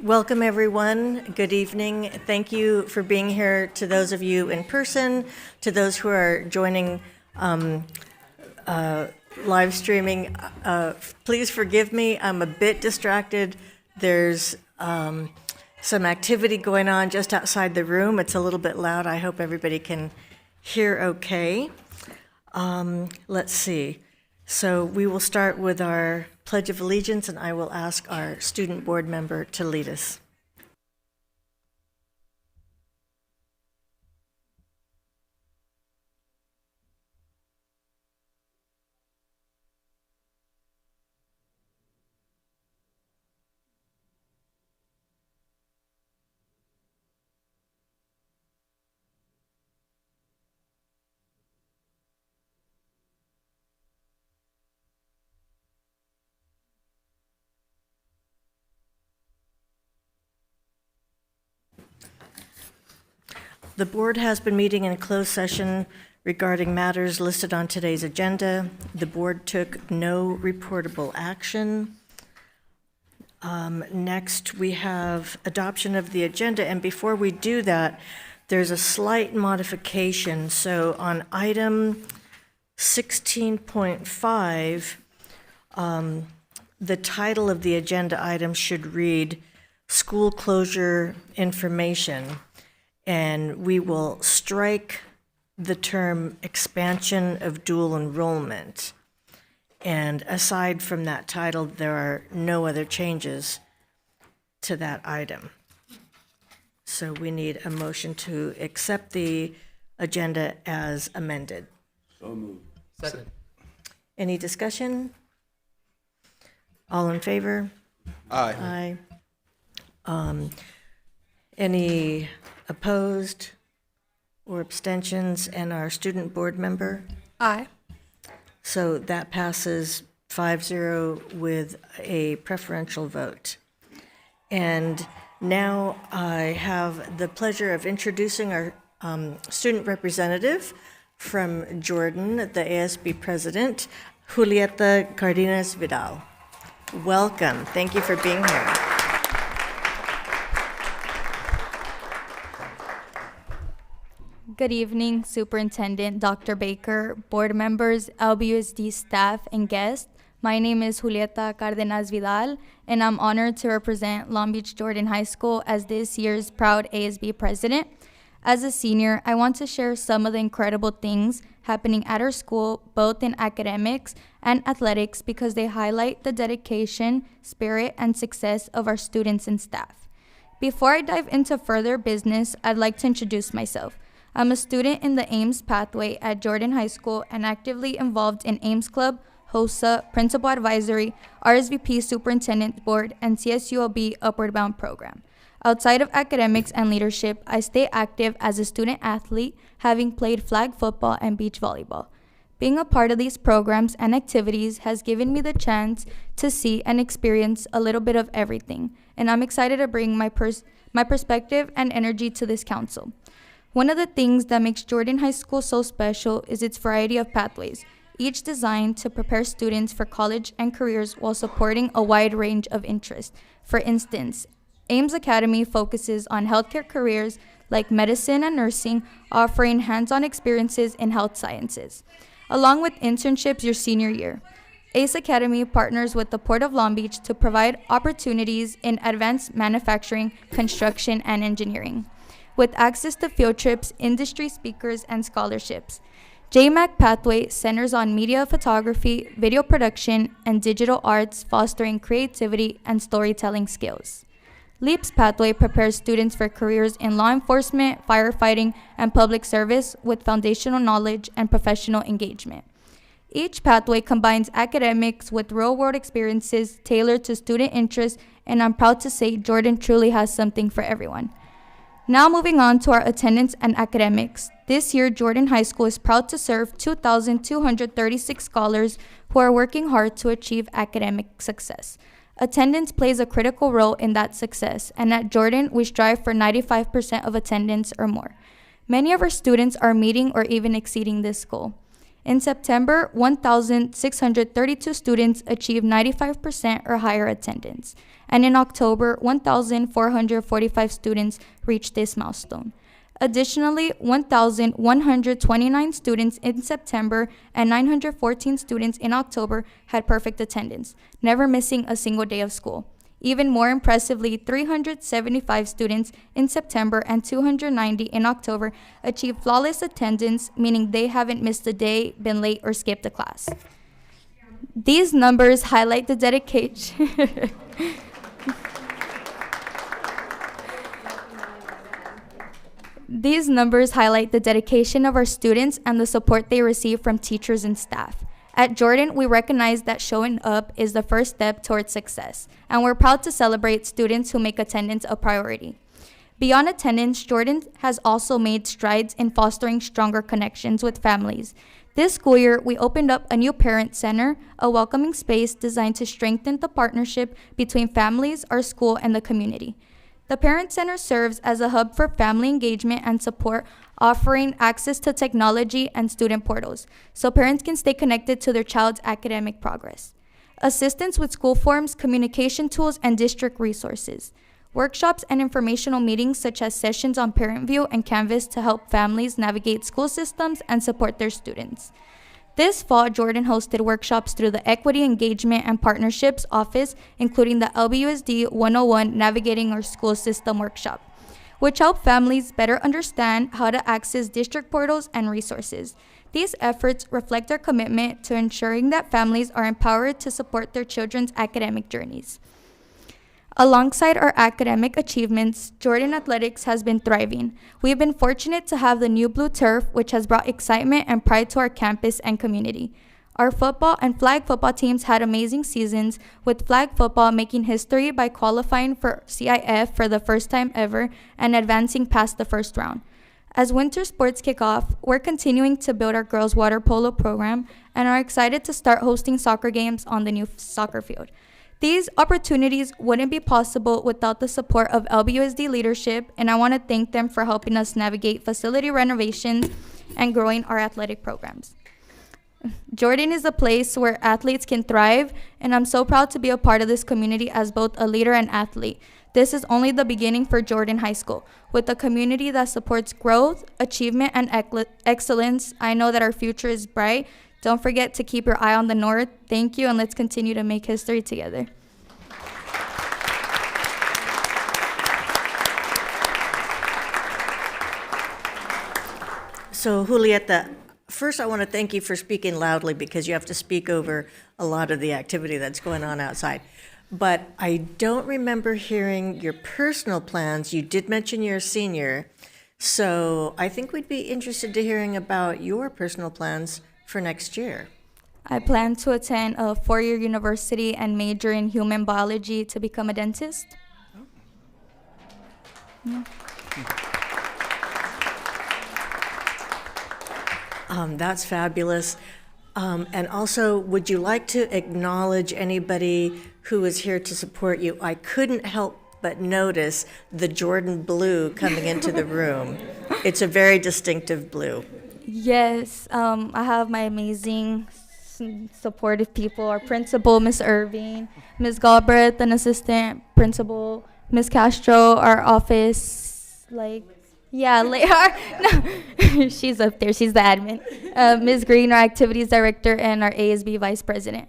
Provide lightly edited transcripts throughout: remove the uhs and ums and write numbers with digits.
Welcome, everyone. Good evening. Thank you for being here, to those of you in person, to those who are joining live streaming. Please forgive me, I'm a bit distracted. There's some activity going on just outside the room. It's a little bit loud. I hope everybody can hear okay. Let's see. So we will start with our Pledge of Allegiance, and I will ask our student board member to lead us. The board has been meeting in a closed session regarding matters listed on today's agenda. The board took no reportable action. Next, we have adoption of the agenda, and before we do that, there's a slight modification. So on item 16.5, the title of the agenda item should read School Closure Information. And we will strike the term expansion of dual enrollment. And aside from that title, there are no other changes to that item. So we need a motion to accept the agenda as amended. So moved. Second. Any discussion? All in favor? Aye. Aye. Any opposed or abstentions? And our student board member? Aye. So that passes 5-0 with a preferential vote. And now I have the pleasure of introducing our student representative from Jordan, the ASB president, Julieta Cardenas Vidal. Welcome. Thank you for being here. Good evening, Superintendent Dr. Baker, board members, LBUSD staff, and guests. My name is Julieta Cardenas Vidal, and I'm honored to represent Long Beach Jordan High School as this year's proud ASB president. As a senior, I want to share some of the incredible things happening at our school, both in academics and athletics, because they highlight the dedication, spirit, and success of our students and staff. Before I dive into further business, I'd like to introduce myself. I'm a student in the Ames pathway at Jordan High School and actively involved in Ames Club, HOSA, Principal Advisory, RSVP Superintendent Board, and CSULB Upward Bound Program. Outside of academics and leadership, I stay active as a student athlete, having played flag football and beach volleyball. Being a part of these programs and activities has given me the chance to see and experience a little bit of everything, and I'm excited to bring my perspective and energy to this council. One of the things that makes Jordan High School so special is its variety of pathways, each designed to prepare students for college and careers while supporting a wide range of interests. For instance, Ames Academy focuses on healthcare careers like medicine and nursing, offering hands-on experiences in health sciences, along with internships your senior year. ACE Academy partners with the Port of Long Beach to provide opportunities in advanced manufacturing, construction, and engineering, with access to field trips, industry speakers, and scholarships. JMAC Pathway centers on media photography, video production, and digital arts, fostering creativity and storytelling skills. LEAPS Pathway prepares students for careers in law enforcement, firefighting, and public service with foundational knowledge and professional engagement. Each pathway combines academics with real-world experiences tailored to student interests, and I'm proud to say Jordan truly has something for everyone. Now moving on to our attendance and academics. This year, Jordan High School is proud to serve 2,236 scholars who are working hard to achieve academic success. Attendance plays a critical role in that success, and at Jordan, we strive for 95% of attendance or more. Many of our students are meeting or even exceeding this goal. In September, 1,632 students achieved 95% or higher attendance. and in October, 1,445 students reached this milestone. Additionally, 1,129 students in September and 914 students in October had perfect attendance, never missing a single day of school. Even more impressively, 375 students in September and 290 in October achieved flawless attendance, meaning they haven't missed a day, been late, or skipped a class. These numbers highlight the dedication. These numbers highlight the dedication of our students and the support they receive from teachers and staff. At Jordan, we recognize that showing up is the first step towards success, and we're proud to celebrate students who make attendance a priority. Beyond attendance, Jordan has also made strides in fostering stronger connections with families. This school year, we opened up a new parent center, a welcoming space designed to strengthen the partnership between families, our school, and the community. The Parent Center serves as a hub for family engagement and support, offering access to technology and student portals, so parents can stay connected to their child's academic progress. Assistance with school forms, communication tools, and district resources. Workshops and informational meetings such as sessions on ParentView and Canvas to help families navigate school systems and support their students. This fall, Jordan hosted workshops through the Equity Engagement and Partnerships Office, including the LBUSD 101 Navigating Our School System workshop, which helped families better understand how to access district portals and resources. These efforts reflect our commitment to ensuring that families are empowered to support their children's academic journeys. Alongside our academic achievements, Jordan Athletics has been thriving. We've been fortunate to have the new blue turf, which has brought excitement and pride to our campus and community. Our football and flag football teams had amazing seasons, with flag football making history by qualifying for CIF for the first time ever and advancing past the first round. As winter sports kick off, we're continuing to build our girls' water polo program and are excited to start hosting soccer games on the new soccer field. These opportunities wouldn't be possible without the support of LBUSD leadership, and I want to thank them for helping us navigate facility renovations and growing our athletic programs. Jordan is a place where athletes can thrive, and I'm so proud to be a part of this community as both a leader and athlete. This is only the beginning for Jordan High School. With a community that supports growth, achievement, and excellence, I know that our future is bright. Don't forget to keep your eye on the north. Thank you, and let's continue to make history together. So, Julieta, first I want to thank you for speaking loudly because you have to speak over a lot of the activity that's going on outside. But I don't remember hearing your personal plans. You did mention you're a senior, so I think we'd be interested to hearing about your personal plans for next year. I plan to attend a four-year university and major in human biology to become a dentist. Yeah. That's fabulous. And also, would you like to acknowledge anybody who is here to support you? I couldn't help but notice the Jordan blue coming into the room. It's a very distinctive blue. Yes, I have my amazing supportive people, our principal, Miss Irving, Miss Galbraith, an assistant principal, Miss Castro, our office, she's up there, she's the admin, Miss Green, our activities director, and our ASB vice president.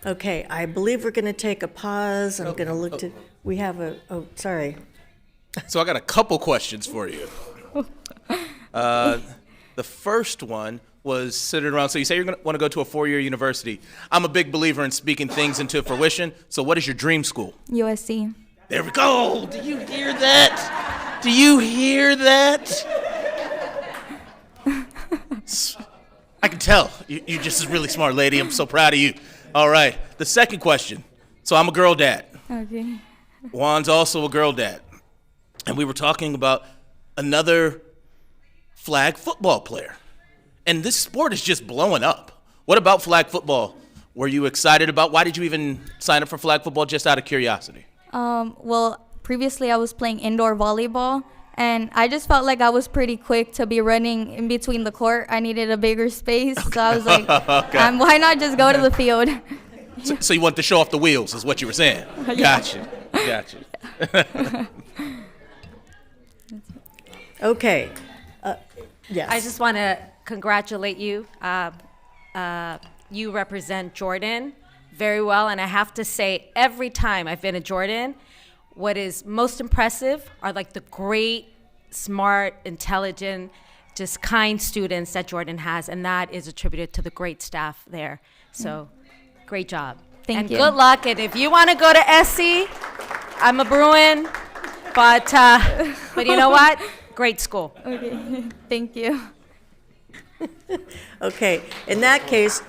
Okay, I believe we're going to take a pause. I'm going to look to, we have sorry. So I got a couple questions for you. The first one was centered around, so you say you're going to want to go to a four-year university. I'm a big believer in speaking things into fruition. So what is your dream school? USC. There we go. Do you hear that? Do you hear that? I can tell. You're just a really smart lady. I'm so proud of you. All right. The second question. So I'm a girl dad. Okay. Juan's also a girl dad. And we were talking about another flag football player. And this sport is just blowing up. What about flag football? Were you excited about? Why did you even sign up for flag football, just out of curiosity? Well, previously I was playing indoor volleyball, And I just felt like I was pretty quick to be running in between the court. I needed a bigger space, so I was like, why not just go to the field? So you want to show off the wheels, is what you were saying. Gotcha. Okay. Yes. I just want to congratulate you. You represent Jordan very well, and I have to say, every time I've been at Jordan, what is most impressive are like the great, smart, intelligent, just kind students that Jordan has, and that is attributed to the great staff there. So, great job. Thank you. And good luck. And if you want to go to SC, I'm a Bruin, but you know what? Great school. Okay, thank you. Okay, in that case,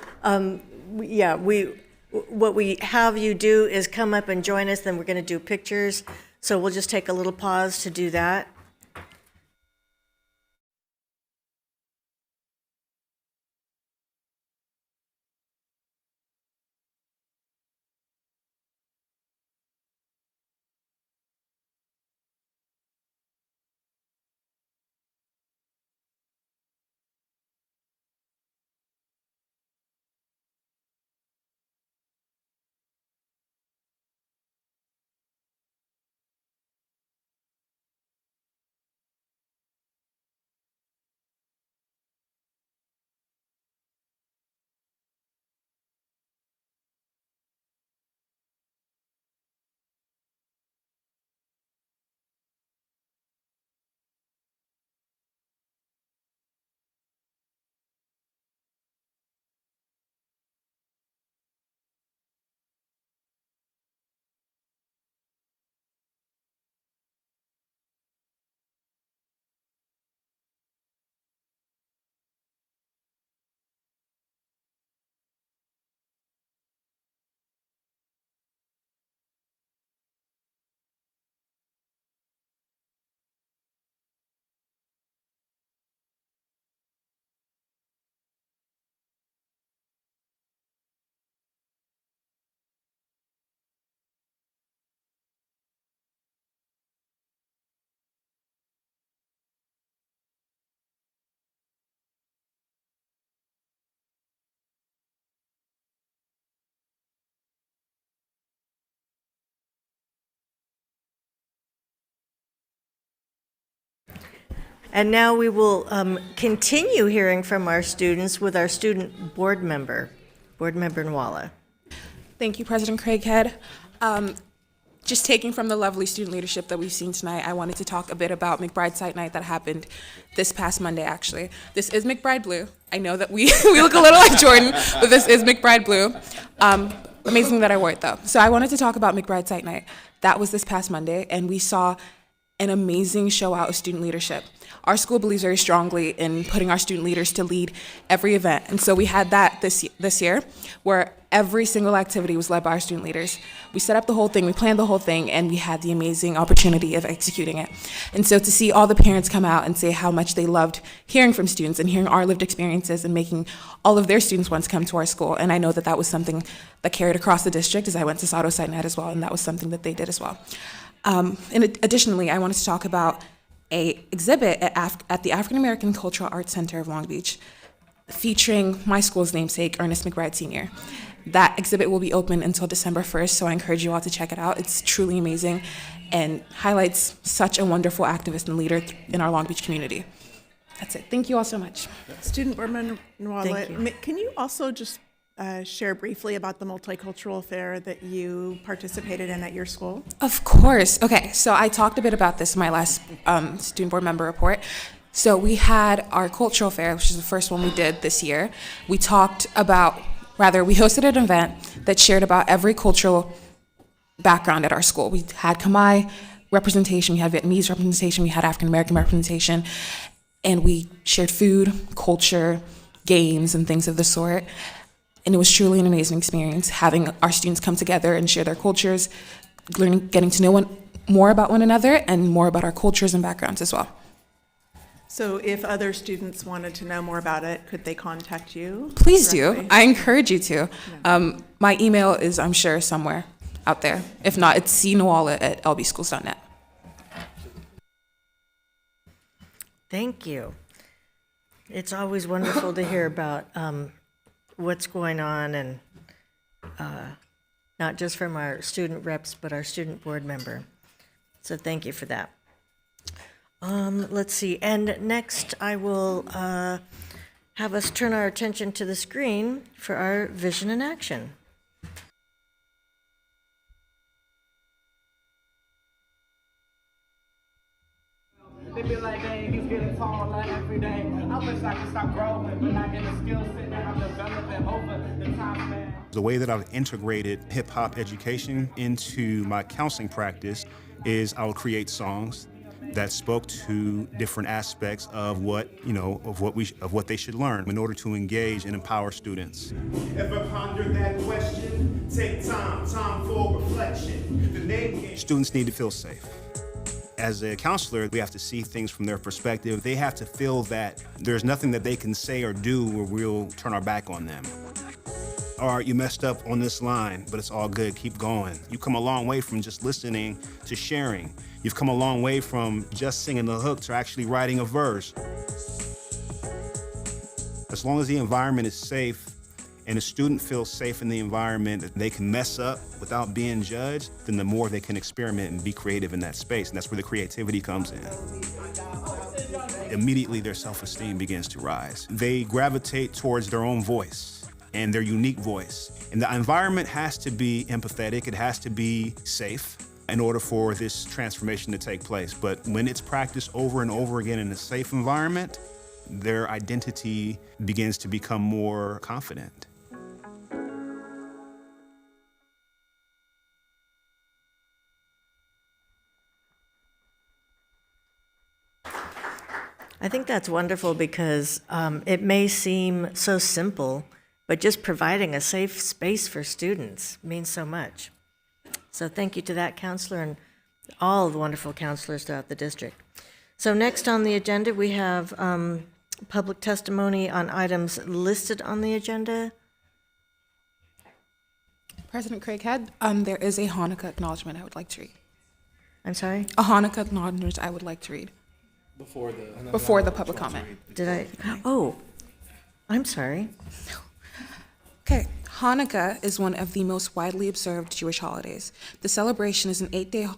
what we have you do is come up and join us, then we're going to do pictures. So we'll just take a little pause to do that. And now we will continue hearing from our students with our student board member Nwala. Thank you, President Craighead. Just taking from the lovely student leadership that we've seen tonight, I wanted to talk a bit about McBride Site Night that happened this past Monday, actually. This is McBride Blue. I know that we look a little like Jordan, but this is McBride Blue. Amazing that I wore it, though. So I wanted to talk about McBride Site Night. That was this past Monday, and we saw an amazing show out of student leadership. Our school believes very strongly in putting our student leaders to lead every event. And so we had that this year, where every single activity was led by our student leaders. We set up the whole thing, we planned the whole thing, and we had the amazing opportunity of executing it. And so to see all the parents come out and say how much they loved hearing from students and hearing our lived experiences and making all of their students want to come to our school. And I know that that was something that carried across the district, as I went to Sato Site Night as well, and that was something that they did as well. And additionally, I wanted to talk about an exhibit at the African American Cultural Arts Center of Long Beach, featuring my school's namesake, Ernest McBride Sr. That exhibit will be open until December 1st, so I encourage you all to check it out. It's truly amazing and highlights such a wonderful activist and leader in our Long Beach community. That's it. Thank you all so much. Student Board Member Thank you. Nwala, can you also just share briefly about the multicultural fair that you participated in at your school? Of course. Okay, so I talked a bit about this in my last student board member report. So we had our cultural fair, which is the first one we did this year. We hosted an event that shared about every cultural background at our school. We had Khmer representation, we had Vietnamese representation, we had African American representation, and we shared food, culture, games, and things of the sort. And it was truly an amazing experience having our students come together and share their cultures, getting to know more about one another and more about our cultures and backgrounds as well. So if other students wanted to know more about it, could they contact you? Please directly? do. I encourage you to. My email is, I'm sure, somewhere out there. If not, it's cnwala@lbschools.net. Thank you. It's always wonderful to hear about what's going on, and not just from our student reps, but our student board member. So thank you for that. Let's see, and next I will have us turn our attention to the screen for our vision in action. They be like, dang, he's getting taller every day. I wish I could stop growing, but not in the skill set that I'm developing over the time span. The way that I've integrated hip-hop education into my counseling practice is I would create songs that spoke to different aspects of what they should learn in order to engage and empower students. Ever ponder that question? Take time for reflection. The name Students need to feel safe. As a counselor, we have to see things from their perspective. They have to feel that there's nothing that they can say or do where we'll turn our back on them. All right, you messed up on this line, but it's all good, keep going. You've come a long way from just listening to sharing. You've come a long way from just singing the hook to actually writing a verse. As long as the environment is safe and a student feels safe in the environment, that they can mess up without being judged, then the more they can experiment and be creative in that space, and that's where the creativity comes in. Immediately their self-esteem begins to rise. They gravitate towards their own voice and their unique voice. And the environment has to be empathetic, it has to be safe in order for this transformation to take place. But when it's practiced over and over again in a safe environment, their identity begins to become more confident. I think that's wonderful because it may seem so simple, but just providing a safe space for students means so much. So thank you to that counselor and all the wonderful counselors throughout the district. So next on the agenda, we have public testimony on items listed on the agenda. President Craighead, there is a Hanukkah acknowledgement I would like to read. I'm sorry? A Hanukkah acknowledgement I would like to read. Before the public comment. Did I? Oh, I'm sorry. Okay, Hanukkah is one of the most widely observed Jewish holidays. The celebration is an 8-day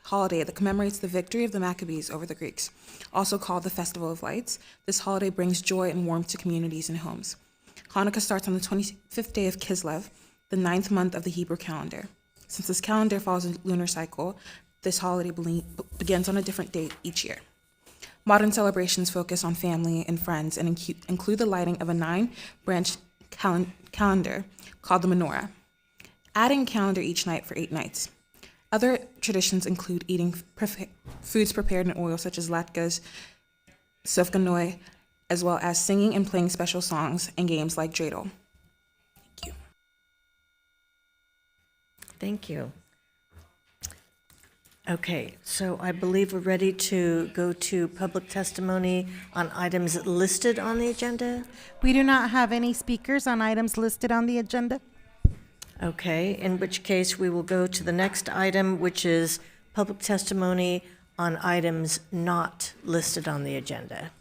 holiday that commemorates the victory of the Maccabees over the Greeks, also called the Festival of Lights. This holiday brings joy and warmth to communities and homes. Hanukkah starts on the 25th day of Kislev, the 9th month of the Hebrew calendar. Since this calendar follows a lunar cycle, this holiday begins on a different date each year. Modern celebrations focus on family and friends and include the lighting of a 9-branch calendar called the menorah, adding a calendar each night for 8 nights. Other traditions include eating foods prepared in oil such as latkes, sufganoi, as well as singing and playing special songs and games like dreidel. Thank you. Thank you. Okay, so I believe we're ready to go to public testimony on items listed on the agenda. We do not have any speakers on items listed on the agenda. Okay, in which case we will go to the next item, which is public testimony on items not listed on the agenda.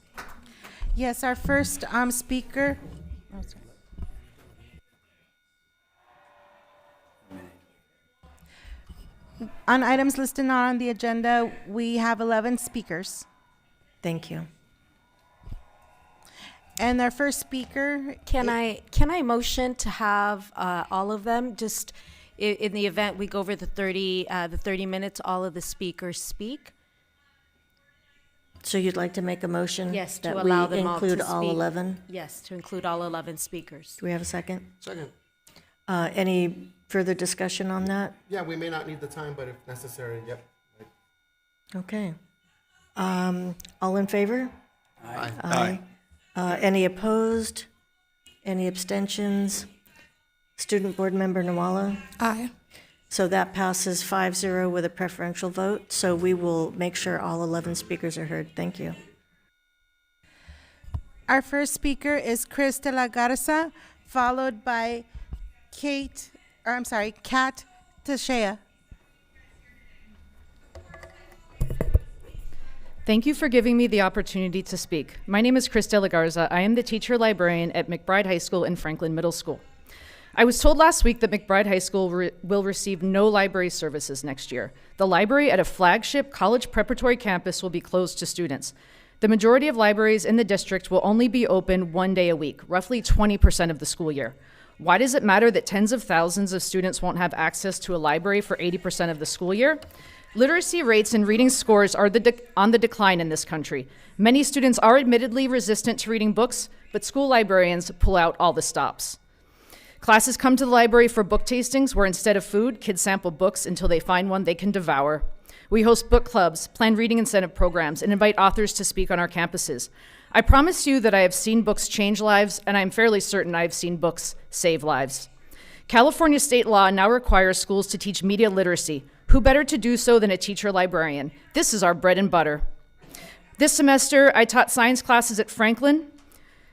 Yes, our first speaker. Oh, sorry. On items listed not on the agenda, we have 11 speakers. Thank you. And our first speaker. Can I motion to have all of them? Just in the event we go over the 30 minutes, all of the speakers speak. So you'd like to make a motion? Yes, to that allow we them all to include all speak. 11? Yes, to include all 11 speakers. Do we have a second? Second. Any further discussion on that? Yeah, we may not need the time, but if necessary, yep. Okay. All in favor? Aye. Aye. Any opposed? Any abstentions? Student Board Member Nawala? Aye. So that passes 5-0 with a preferential vote. So we will make sure all 11 speakers are heard. Thank you. Our first speaker is Chris de la Garza, followed by Kat Tashea. Thank you for giving me the opportunity to speak. My name is Chris De La Garza. I am the teacher librarian at McBride High School and Franklin Middle School. I was told last week that McBride High School will receive no library services next year. The library at a flagship college preparatory campus will be closed to students. The majority of libraries in the district will only be open 1 day a week, roughly 20% of the school year. Why does it matter that tens of thousands of students won't have access to a library for 80% of the school year? Literacy rates and reading scores are on the decline in this country. Many students are admittedly resistant to reading books, but school librarians pull out all the stops. Classes come to the library for book tastings, where instead of food, kids sample books until they find one they can devour. We host book clubs, plan reading incentive programs, and invite authors to speak on our campuses. I promise you that I have seen books change lives, and I'm fairly certain I have seen books save lives. California state law now requires schools to teach media literacy. Who better to do so than a teacher librarian? This is our bread and butter. This semester, I taught science classes at Franklin,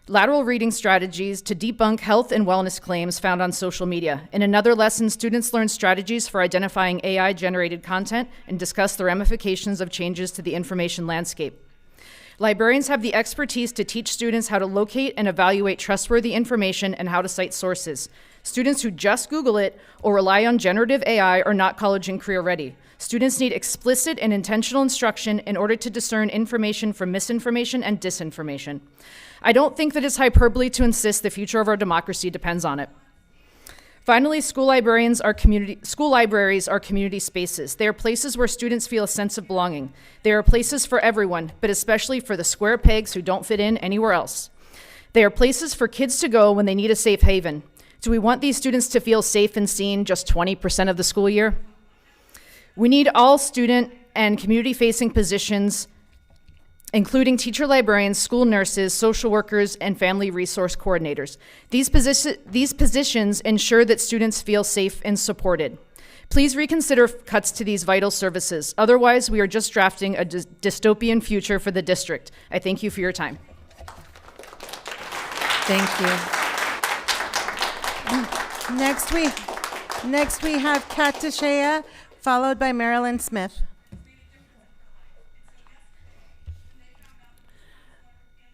lateral reading strategies to debunk health and wellness claims found on social media. In another lesson, students learned strategies for identifying AI-generated content and discussed the ramifications of changes to the information landscape. Librarians have the expertise to teach students how to locate and evaluate trustworthy information and how to cite sources. Students who just Google it or rely on generative AI are not college and career ready. Students need explicit and intentional instruction in order to discern information from misinformation and disinformation. I don't think that it's hyperbole to insist the future of our democracy depends on it. Finally, school libraries are community spaces. They are places where students feel a sense of belonging. They are places for everyone, but especially for the square pegs who don't fit in anywhere else. They are places for kids to go when they need a safe haven. Do we want these students to feel safe and seen just 20% of the school year? We need all student and community-facing positions, including teacher librarians, school nurses, social workers, and family resource coordinators. These positions ensure that students feel safe and supported. Please reconsider cuts to these vital services. Otherwise, we are just drafting a dystopian future for the district. I thank you for your time. Thank you. Next we have Kat Tashea, followed by Marilyn Smith.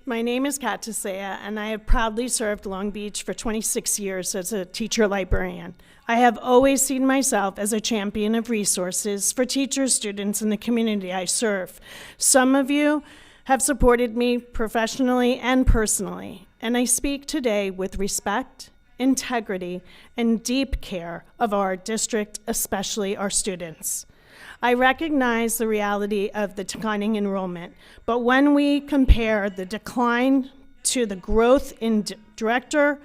My name is Kat Tashea, and I have proudly served Long Beach for 26 years as a teacher librarian. I have always seen myself as a champion of resources for teachers, students, and the community I serve. Some of you have supported me professionally and personally, and I speak today with respect, integrity, and deep care of our district, especially our students. I recognize the reality of the declining enrollment, but when we compare the decline to the growth in director,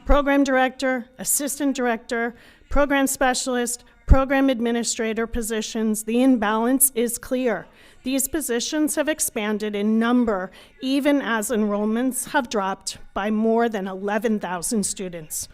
program director, assistant director, program specialist, program administrator positions, the imbalance is clear. These positions have expanded in number, even as enrollments have dropped by more than 11,000 students.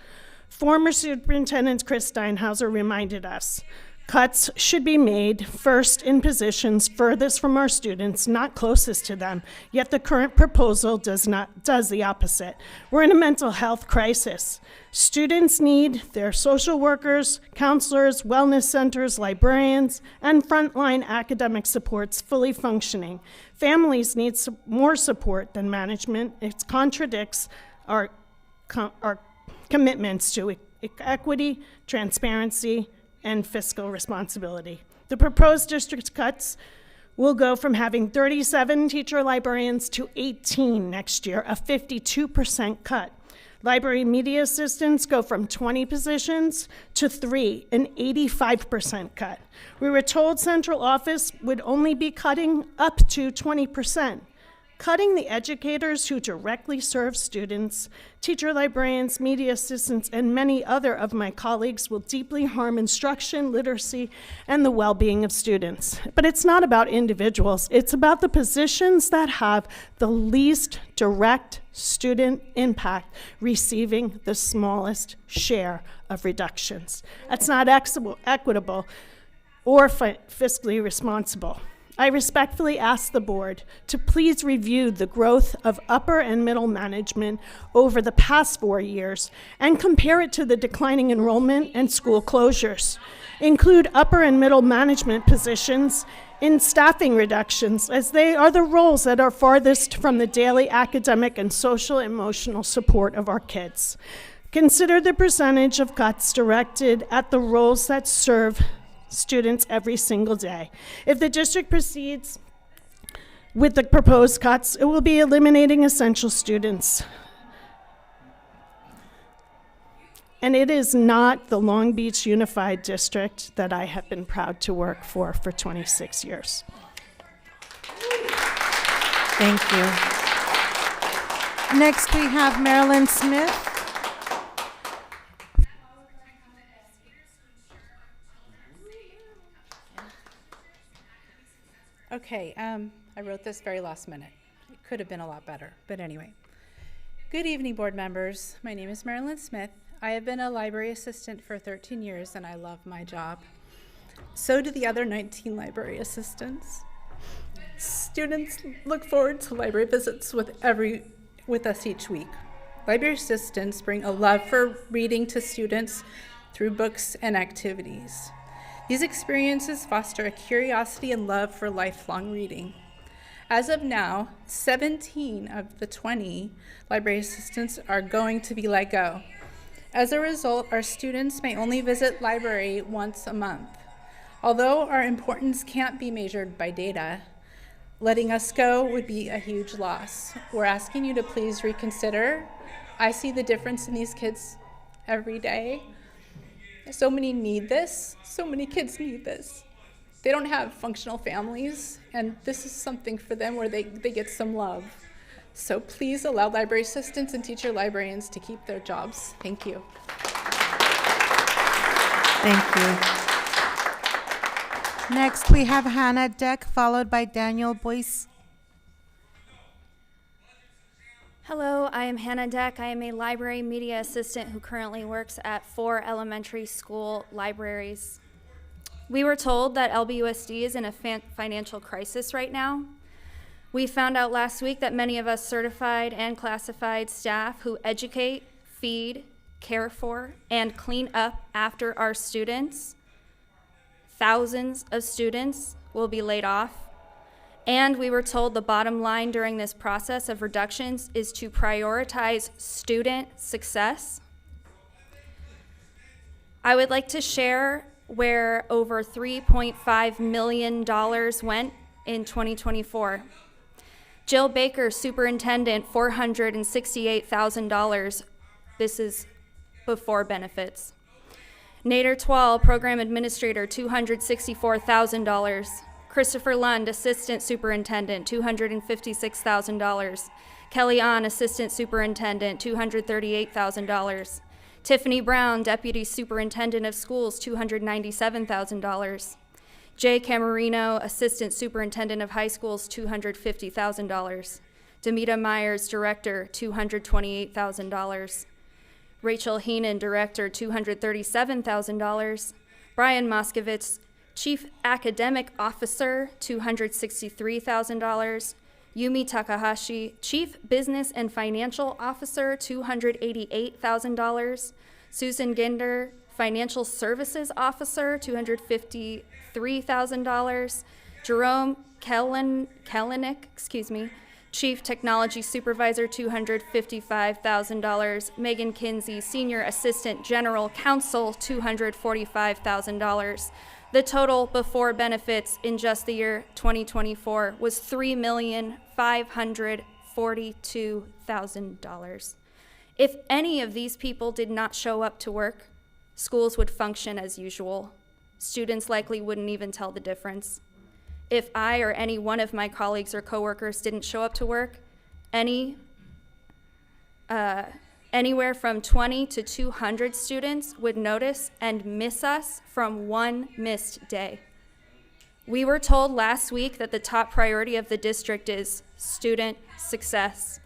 Former Superintendent Chris Steinhauser reminded us, cuts should be made first in positions furthest from our students, not closest to them, yet the current proposal does the opposite. We're in a mental health crisis. Students need their social workers, counselors, wellness centers, librarians, and frontline academic supports fully functioning. Families need more support than management. It contradicts our commitments to equity, transparency, and fiscal responsibility. The proposed district cuts will go from having 37 teacher librarians to 18 next year, a 52% cut. Library media assistants go from 20 positions to 3, an 85% cut. We were told central office would only be cutting up to 20%. Cutting the educators who directly serve students, teacher librarians, media assistants, and many other of my colleagues will deeply harm instruction, literacy, and the well-being of students. But it's not about individuals. It's about the positions that have the least direct student impact receiving the smallest share of reductions. That's not equitable or fiscally responsible. I respectfully ask the board to please review the growth of upper and middle management over the past 4 years and compare it to the declining enrollment and school closures. Include upper and middle management positions in staffing reductions, as they are the roles that are farthest from the daily academic and social emotional support of our kids. Consider the percentage of cuts directed at the roles that serve students every single day. If the district proceeds with the proposed cuts, it will be eliminating essential students. And it is not the Long Beach Unified District that I have been proud to work for 26 years. Thank you. Next, we have Marilyn Smith. Okay, I wrote this very last minute. It could have been a lot better, but anyway. Good evening, board members. My name is Marilyn Smith. I have been a library assistant for 13 years and I love my job. So do the other 19 library assistants. Students look forward to library visits with us each week. Library assistants bring a love for reading to students through books and activities. These experiences foster a curiosity and love for lifelong reading. As of now, 17 of the 20 library assistants are going to be let go. As a result, our students may only visit library once a month. Although our importance can't be measured by data, letting us go would be a huge loss. We're asking you to please reconsider. I see the difference in these kids every day. So many need this. So many kids need this. They don't have functional families, and this is something for them where they get some love. So please allow library assistants and teacher librarians to keep their jobs. Thank you. Thank you. Next, we have Hannah Deck, followed by Daniel Boyce. Hello, I am Hannah Deck. I am a library media assistant who currently works at 4 elementary school libraries. We were told that LBUSD is in a financial crisis right now. We found out last week that many of us certified and classified staff who educate, feed, care for, and clean up after our students, thousands of students, will be laid off. And we were told the bottom line during this process of reductions is to prioritize student success. I would like to share where over $3.5 million went in 2024. Jill Baker, superintendent, $468,000. This is before benefits. Nader Twall, program administrator, $264,000. Christopher Lund, assistant superintendent, $256,000. Kelly Ahn, assistant superintendent, $238,000. Tiffany Brown, deputy superintendent of schools, $297,000. Jay Camarino, assistant superintendent of high schools, $250,000. Demita Myers, director, $228,000. Rachel Heenan, director, $237,000. Brian Moskovitz, chief academic officer, $263,000. Yumi Takahashi, chief business and financial officer, $288,000. Susan Ginder, financial services officer, $253,000. Jerome Kellenick, chief technology supervisor, $255,000. Megan Kinsey, senior assistant general counsel, $245,000. The total before benefits in just the year 2024 was $3,542,000. If any of these people did not show up to work, schools would function as usual. Students likely wouldn't even tell the difference. If I or any one of my colleagues or coworkers didn't show up to work, anywhere from 20 to 200 students would notice and miss us from one missed day. We were told last week that the top priority of the district is student success.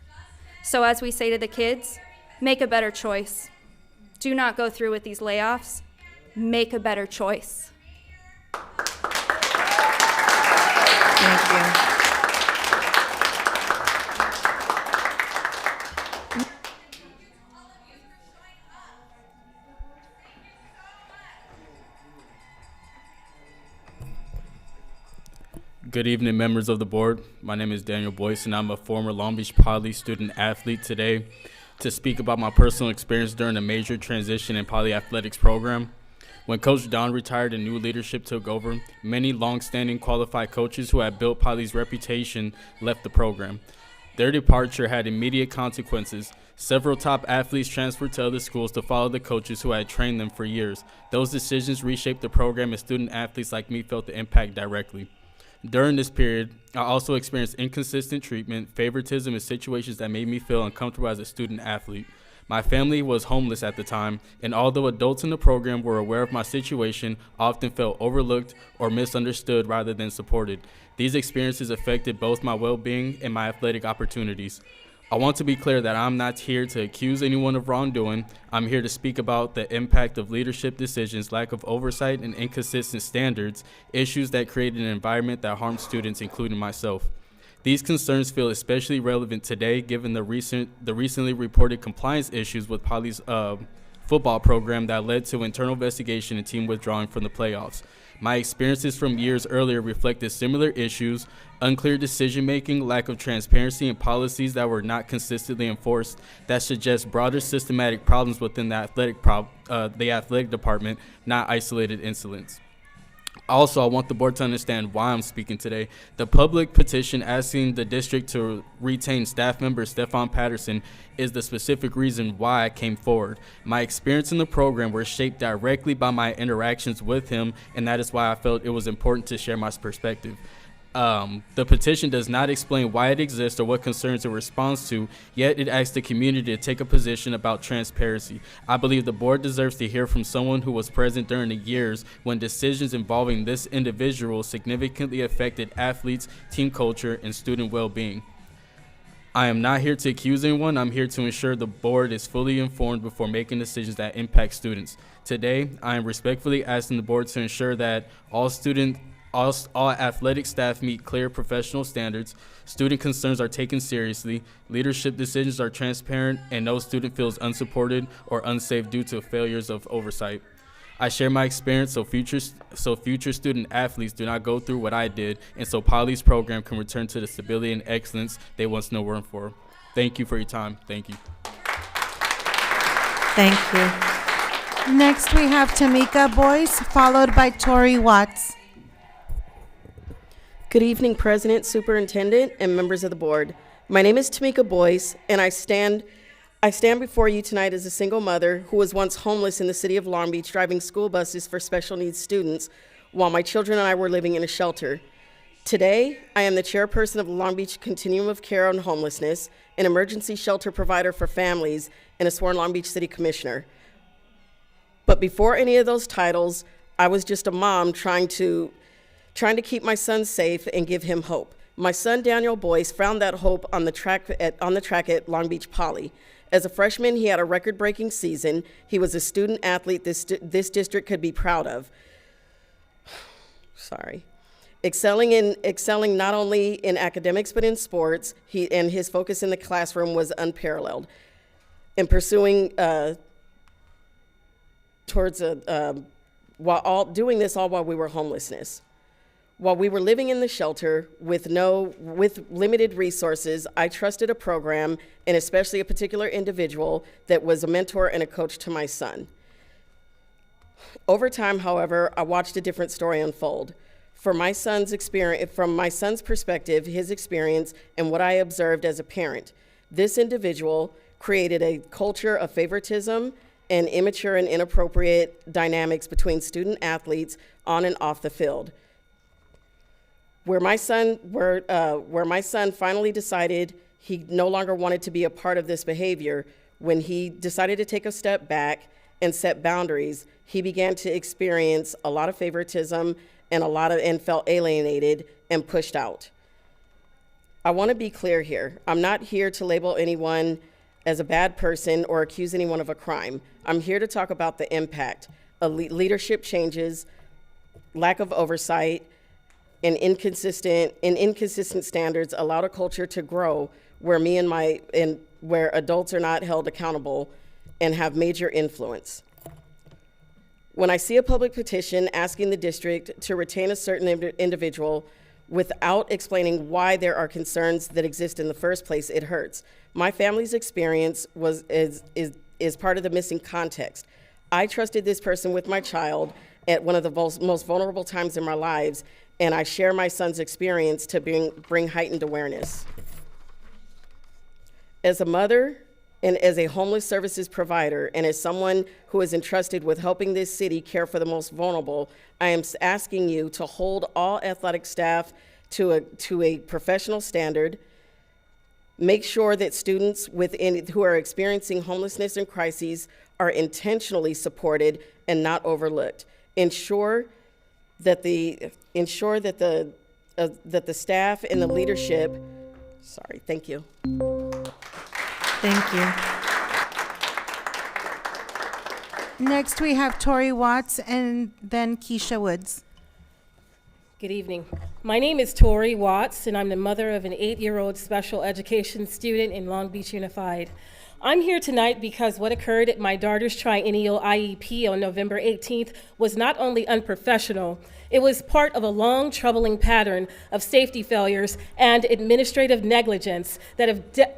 So as we say to the kids, make a better choice. Do not go through with these layoffs. Make a better choice. Thank you. Good evening, members of the board. My name is Daniel Boyce, and I'm a former Long Beach Poly student athlete today to speak about my personal experience during a major transition in Poly Athletics program. When Coach Don retired and new leadership took over, many long-standing qualified coaches who had built Poly's reputation left the program. Their departure had immediate consequences. Several top athletes transferred to other schools to follow the coaches who had trained them for years. Those decisions reshaped the program, and student athletes like me felt the impact directly. During this period, I also experienced inconsistent treatment, favoritism, and situations that made me feel uncomfortable as a student athlete. My family was homeless at the time, and although adults in the program were aware of my situation, I often felt overlooked or misunderstood rather than supported. These experiences affected both my well-being and my athletic opportunities. I want to be clear that I'm not here to accuse anyone of wrongdoing. I'm here to speak about the impact of leadership decisions, lack of oversight, and inconsistent standards, issues that created an environment that harmed students, including myself. These concerns feel especially relevant today given the recently reported compliance issues with Poly's football program that led to internal investigation and team withdrawing from the playoffs. My experiences from years earlier reflected similar issues, unclear decision-making, lack of transparency, and policies that were not consistently enforced that suggest broader systematic problems within the athletic department, not isolated incidents. Also, I want the board to understand why I'm speaking today. The public petition asking the district to retain staff member Stefan Patterson is the specific reason why I came forward. My experience in the program were shaped directly by my interactions with him, and that is why I felt it was important to share my perspective. The petition does not explain why it exists or what concerns it responds to, yet it asks the community to take a position about transparency. I believe the board deserves to hear from someone who was present during the years when decisions involving this individual significantly affected athletes, team culture, and student well-being. I am not here to accuse anyone. I'm here to ensure the board is fully informed before making decisions that impact students. Today, I am respectfully asking the board to ensure that all athletic staff meet clear professional standards, student concerns are taken seriously, leadership decisions are transparent, and no student feels unsupported or unsafe due to failures of oversight. I share my experience so future student athletes do not go through what I did, and so Poly's program can return to the stability and excellence they once knew were for. Thank you for your time. Thank you. Thank you. Next, we have Tamika Boyce, followed by Tori Watts. Good evening, President, Superintendent, and members of the board. My name is Tamika Boyce, and I stand before you tonight as a single mother who was once homeless in the city of Long Beach, driving school buses for special needs students while my children and I were living in a shelter. Today, I am the chairperson of the Long Beach Continuum of Care on Homelessness, an emergency shelter provider for families, and a sworn Long Beach City Commissioner. But before any of those titles, I was just a mom trying to keep my son safe and give him hope. My son, Daniel Boyce, found that hope on the track at Long Beach Poly. As a freshman, he had a record-breaking season. He was a student athlete this district could be proud of. Excelling not only in academics but in sports, and his focus in the classroom was unparalleled. In pursuing while doing this all while we were homelessness. While we were living in the shelter with limited resources, I trusted a program, and especially a particular individual that was a mentor and a coach to my son. Over time, however, I watched a different story unfold. From my son's perspective, his experience, and what I observed as a parent, this individual created a culture of favoritism and immature and inappropriate dynamics between student athletes on and off the field. Where my son finally decided he no longer wanted to be a part of this behavior, when he decided to take a step back and set boundaries, he began to experience a lot of favoritism and felt alienated and pushed out. I want to be clear here. I'm not here to label anyone as a bad person or accuse anyone of a crime. I'm here to talk about the impact of leadership changes, lack of oversight, and inconsistent standards allowed a culture to grow where where adults are not held accountable and have major influence. When I see a public petition asking the district to retain a certain individual, without explaining why there are concerns that exist in the first place, it hurts. My family's experience is part of the missing context. I trusted this person with my child at one of the most vulnerable times in my lives, and I share my son's experience to bring heightened awareness. As a mother and as a homeless services provider, and as someone who is entrusted with helping this city care for the most vulnerable, I am asking you to hold all athletic staff to a professional standard. Make sure that students who are experiencing homelessness and crises are intentionally supported and not overlooked. Ensure that the staff and the leadership. Sorry, thank you. Thank you. Next, we have Tori Watts and then Keisha Woods. Good evening. My name is Tori Watts, and I'm the mother of an 8-year-old special education student in Long Beach Unified. I'm here tonight because what occurred at my daughter's triennial IEP on November 18th was not only unprofessional, it was part of a long, troubling pattern of safety failures and administrative negligence that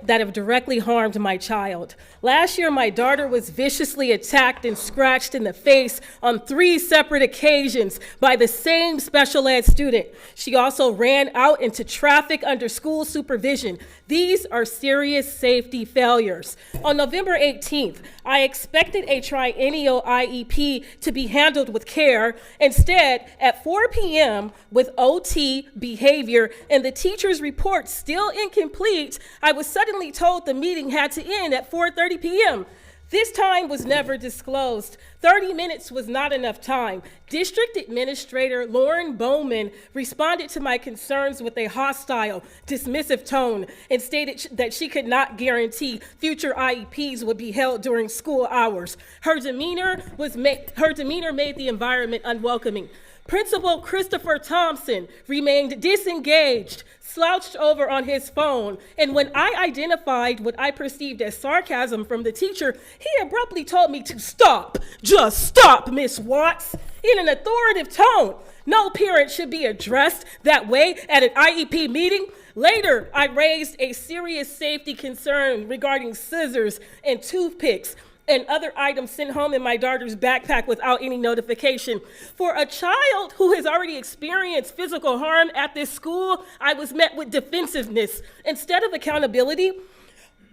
have directly harmed my child. Last year, my daughter was viciously attacked and scratched in the face on 3 separate occasions by the same special ed student. She also ran out into traffic under school supervision. These are serious safety failures. On November 18th, I expected a triennial IEP to be handled with care. Instead, at 4 p.m., with OT, behavior, and the teacher's report still incomplete, I was suddenly told the meeting had to end at 4:30 p.m. This time was never disclosed. 30 minutes was not enough time. District Administrator Lauren Bowman responded to my concerns with a hostile, dismissive tone and stated that she could not guarantee future IEPs would be held during school hours. Her demeanor made the environment unwelcoming. Principal Christopher Thompson remained disengaged, slouched over on his phone, and when I identified what I perceived as sarcasm from the teacher, he abruptly told me to stop. Just stop, Miss Watts, in an authoritative tone. No parent should be addressed that way at an IEP meeting. Later, I raised a serious safety concern regarding scissors and toothpicks and other items sent home in my daughter's backpack without any notification. For a child who has already experienced physical harm at this school, I was met with defensiveness instead of accountability.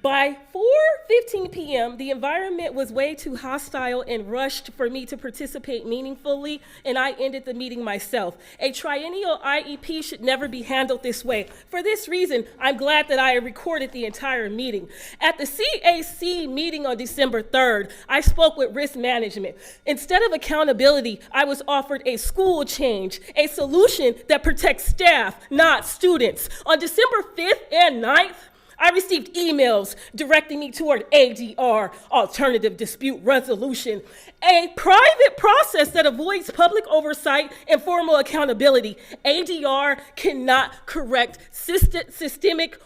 By 4:15 p.m., the environment was way too hostile and rushed for me to participate meaningfully, and I ended the meeting myself. A triennial IEP should never be handled this way. For this reason, I'm glad that I recorded the entire meeting. At the CAC meeting on December 3rd, I spoke with risk management. Instead of accountability, I was offered a school change, a solution that protects staff, not students. On December 5th and 9th, I received emails directing me toward ADR, Alternative Dispute Resolution, a private process that avoids public oversight and formal accountability. ADR cannot correct systemic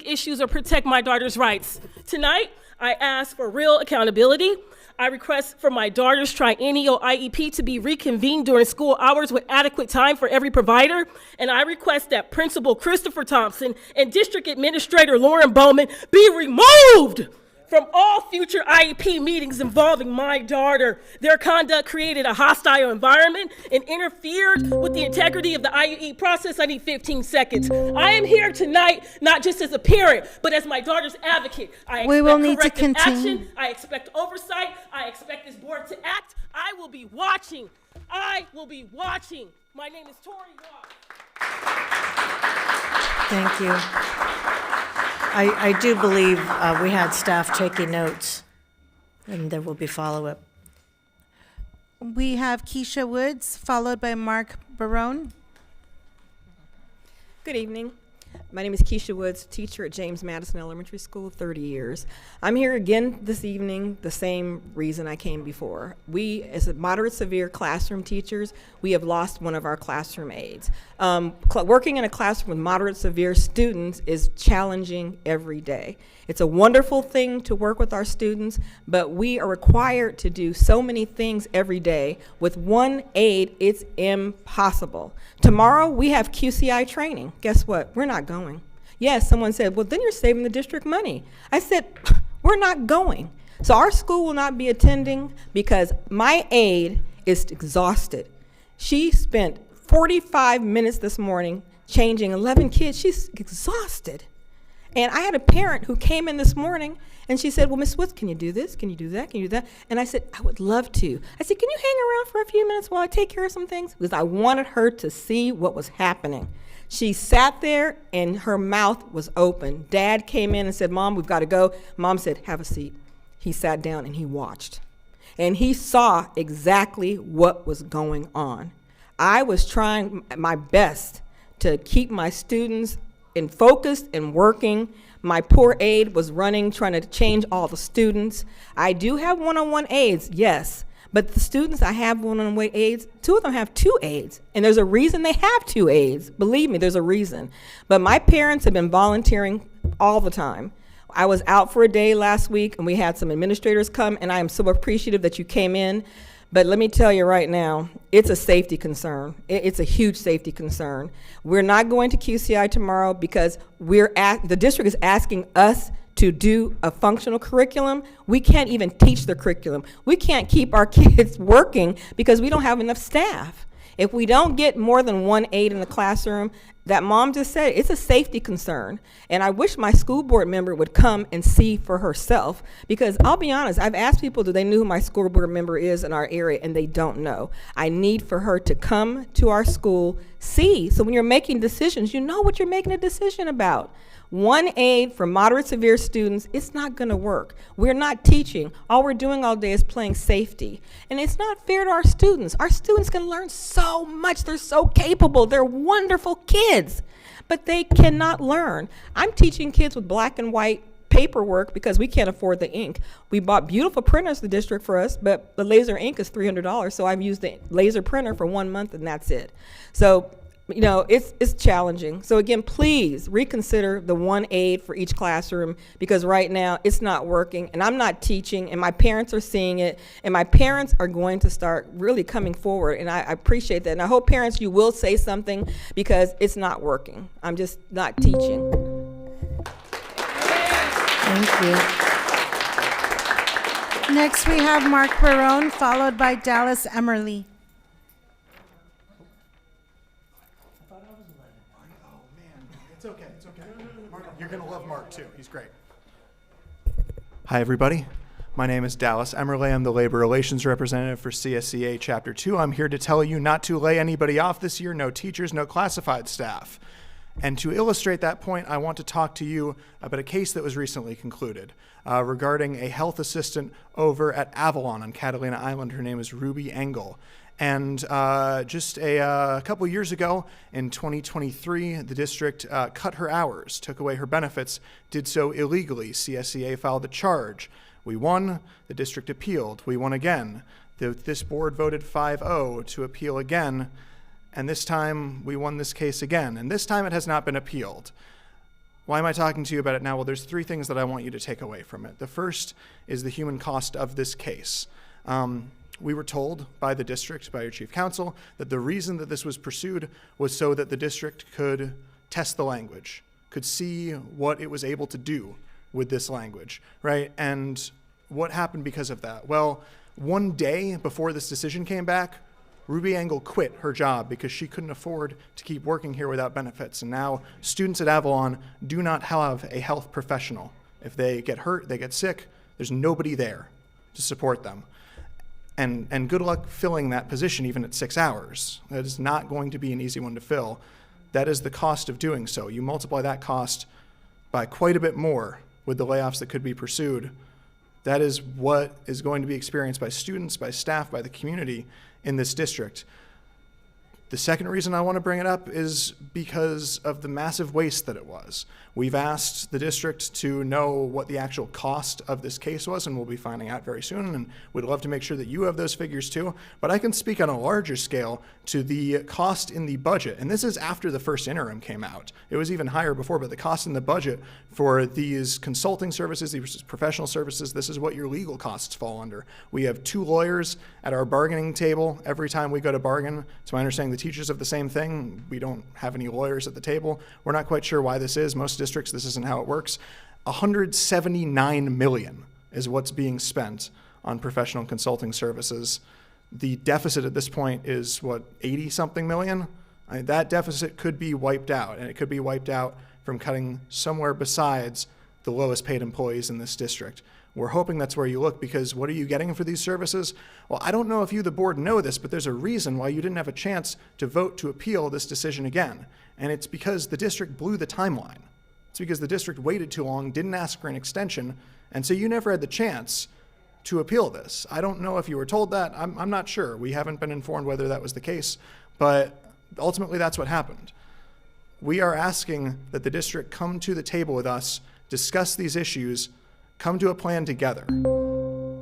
issues or protect my daughter's rights. Tonight, I ask for real accountability. I request for my daughter's triennial IEP to be reconvened during school hours with adequate time for every provider. And I request that Principal Christopher Thompson and District Administrator Lauren Bowman be removed from all future IEP meetings involving my daughter. Their conduct created a hostile environment and interfered with the integrity of the IEP process. I need 15 seconds. I am here tonight, not just as a parent, but as my daughter's advocate. I expect We will need to corrective continue. action. I expect oversight. I expect this board to act. I will be watching. I will be watching. My name is Tori Watts. Thank you. I do believe we had staff taking notes, and there will be follow-up. We have Keisha Woods, followed by Mark Barone. Good evening. My name is Keisha Woods, teacher at James Madison Elementary School, 30 years. I'm here again this evening, the same reason I came before. We, as moderate severe classroom teachers, we have lost one of our classroom aides. Working in a classroom with moderate severe students is challenging every day. It's a wonderful thing to work with our students, but we are required to do so many things every day. With one aide, it's impossible. Tomorrow, we have QCI training. Guess what? We're not going. Yes, someone said, well, then you're saving the district money. I said, we're not going. So our school will not be attending because my aide is exhausted. She spent 45 minutes this morning changing 11 kids. She's exhausted. And I had a parent who came in this morning and she said, well, Miss Woods, can you do this? Can you do that? Can you do that? And I said, I would love to. I said, can you hang around for a few minutes while I take care of some things? Because I wanted her to see what was happening. She sat there and her mouth was open. Dad came in and said, Mom, we've got to go. Mom said, have a seat. He sat down and he watched. And he saw exactly what was going on. I was trying my best to keep my students and focused and working. My poor aide was running, trying to change all the students. I do have one-on-one aides, yes, but the students I have one-on-one aides, 2 of them have 2 aides, and there's a reason they have 2 aides. Believe me, there's a reason. But my parents have been volunteering all the time. I was out for a day last week, and we had some administrators come, and I am so appreciative that you came in. But let me tell you right now, it's a safety concern. It's a huge safety concern. We're not going to QCI tomorrow because the district is asking us to do a functional curriculum. We can't even teach the curriculum. We can't keep our kids working because we don't have enough staff. If we don't get more than 1 aide in the classroom, that mom just said, it's a safety concern. And I wish my school board member would come and see for herself, because I'll be honest, I've asked people, do they know who my school board member is in our area, and they don't know. I need for her to come to our school, see, so when you're making decisions, you know what you're making a decision about. 1 aide for moderate severe students, it's not gonna work. We're not teaching. All we're doing all day is playing safety. And it's not fair to our students. Our students can learn so much. They're so capable. They're wonderful kids, but they cannot learn. I'm teaching kids with black and white paperwork because we can't afford the ink. We bought beautiful printers, the district, for us, but the laser ink is $300, so I've used the laser printer for 1 month and that's it. So, you know, it's challenging. So again, please reconsider the 1 aide for each classroom, because right now it's not working, and I'm not teaching, and my parents are seeing it, and my parents are going to start really coming forward, and I appreciate that. And I hope parents, you will say something, because it's not working. I'm just not teaching. Thank you. Next, we have Mark Barone, followed by Dallas Emerly. It's okay. You're going to love Mark, too. He's great. Hi, everybody. My name is Dallas Emerly. I'm the Labor Relations Representative for CSEA Chapter 2. I'm here to tell you not to lay anybody off this year, no teachers, no classified staff. And to illustrate that point, I want to talk to you about a case that was recently concluded regarding a health assistant over at Avalon on Catalina Island. Her name is Ruby Engel. And just a couple years ago, in 2023, the district cut her hours, took away her benefits, did so illegally. CSEA filed a charge. We won. The district appealed. We won again. This board voted 5-0 to appeal again. And this time, we won this case again. And this time, it has not been appealed. Why am I talking to you about it now? Well, there's 3 things that I want you to take away from it. The first is the human cost of this case. We were told by the district, by your chief counsel, that the reason that this was pursued was so that the district could test the language, could see what it was able to do with this language, right? And what happened because of that? Well, 1 day before this decision came back, Ruby Engel quit her job because she couldn't afford to keep working here without benefits. And now students at Avalon do not have a health professional. If they get hurt, they get sick, there's nobody there to support them. And good luck filling that position even at 6 hours. That is not going to be an easy one to fill. That is the cost of doing so. You multiply that cost by quite a bit more with the layoffs that could be pursued. That is what is going to be experienced by students, by staff, by the community in this district. The second reason I want to bring it up is because of the massive waste that it was. We've asked the district to know what the actual cost of this case was, and we'll be finding out very soon, and we'd love to make sure that you have those figures too. But I can speak on a larger scale to the cost in the budget, and this is after the first interim came out. It was even higher before, but the cost in the budget for these consulting services, these professional services, this is what your legal costs fall under. We have 2 lawyers at our bargaining table every time we go to bargain. So my understanding the teachers have the same thing. We don't have any lawyers at the table. We're not quite sure why this is. Most districts, this isn't how it works. $179 million is what's being spent on professional consulting services. The deficit at this point is, 80-something million? That deficit could be wiped out, and it could be wiped out from cutting somewhere besides the lowest paid employees in this district. We're hoping that's where you look, because what are you getting for these services? Well, I don't know if you, the board, know this, but there's a reason why you didn't have a chance to vote to appeal this decision again. And it's because the district blew the timeline. It's because the district waited too long, didn't ask for an extension, and so you never had the chance to appeal this. I don't know if you were told that. I'm not sure. We haven't been informed whether that was the case, but ultimately that's what happened. We are asking that the district come to the table with us, discuss these issues, come to a plan together.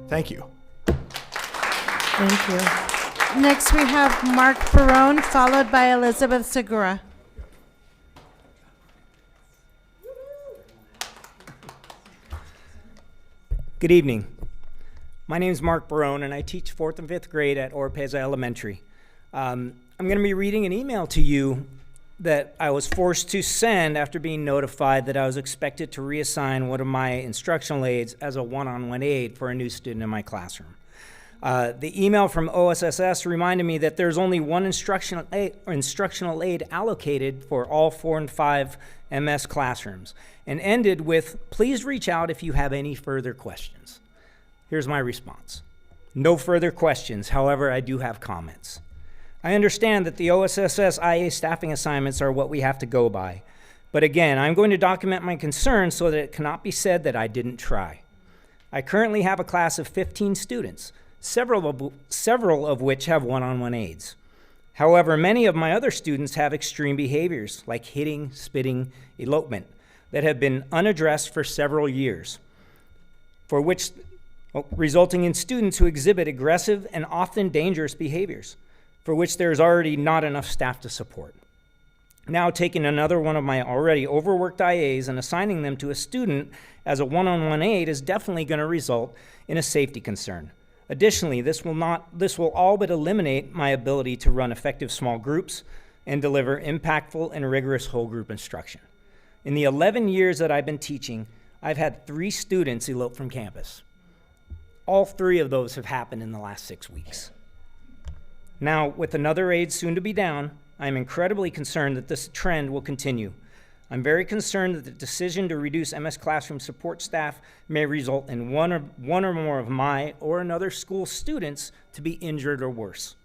Thank you. Thank you. Next, we have Mark Perone, followed by Elizabeth Segura. Good evening. My name is Mark Barone, and I teach 4th and 5th grade at Oropeza Elementary. I'm going to be reading an email to you that I was forced to send after being notified that I was expected to reassign one of my instructional aides as a one-on-one aide for a new student in my classroom. The email from OSSS reminded me that there's only one instructional aide allocated for all 4 and 5 MS classrooms, and ended with, "Please reach out if you have any further questions." Here's my response. No further questions, however, I do have comments. I understand that the OSSS IA staffing assignments are what we have to go by, but again, I'm going to document my concerns so that it cannot be said that I didn't try. I currently have a class of 15 students, several of which have one-on-one aides. However, many of my other students have extreme behaviors like hitting, spitting, elopement that have been unaddressed for several years, resulting in students who exhibit aggressive and often dangerous behaviors, for which there is already not enough staff to support. Now, taking another one of my already overworked IAs and assigning them to a student as a one-on-one aide is definitely going to result in a safety concern. Additionally, this will all but eliminate my ability to run effective small groups and deliver impactful and rigorous whole group instruction. In the 11 years that I've been teaching, I've had 3 students elope from campus. All 3 of those have happened in the last 6 weeks. Now, with another aide soon to be down, I'm incredibly concerned that this trend will continue. I'm very concerned that the decision to reduce MS classroom support staff may result in one or more of my or another school students to be injured or worse.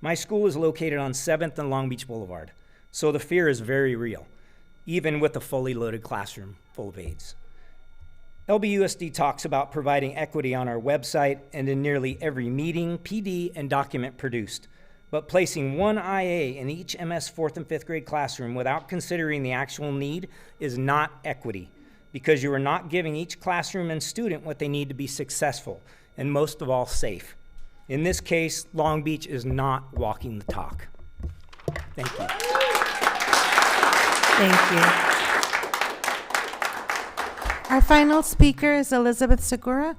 My school is located on 7th and Long Beach Boulevard, so the fear is very real, even with a fully loaded classroom full of aides. LBUSD talks about providing equity on our website and in nearly every meeting, PD, and document produced. But placing one IA in each MS 4th and 5th grade classroom without considering the actual need is not equity, because you are not giving each classroom and student what they need to be successful, and most of all, safe. In this case, Long Beach is not walking the talk. Thank you. Thank you. Our final speaker is Elizabeth Segura.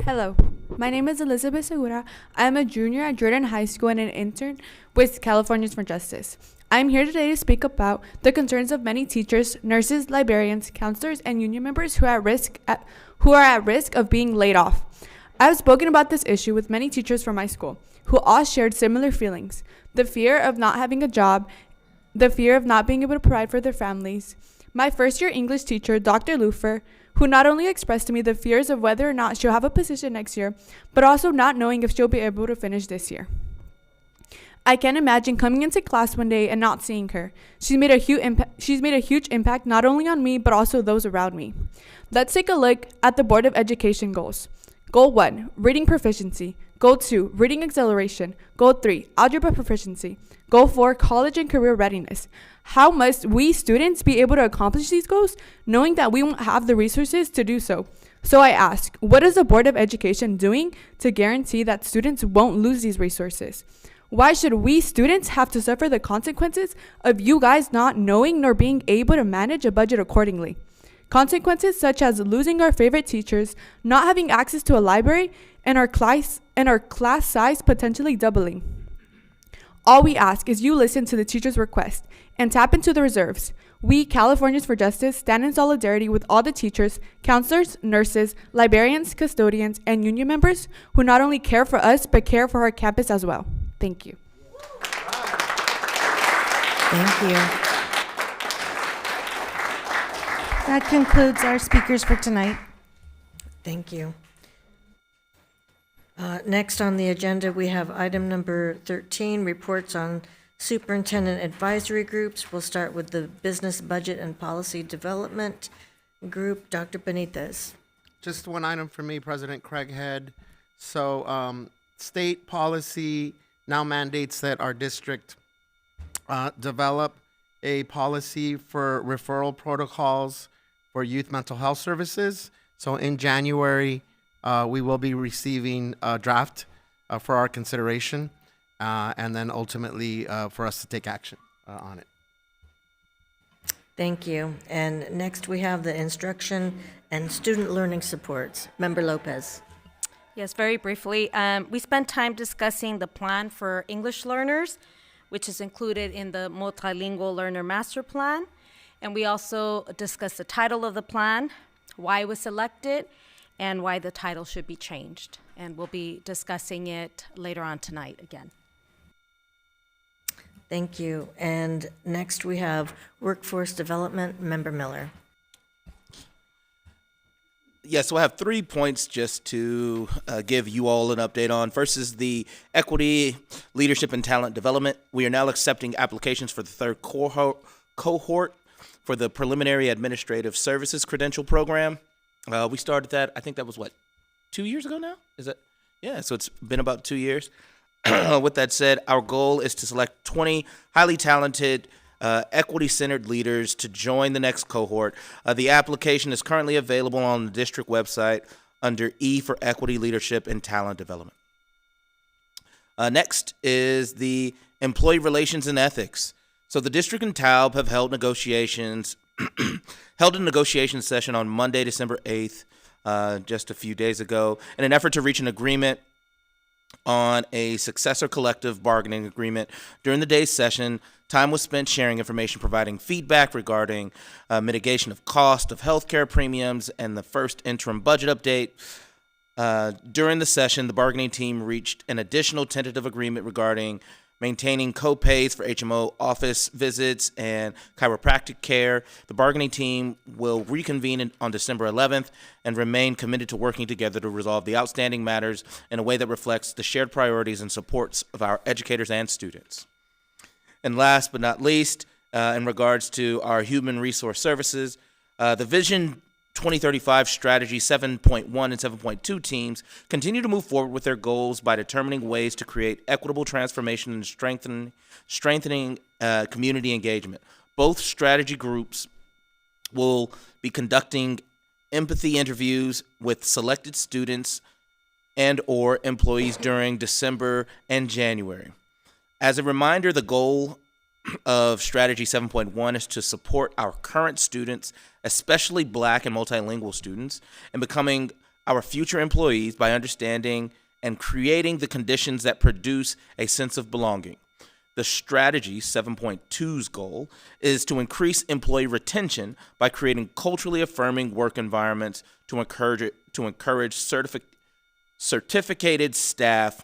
Hello, my name is Elizabeth Segura. I am a junior at Jordan High School and an intern with Californians for Justice. I am here today to speak about the concerns of many teachers, nurses, librarians, counselors, and union members who are at risk of being laid off. I have spoken about this issue with many teachers from my school who all shared similar feelings: the fear of not having a job, the fear of not being able to provide for their families. My first-year English teacher, Dr. Lufer, who not only expressed to me the fears of whether or not she'll have a position next year, but also not knowing if she'll be able to finish this year. I can't imagine coming into class one day and not seeing her. She's made a huge impact not only on me, but also those around me. Let's take a look at the Board of Education goals. Goal 1, reading proficiency. Goal 2, reading acceleration. Goal 3, algebra proficiency. Goal 4, college and career readiness. How must we students be able to accomplish these goals knowing that we won't have the resources to do so? So I ask, what is the Board of Education doing to guarantee that students won't lose these resources? Why should we students have to suffer the consequences of you guys not knowing nor being able to manage a budget accordingly? Consequences such as losing our favorite teachers, not having access to a library, and our class size potentially doubling. All we ask is you listen to the teachers' request and tap into the reserves. We, Californians for Justice, stand in solidarity with all the teachers, counselors, nurses, librarians, custodians, and union members who not only care for us, but care for our campus as well. Thank you. Thank you. That concludes our speakers for tonight. Thank you. Next on the agenda, we have item number 13, reports on superintendent advisory groups. We'll start with the Business Budget and Policy Development Group. Dr. Benitez. Just one item for me, President Craighead. So state policy now mandates that our district develop a policy for referral protocols for youth mental health services. So in January, we will be receiving a draft for our consideration, and then ultimately for us to take action on it. Thank you. And next we have the instruction and student learning supports. Member Lopez. Yes, very briefly. We spent time discussing the plan for English learners, which is included in the Multilingual Learner Master Plan. And we also discussed the title of the plan, why it was selected, and why the title should be changed. And we'll be discussing it later on tonight again. Thank you. And next we have Workforce Development, Member Miller. Yes, so I have 3 points just to give you all an update on. First is the Equity, Leadership, and Talent Development. We are now accepting applications for the third cohort for the Preliminary Administrative Services Credential Program. We started that, I think that was 2 years ago now? Is that? Yeah, so it's been about 2 years. With that said, our goal is to select 20 highly talented equity-centered leaders to join the next cohort. The application is currently available on the district website under E for Equity, Leadership, and Talent Development. Next is the Employee Relations and Ethics. So the district and TALB have held negotiations, held a negotiation session on Monday, December 8th, just a few days ago, in an effort to reach an agreement on a successor collective bargaining agreement. During the day's session, time was spent sharing information, providing feedback regarding mitigation of cost of healthcare premiums and the first interim budget update. During the session, the bargaining team reached an additional tentative agreement regarding maintaining co-pays for HMO office visits and chiropractic care. The bargaining team will reconvene on December 11th and remain committed to working together to resolve the outstanding matters in a way that reflects the shared priorities and supports of our educators and students. And last but not least, in regards to our human resource services, the Vision 2035 Strategy 7.1 and 7.2 teams continue to move forward with their goals by determining ways to create equitable transformation and strengthening community engagement. Both strategy groups will be conducting empathy interviews with selected students and or employees during December and January. As a reminder, the goal of Strategy 7.1 is to support our current students, especially Black and multilingual students, in becoming our future employees by understanding and creating the conditions that produce a sense of belonging. The Strategy 7.2's goal is to increase employee retention by creating culturally affirming work environments to encourage certificated staff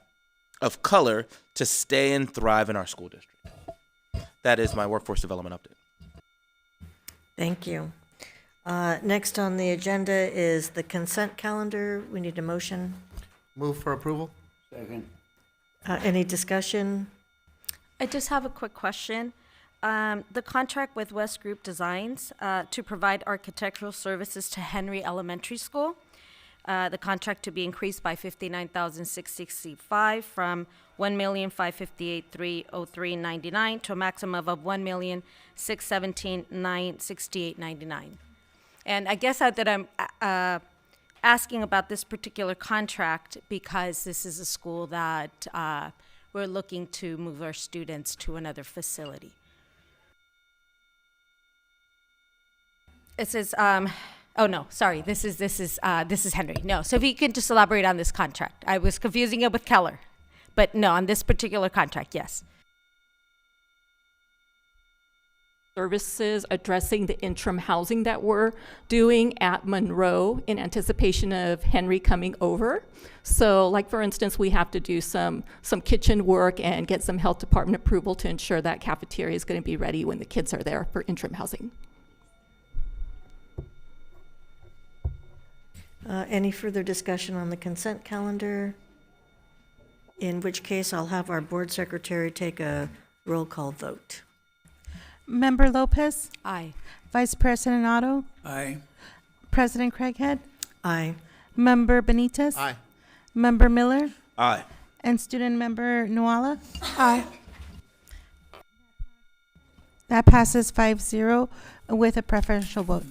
of color to stay and thrive in our school district. That is my workforce development update. Thank you. Next on the agenda is the consent calendar. We need a motion. Move for approval. Second. Any discussion? I just have a quick question. The contract with West Group Designs to provide architectural services to Henry Elementary School. the contract to be increased by $59,665 from $1,558,303.99 to a maximum of $1,617,968.99. And I guess that I'm asking about this particular contract because this is a school that we're looking to move our students to another facility. It says, oh no, sorry, this is Henry. No, so if you could just elaborate on this contract. I was confusing it with Keller, but no, on this particular contract, yes. Services addressing the interim housing that we're doing at Monroe in anticipation of Henry coming over. So like for instance, we have to do some kitchen work and get some health department approval to ensure that cafeteria is going to be ready when the kids are there for interim housing. Any further discussion on the consent calendar? In which case, I'll have our board secretary take a roll call vote. Member Lopez? Aye. Vice President Otto? Aye. President Craighead? Aye. Member Benitez? Aye. Member Miller? Aye. And Student Member Nuala? Aye. That passes 5-0 with a preferential vote.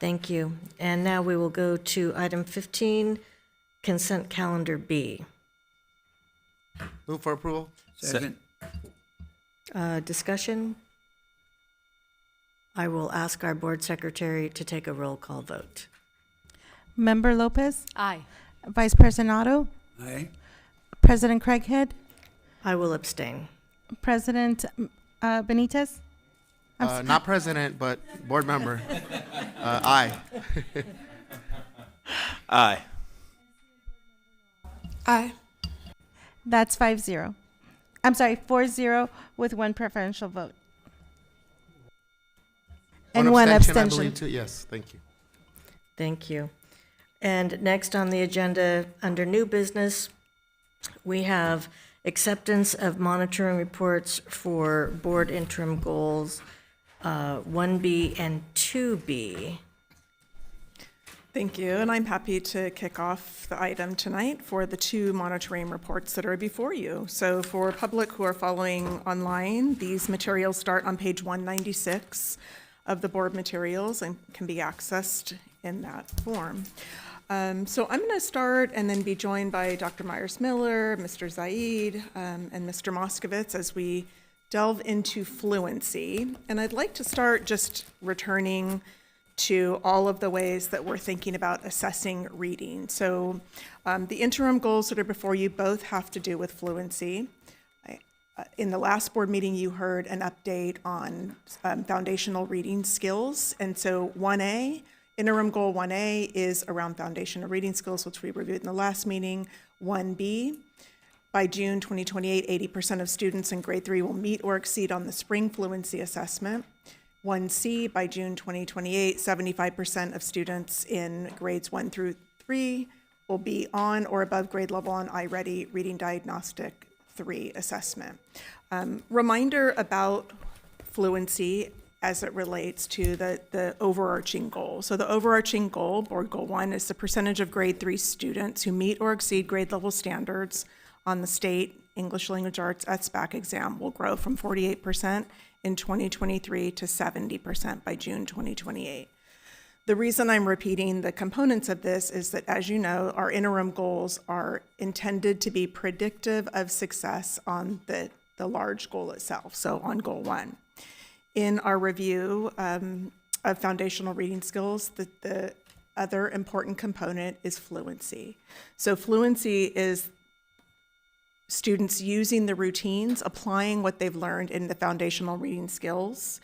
Thank you. And now we will go to item 15, consent calendar B. Move for approval. Second. Discussion? I will ask our board secretary to take a roll call vote. Member Lopez? Aye. Vice President Otto? Aye. President Craighead? I will abstain. President Benitez? Not president, but board member. Aye. Aye. Aye. That's 5-0. I'm sorry, 4-0 with one preferential vote. And one abstention. I believe, too. Yes, thank you. Thank you. And next on the agenda, under new business, we have acceptance of monitoring reports for board interim goals 1B and 2B. Thank you, and I'm happy to kick off the item tonight for the two monitoring reports that are before you. So for public who are following online, these materials start on page 196 of the board materials and can be accessed in that form. So I'm going to start and then be joined by Dr. Myers-Miller, Mr. Zaid, and Mr. Moskovitz as we delve into fluency. And I'd like to start just returning to all of the ways that we're thinking about assessing reading. So the interim goals that are before you both have to do with fluency. In the last board meeting, you heard an update on foundational reading skills. And so 1A, interim goal 1A is around foundational reading skills, which we reviewed in the last meeting. 1B, by June 2028, 80% of students in grade 3 will meet or exceed on the spring fluency assessment. 1C, by June 2028, 75% of students in grades 1 through 3 will be on or above grade level on iReady Reading Diagnostic 3 assessment. Reminder about fluency as it relates to the overarching goal. So the overarching goal, board goal 1, is the percentage of grade 3 students who meet or exceed grade level standards on the state English Language Arts SBAC exam will grow from 48% in 2023 to 70% by June 2028. The reason I'm repeating the components of this is that, as you know, our interim goals are intended to be predictive of success on the large goal itself, so on goal 1. In our review of foundational reading skills, the other important component is fluency. So fluency is students using the routines, applying what they've learned in the foundational reading skills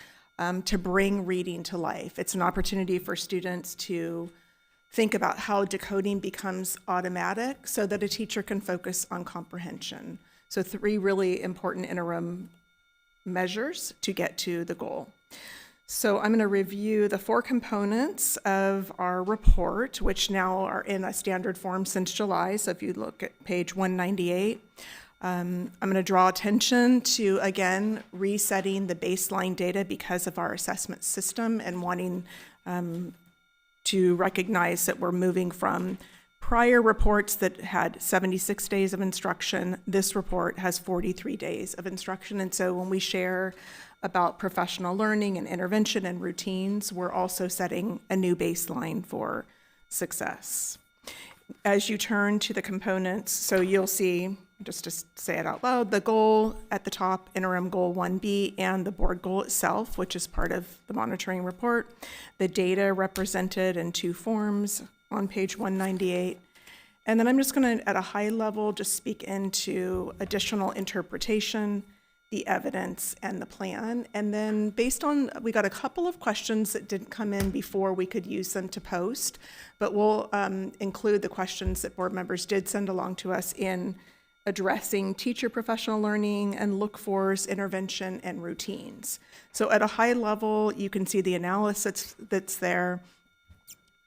to bring reading to life. It's an opportunity for students to think about how decoding becomes automatic so that a teacher can focus on comprehension. So 3 really important interim measures to get to the goal. So I'm going to review the 4 components of our report, which now are in a standard form since July. So if you look at page 198, I'm going to draw attention to, again, resetting the baseline data because of our assessment system and wanting to recognize that we're moving from prior reports that had 76 days of instruction. This report has 43 days of instruction. And so when we share about professional learning and intervention and routines, we're also setting a new baseline for success. As you turn to the components, so you'll see, just to say it out loud, the goal at the top, interim goal 1B, and the board goal itself, which is part of the monitoring report. The data represented in two forms on page 198. And then I'm just going to, at a high level, just speak into additional interpretation, the evidence, and the plan. And then based on, we got a couple of questions that didn't come in before we could use them to post, but we'll include the questions that board members did send along to us in addressing teacher professional learning and look-fors, intervention, and routines. So at a high level, you can see the analysis that's there,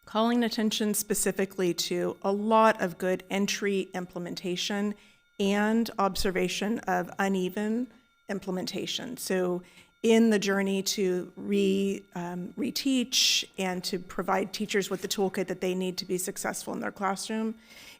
calling attention specifically to a lot of good entry implementation and observation of uneven implementation. So in the journey to reteach and to provide teachers with the toolkit that they need to be successful in their classroom,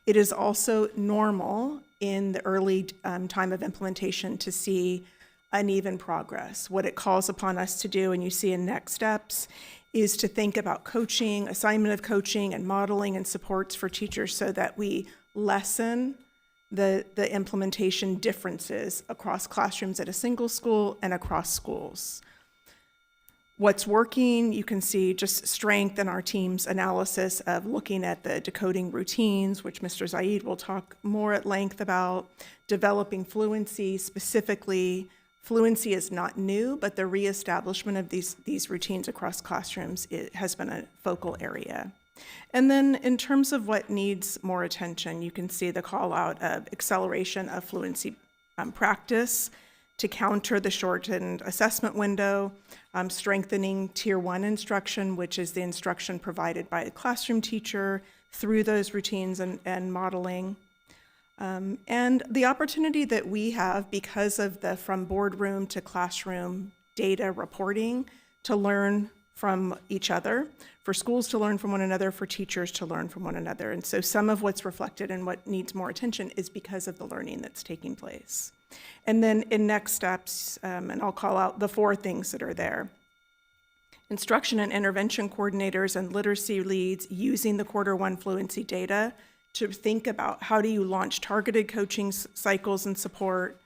it is also normal in the early time of implementation to see uneven progress. What it calls upon us to do, and you see in next steps, is to think about coaching, assignment of coaching and modeling and supports for teachers so that we lessen the implementation differences across classrooms at a single school and across schools. What's working, you can see just strength in our team's analysis of looking at the decoding routines, which Mr. Zaid will talk more at length about, developing fluency specifically. Fluency is not new, but the reestablishment of these routines across classrooms has been a focal area. And then in terms of what needs more attention, you can see the call out of acceleration of fluency practice to counter the shortened assessment window, strengthening Tier 1 instruction, which is the instruction provided by a classroom teacher through those routines and modeling. And the opportunity that we have because of the from boardroom to classroom data reporting to learn from each other, for schools to learn from one another, for teachers to learn from one another. And so some of what's reflected and what needs more attention is because of the learning that's taking place. And then in next steps, and I'll call out the 4 things that are there. Instruction and intervention coordinators and literacy leads using the Q1 fluency data to think about how do you launch targeted coaching cycles and support.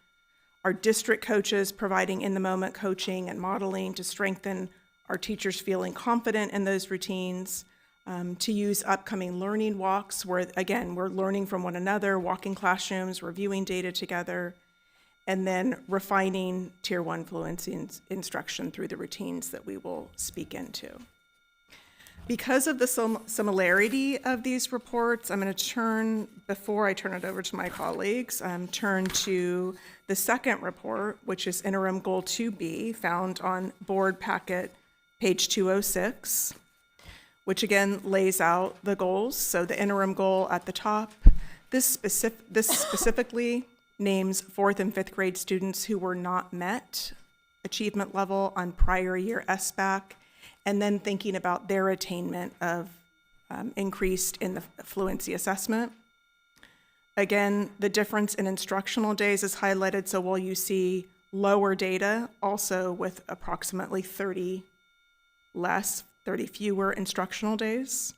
Our district coaches providing in-the-moment coaching and modeling to strengthen our teachers feeling confident in those routines, to use upcoming learning walks where, again, we're learning from one another, walking classrooms, reviewing data together, and then refining Tier 1 fluency instruction through the routines that we will speak into. Because of the similarity of these reports, I'm going to turn, before I turn it over to my colleagues, turn to the second report, which is Interim Goal 2B, found on board packet page 206, which again lays out the goals. So the interim goal at the top, this specifically names 4th and 5th grade students who were not met achievement level on prior year SBAC, and then thinking about their attainment of increased in the fluency assessment. Again, the difference in instructional days is highlighted, so while you see lower data, also with approximately 30 fewer instructional days.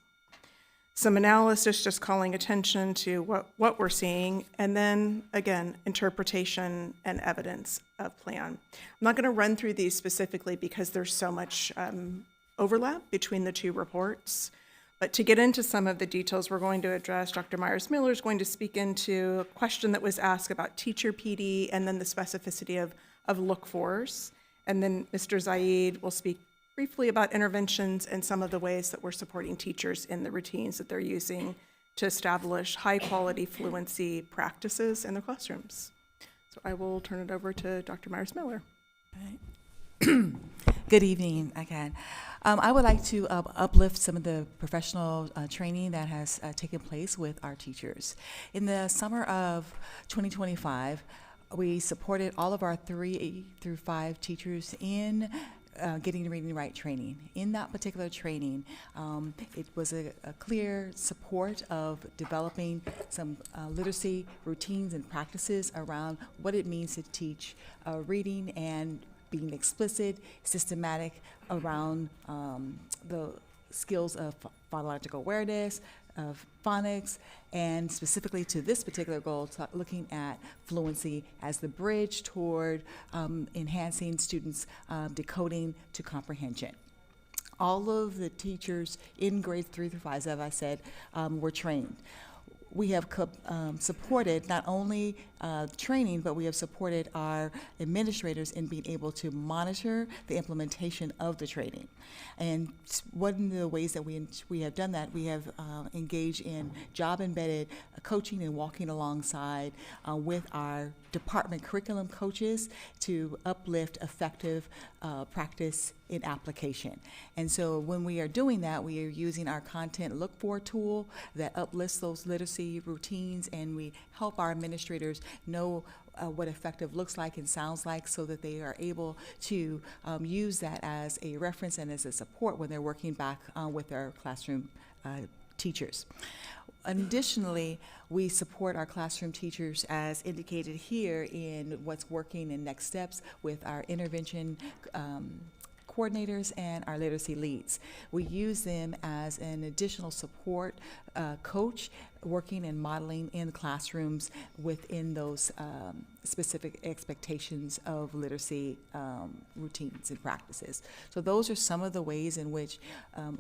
Some analysis just calling attention to what we're seeing, and then again, interpretation and evidence of plan. I'm not going to run through these specifically because there's so much overlap between the two reports, but to get into some of the details we're going to address, Dr. Myers-Miller is going to speak into a question that was asked about teacher PD and then the specificity of look-fors, and then Mr. Zaid will speak briefly about interventions and some of the ways that we're supporting teachers in the routines that they're using to establish high-quality fluency practices in their classrooms. So I will turn it over to Dr. Myers-Miller. Good evening again. I would like to uplift some of the professional training that has taken place with our teachers. In the summer of 2025, we supported all of our 3 through 5 teachers in getting reading right training. In that particular training, it was a clear support of developing some literacy routines and practices around what it means to teach reading and being explicit, systematic around the skills of phonological awareness, of phonics, and specifically to this particular goal, looking at fluency as the bridge toward enhancing students' decoding to comprehension. All of the teachers in grades 3 through 5, as I said, were trained. We have supported not only training, but we have supported our administrators in being able to monitor the implementation of the training. And one of the ways that we have done that, we have engaged in job-embedded coaching and walking alongside with our department curriculum coaches to uplift effective practice in application. And so when we are doing that, we are using our content look for tool that uplifts those literacy routines, and we help our administrators know what effective looks like and sounds like, so that they are able to use that as a reference and as a support when they're working back with their classroom teachers. Additionally, we support our classroom teachers as indicated here in what's working and next steps with our intervention coordinators and our literacy leads. We use them as an additional support coach, working and modeling in classrooms within those specific expectations of literacy routines and practices. So those are some of the ways in which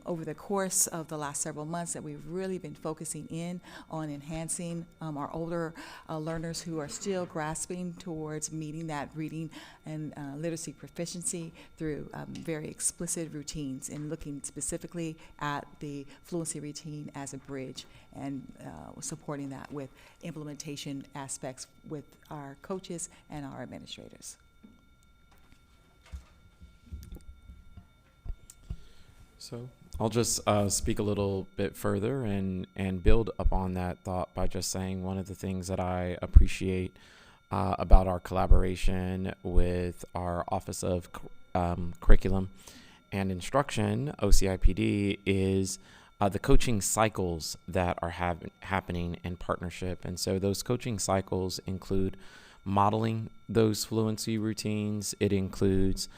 over the course of the last several months that we've really been focusing in on enhancing our older learners who are still grasping towards meeting that reading and literacy proficiency through very explicit routines, and looking specifically at the fluency routine as a bridge, and supporting that with implementation aspects with our coaches and our administrators. So I'll just speak a little bit further and build upon that thought by just saying one of the things that I appreciate about our collaboration with our Office of Curriculum and Instruction, OCIPD, is the coaching cycles that are happening in partnership. And so those coaching cycles include modeling those fluency routines. It includes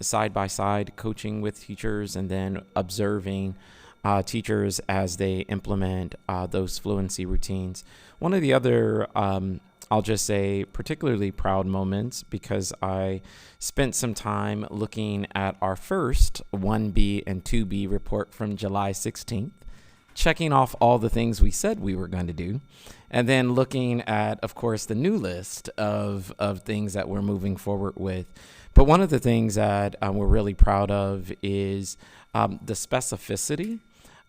side-by-side coaching with teachers, and then observing teachers as they implement those fluency routines. One of the other, I'll just say, particularly proud moments, because I spent some time looking at our first 1B and 2B report from July 16th, checking off all the things we said we were going to do, and then looking at, of course, the new list of things that we're moving forward with. But one of the things that we're really proud of is the specificity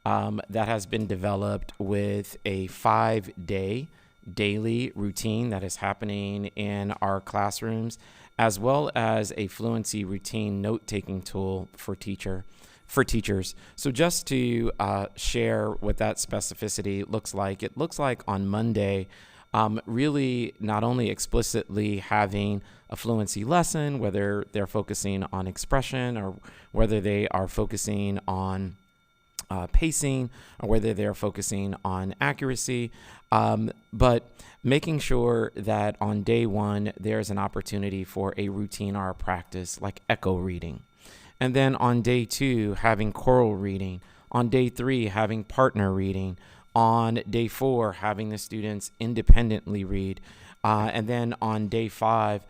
that has been developed with a 5-day daily routine that is happening in our classrooms, as well as a fluency routine note-taking tool for teachers. So just to share what that specificity looks like, it looks like on Monday, really not only explicitly having a fluency lesson, whether they're focusing on expression or whether they are focusing on pacing, or whether they're focusing on accuracy, but making sure that on day one, there's an opportunity for a routine or a practice like echo reading. And then on day 2, having choral reading. On day 3, having partner reading. On day 4, having the students independently read. And then on day 5,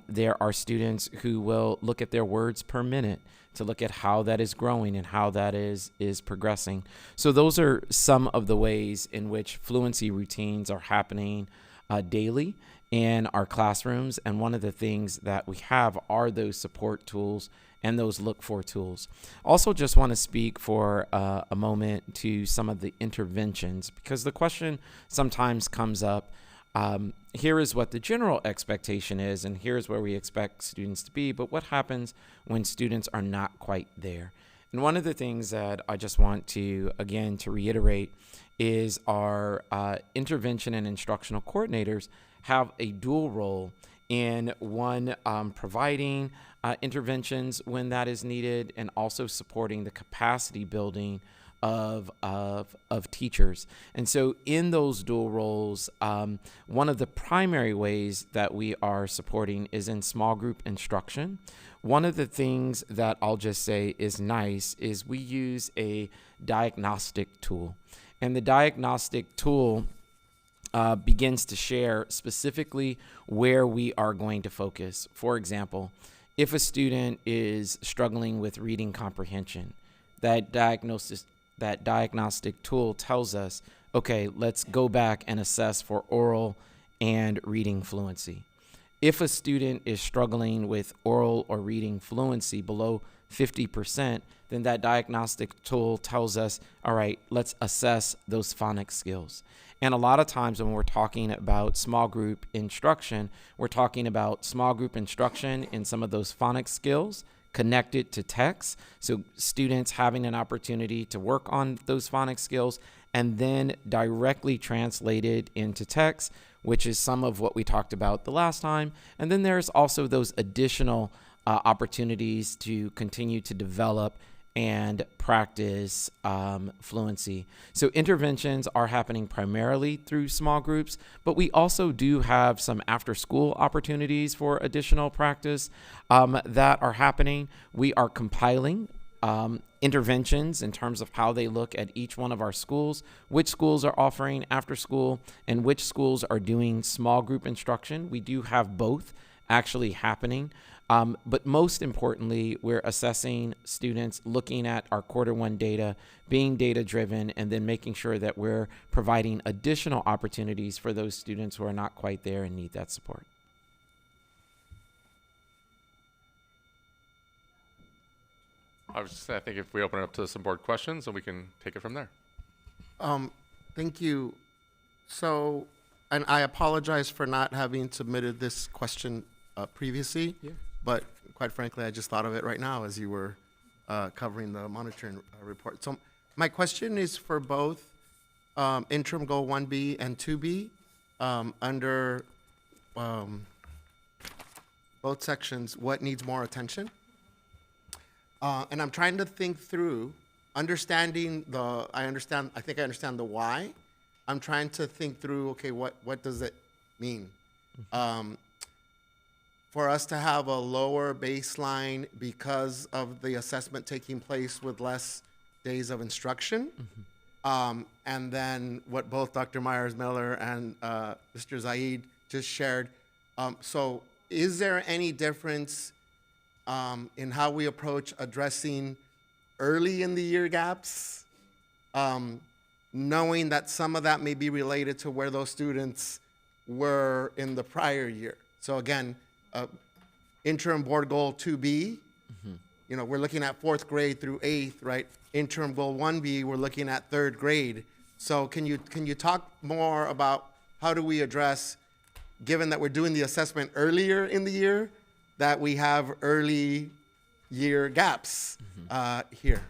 there are students who will look at their words per minute to look at how that is growing and how that is progressing. So those are some of the ways in which fluency routines are happening daily in our classrooms. And one of the things that we have are those support tools and those look for tools. Also just want to speak for a moment to some of the interventions, because the question sometimes comes up, here is what the general expectation is, and here's where we expect students to be, but what happens when students are not quite there? And one of the things that I just want to, again, to reiterate is our intervention and instructional coordinators have a dual role in one, providing interventions when that is needed, and also supporting the capacity building of teachers. And so in those dual roles, one of the primary ways that we are supporting is in small group instruction. One of the things that I'll just say is nice is we use a diagnostic tool. And the diagnostic tool begins to share specifically where we are going to focus. For example, if a student is struggling with reading comprehension, that diagnostic tool tells us, okay, let's go back and assess for oral and reading fluency. If a student is struggling with oral or reading fluency below 50%, then that diagnostic tool tells us, all right, let's assess those phonics skills. And a lot of times when we're talking about small group instruction, we're talking about small group instruction in some of those phonics skills connected to text. So students having an opportunity to work on those phonics skills and then directly translated into text, which is some of what we talked about the last time. And then there's also those additional opportunities to continue to develop and practice fluency. So interventions are happening primarily through small groups, but we also do have some after-school opportunities for additional practice that are happening. We are compiling interventions in terms of how they look at each one of our schools, which schools are offering after school, and which schools are doing small group instruction. We do have both actually happening. But most importantly, we're assessing students, looking at our Q1 data, being data driven, and then making sure that we're providing additional opportunities for those students who are not quite there and need that support. I was just saying, I think if we open it up to some board questions, then we can take it from there. Thank you. So, and I apologize for not having submitted this question previously. Yeah. But quite frankly, I just thought of it right now as you were covering the monitoring report. So my question is for both interim goal 1B and 2B under both sections, what needs more attention? And I'm trying to think through I think I understand the why. I'm trying to think through, okay, what does it mean? For us to have a lower baseline because of the assessment taking place with less days of instruction. And then what both Dr. Myers-Miller and Mr. Zaid just shared. So is there any difference in how we approach addressing early in the year gaps, knowing that some of that may be related to where those students were in the prior year? So again, interim board goal 2B, we're looking at 4th grade through 8th, right? Interim goal 1B, we're looking at 3rd grade. So can you talk more about how do we address, given that we're doing the assessment earlier in the year, that we have early year gaps here?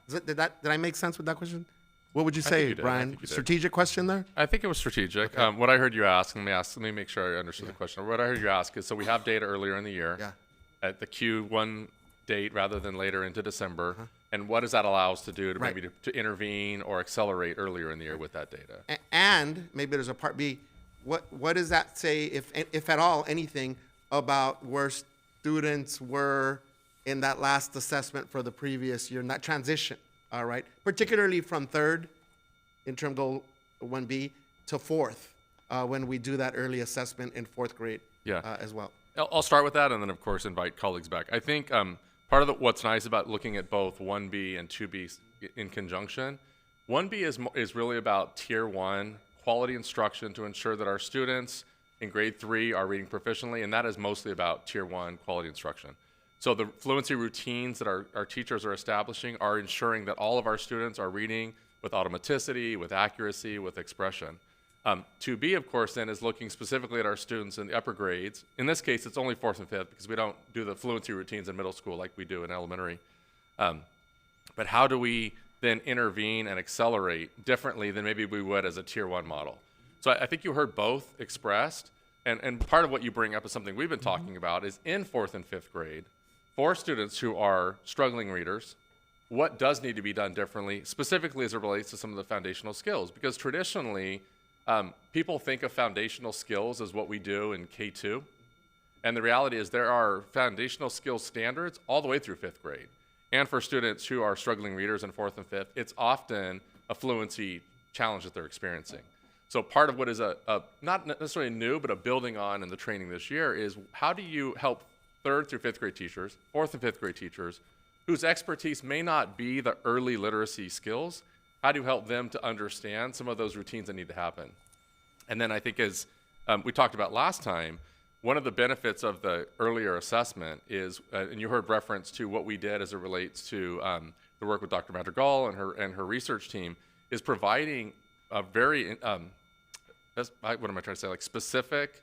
Did I make sense with that question? What would you say, Brian? Strategic question there? I think it was strategic. Okay. What I heard you ask, let me make sure I understood the question. What I heard you ask is, so we have data earlier in the year at the Q1 date rather than later into December. And what does that allow us to do to maybe to intervene or accelerate earlier in the year with that data? And maybe there's a part B. What does that say, if at all, anything, about where students were in that last assessment for the previous year, in that transition? All right, particularly from 3rd, interim goal 1B, to 4th, when we do that early assessment in 4th grade as well. I'll start with that and then, of course, invite colleagues back. I think part of what's nice about looking at both 1B and 2B in conjunction, 1B is really about Tier 1 quality instruction to ensure that our students in grade 3 are reading proficiently, and that is mostly about Tier 1 quality instruction. So the fluency routines that our teachers are establishing are ensuring that all of our students are reading with automaticity, with accuracy, with expression. 2B, of course, then is looking specifically at our students in the upper grades. In this case, it's only 4th and 5th because we don't do the fluency routines in middle school like we do in elementary. But how do we then intervene and accelerate differently than maybe we would as a Tier 1 model? So I think you heard both expressed. And part of what you bring up is something we've been talking about is in 4th and 5th grade, for students who are struggling readers, what does need to be done differently, specifically as it relates to some of the foundational skills? Because traditionally, people think of foundational skills as what we do in K2. And the reality is there are foundational skills standards all the way through 5th grade. And for students who are struggling readers in 4th and 5th, it's often a fluency challenge that they're experiencing. So part of what is a not necessarily new, but a building on in the training this year is how do you help 3rd through 5th grade teachers, 4th and 5th grade teachers, whose expertise may not be the early literacy skills, how do you help them to understand some of those routines that need to happen? And then I think as we talked about last time, one of the benefits of the earlier assessment is, and you heard reference to what we did as it relates to the work with Dr. Madrigal and her research team, is providing a very, what am I trying to say, like specific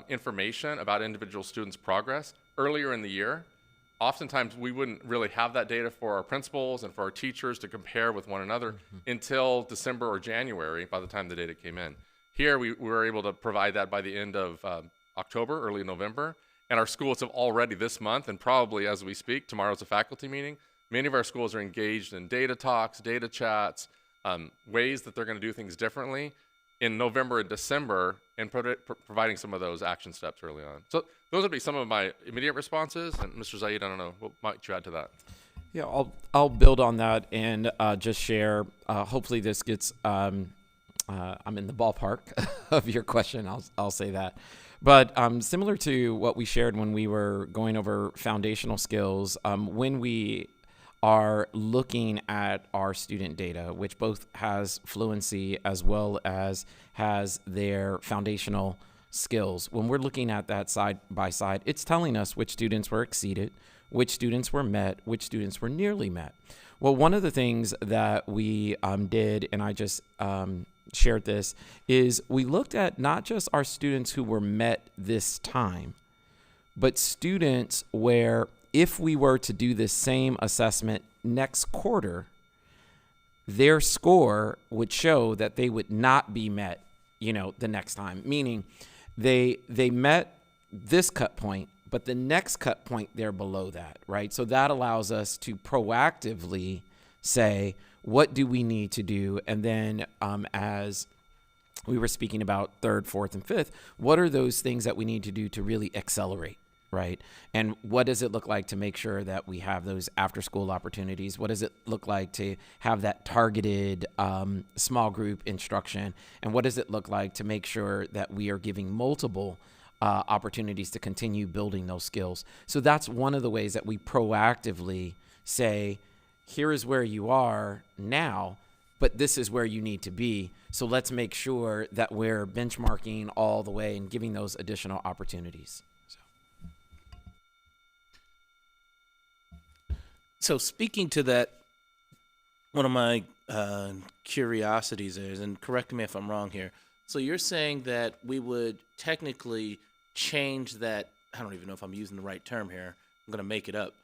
information about individual students' progress earlier in the year. Oftentimes we wouldn't really have that data for our principals and for our teachers to compare with one another until December or January by the time the data came in. Here we were able to provide that by the end of October, early November, and our schools have already this month, and probably as we speak, tomorrow's a faculty meeting, many of our schools are engaged in data talks, data chats, ways that they're going to do things differently in November and December, and providing some of those action steps early on. So those would be some of my immediate responses. And Mr. Zaid, I don't know, what might you add to that? Yeah, I'll build on that and just share. Hopefully, this gets. I'm in the ballpark of your question. I'll say that. But similar to what we shared when we were going over foundational skills, when we are looking at our student data, which both has fluency as well as has their foundational skills, when we're looking at that side by side, it's telling us which students were exceeded, which students were met, which students were nearly met. Well, one of the things that we did, and I just shared this, is we looked at not just our students who were met this time, but students where if we were to do this same assessment next quarter, their score would show that they would not be met, the next time. Meaning they met this cut point, but the next cut point, they're below that, right? So that allows us to proactively say, what do we need to do? And then as we were speaking about 3rd, 4th, and 5th, what are those things that we need to do to really accelerate? Right? And what does it look like to make sure that we have those after-school opportunities? What does it look like to have that targeted small group instruction? And what does it look like to make sure that we are giving multiple opportunities to continue building those skills? So that's one of the ways that we proactively say, here is where you are now, but this is where you need to be. So let's make sure that we're benchmarking all the way and giving those additional opportunities. So speaking to that, one of my curiosities is, and correct me if I'm wrong here, so you're saying that we would technically change that, I don't even know if I'm using the right term here, I'm going to make it up,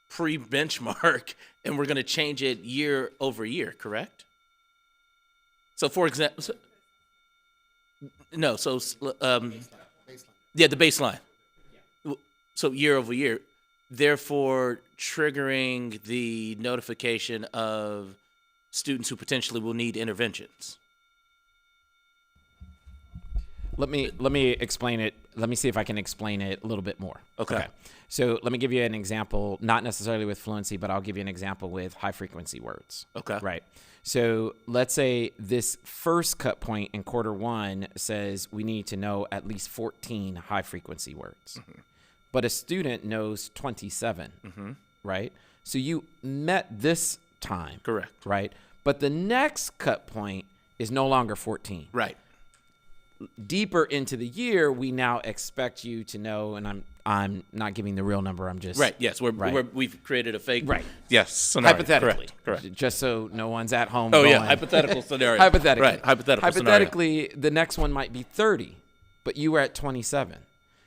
pre-benchmark, and we're going to change it year over year, correct? So for example, yeah, the baseline. So year over year, therefore triggering the notification of students who potentially will need interventions. Let me explain it. Let me see if I can explain it a little bit more. Okay. So let me give you an example, not necessarily with fluency, but I'll give you an example with high frequency words. Okay. Right. So let's say this first cut point in quarter one says we need to know at least 14 high frequency words. Mm-hmm. But a student knows 27, mm-hmm. right? So you met this time. Correct. Right? But the next cut point is no longer 14. Right. Deeper into the year, we now expect you to know, and I'm not giving the real number. I'm just right. Yes, we've created a fake. Right. Yes. Scenario. Hypothetically. Correct. Just so no one's at home. Oh going, yeah. Hypothetical scenario. Hypothetically. Right. Hypothetically, the next one might be 30, but you were at 27.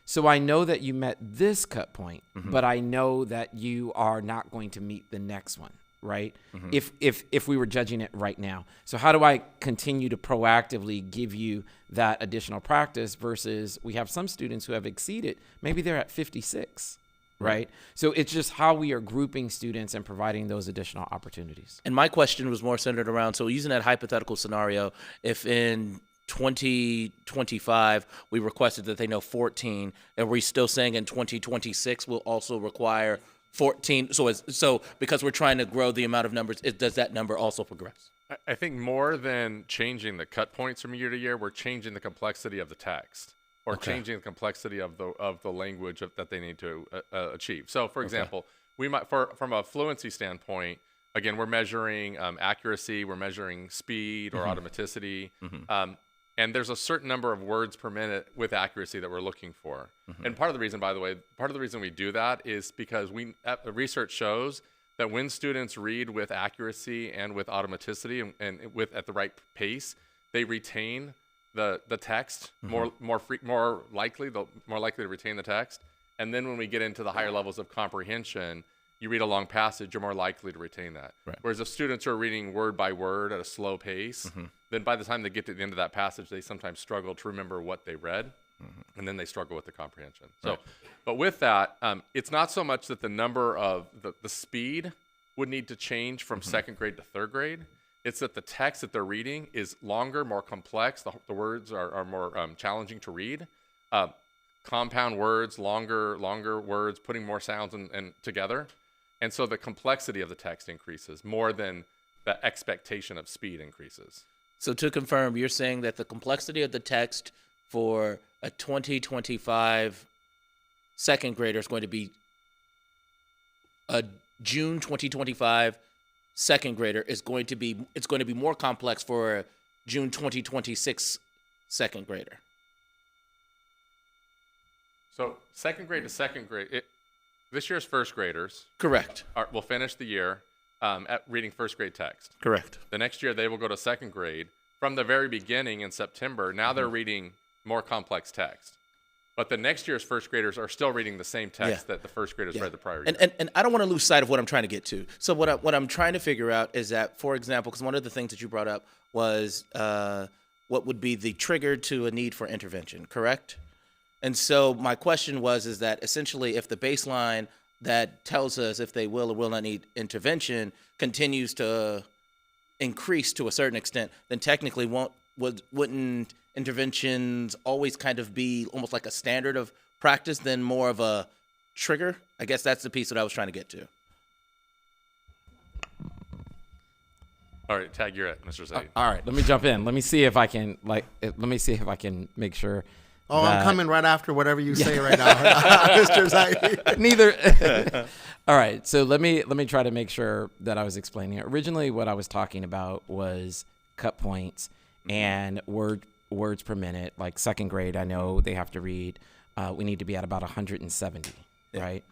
So I know that you met this cut point, mm-hmm. but I know that you are not going to meet the next one. right? If we were judging it right now. So how do I continue to proactively give you that additional practice versus we have some students who have exceeded, maybe they're at 56, right? So it's just how we are grouping students and providing those additional opportunities. And my question was more centered around, so using that hypothetical scenario, if in 2025 we requested that they know 14, and we're still saying in 2026 we'll also require 14. So because we're trying to grow the amount of numbers, does that number also progress? I think more than changing the cut points from year to year, we're changing the complexity of the text, or changing the complexity of the language that they need to achieve. So, for example, we might, from a fluency standpoint, again, we're measuring accuracy, we're measuring speed or automaticity, and there's a certain number of words per minute with accuracy that we're looking for. And part of the reason, by the way, we do that is because the research shows that when students read with accuracy and with automaticity and at the right pace, they retain the text more likely to retain the text. And then when we get into the higher levels of comprehension, you read a long passage, you're more likely to retain that. Right. Whereas if students are reading word by word at a slow pace, then by the time they get to the end of that passage, they sometimes struggle to remember what they read, and then they struggle with the comprehension. So, but with that, it's not so much that the number of the speed would need to change from second grade to third grade. It's that the text that they're reading is longer, more complex. The words are more challenging to read. Compound words, longer words, putting more sounds and together. And so the complexity of the text increases more than the expectation of speed increases. So to confirm, you're saying that the complexity of the text for a 2025 second grader is going to be a June 2025 second grader it's going to be more complex for a June 2026 second grader. So second grade to second grade, this year's first graders, correct, will finish the year at reading first grade text. Correct. The next year they will go to second grade. From the very beginning in September, now they're reading more complex text. But the next year's first graders are still reading the same text that the first graders read the prior year. And I don't want to lose sight of what I'm trying to get to. So what I'm trying to figure out is that, for example, because one of the things that you brought up was what would be the trigger to a need for intervention, correct? And so my question is that essentially if the baseline that tells us if they will or will not need intervention continues to increase to a certain extent, then technically wouldn't interventions always kind of be almost like a standard of practice than more of a trigger? I guess that's the piece that I was trying to get to. All right, Tag, you're it, Mr. Zaid. All right, let me jump in. Let me see if I can make sure. Oh, I'm coming right after whatever you say right now, Mr. Zaid. Neither. All right, so let me try to make sure that I was explaining it. Originally, what I was talking about was cut points and words per minute. Like second grade, I know they have to read. We need to be at about 170, right?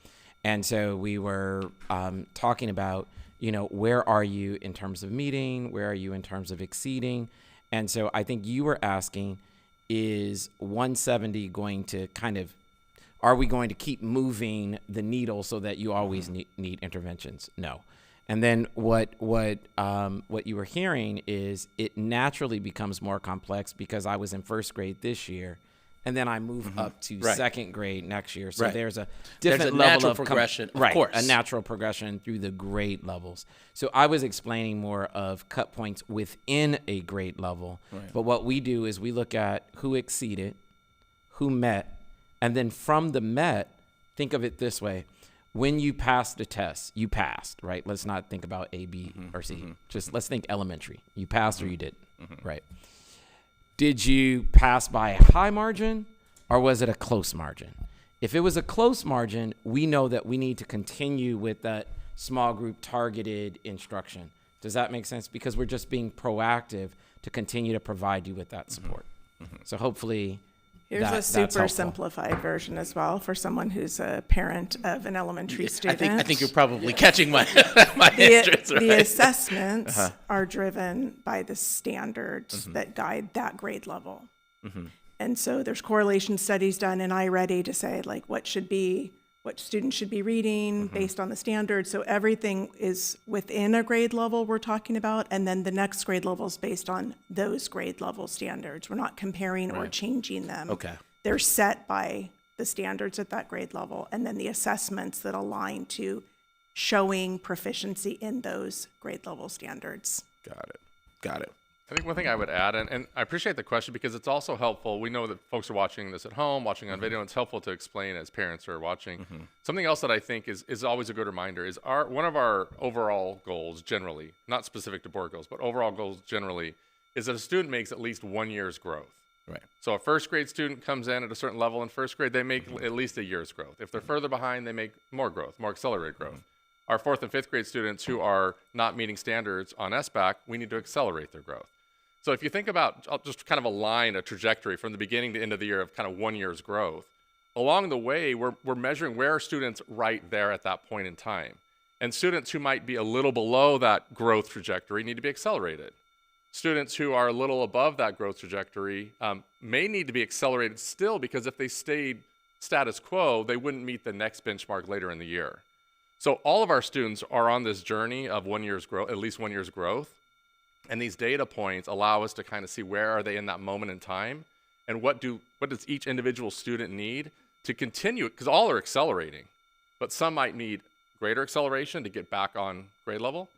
And so we were talking about, where are you in terms of meeting? Where are you in terms of exceeding? And so I think you were asking, is 170 going to are we going to keep moving the needle so that you always need interventions? No. And then what you were hearing is it naturally becomes more complex because I was in first grade this year, and then I move up to second grade next year. So there's a different level of progression, of course. A natural progression through the grade levels. So I was explaining more of cut points within a grade level. Right. But what we do is we look at who exceeded, who met, and then from the met, think of it this way. When you passed the test, you passed, right? Let's not think about A, B, or C. Just let's think elementary. You passed or you didn't, right? Did you pass by a high margin or was it a close margin? If it was a close margin, we know that we need to continue with that small group targeted instruction. Does that make sense? Because we're just being proactive to continue to provide you with that support. So hopefully Here's a super simplified version as well for someone who's a parent of an elementary student. I think you're probably catching my interest, right? The assessments are driven by the standards that guide that grade level. And so there's correlation studies done in iReady to say, like, what should be what students should be reading based on the standards. So everything is within a grade level we're talking about, and then the next grade level is based on those grade level standards. We're not comparing or changing them. Okay. They're set by the standards at that grade level, and then the assessments that align to showing proficiency in those grade level standards. Got it. I think one thing I would add, and I appreciate the question because it's also helpful. We know that folks are watching this at home, watching on video. And it's helpful to explain as parents are watching. Something else that I think is always a good reminder is one of our overall goals generally, not specific to board goals, but overall goals generally, is that a student makes at least 1 year's growth. Right. So a first grade student comes in at a certain level in first grade, they make at least a year's growth. If they're further behind, they make more growth, more accelerated growth. Our fourth and fifth grade students who are not meeting standards on SBAC, we need to accelerate their growth. So if you think about, I'll just kind of align a trajectory from the beginning to end of the year of kind of 1 year's growth. Along the way, we're measuring where are students right there at that point in time. And students who might be a little below that growth trajectory need to be accelerated. Students who are a little above that growth trajectory may need to be accelerated still because if they stayed status quo, they wouldn't meet the next benchmark later in the year. So all of our students are on this journey of 1 year's growth, at least 1 year's growth. And these data points allow us to kind of see where are they in that moment in time and what does each individual student need to continue, because all are accelerating, but some might need greater acceleration to get back on grade level.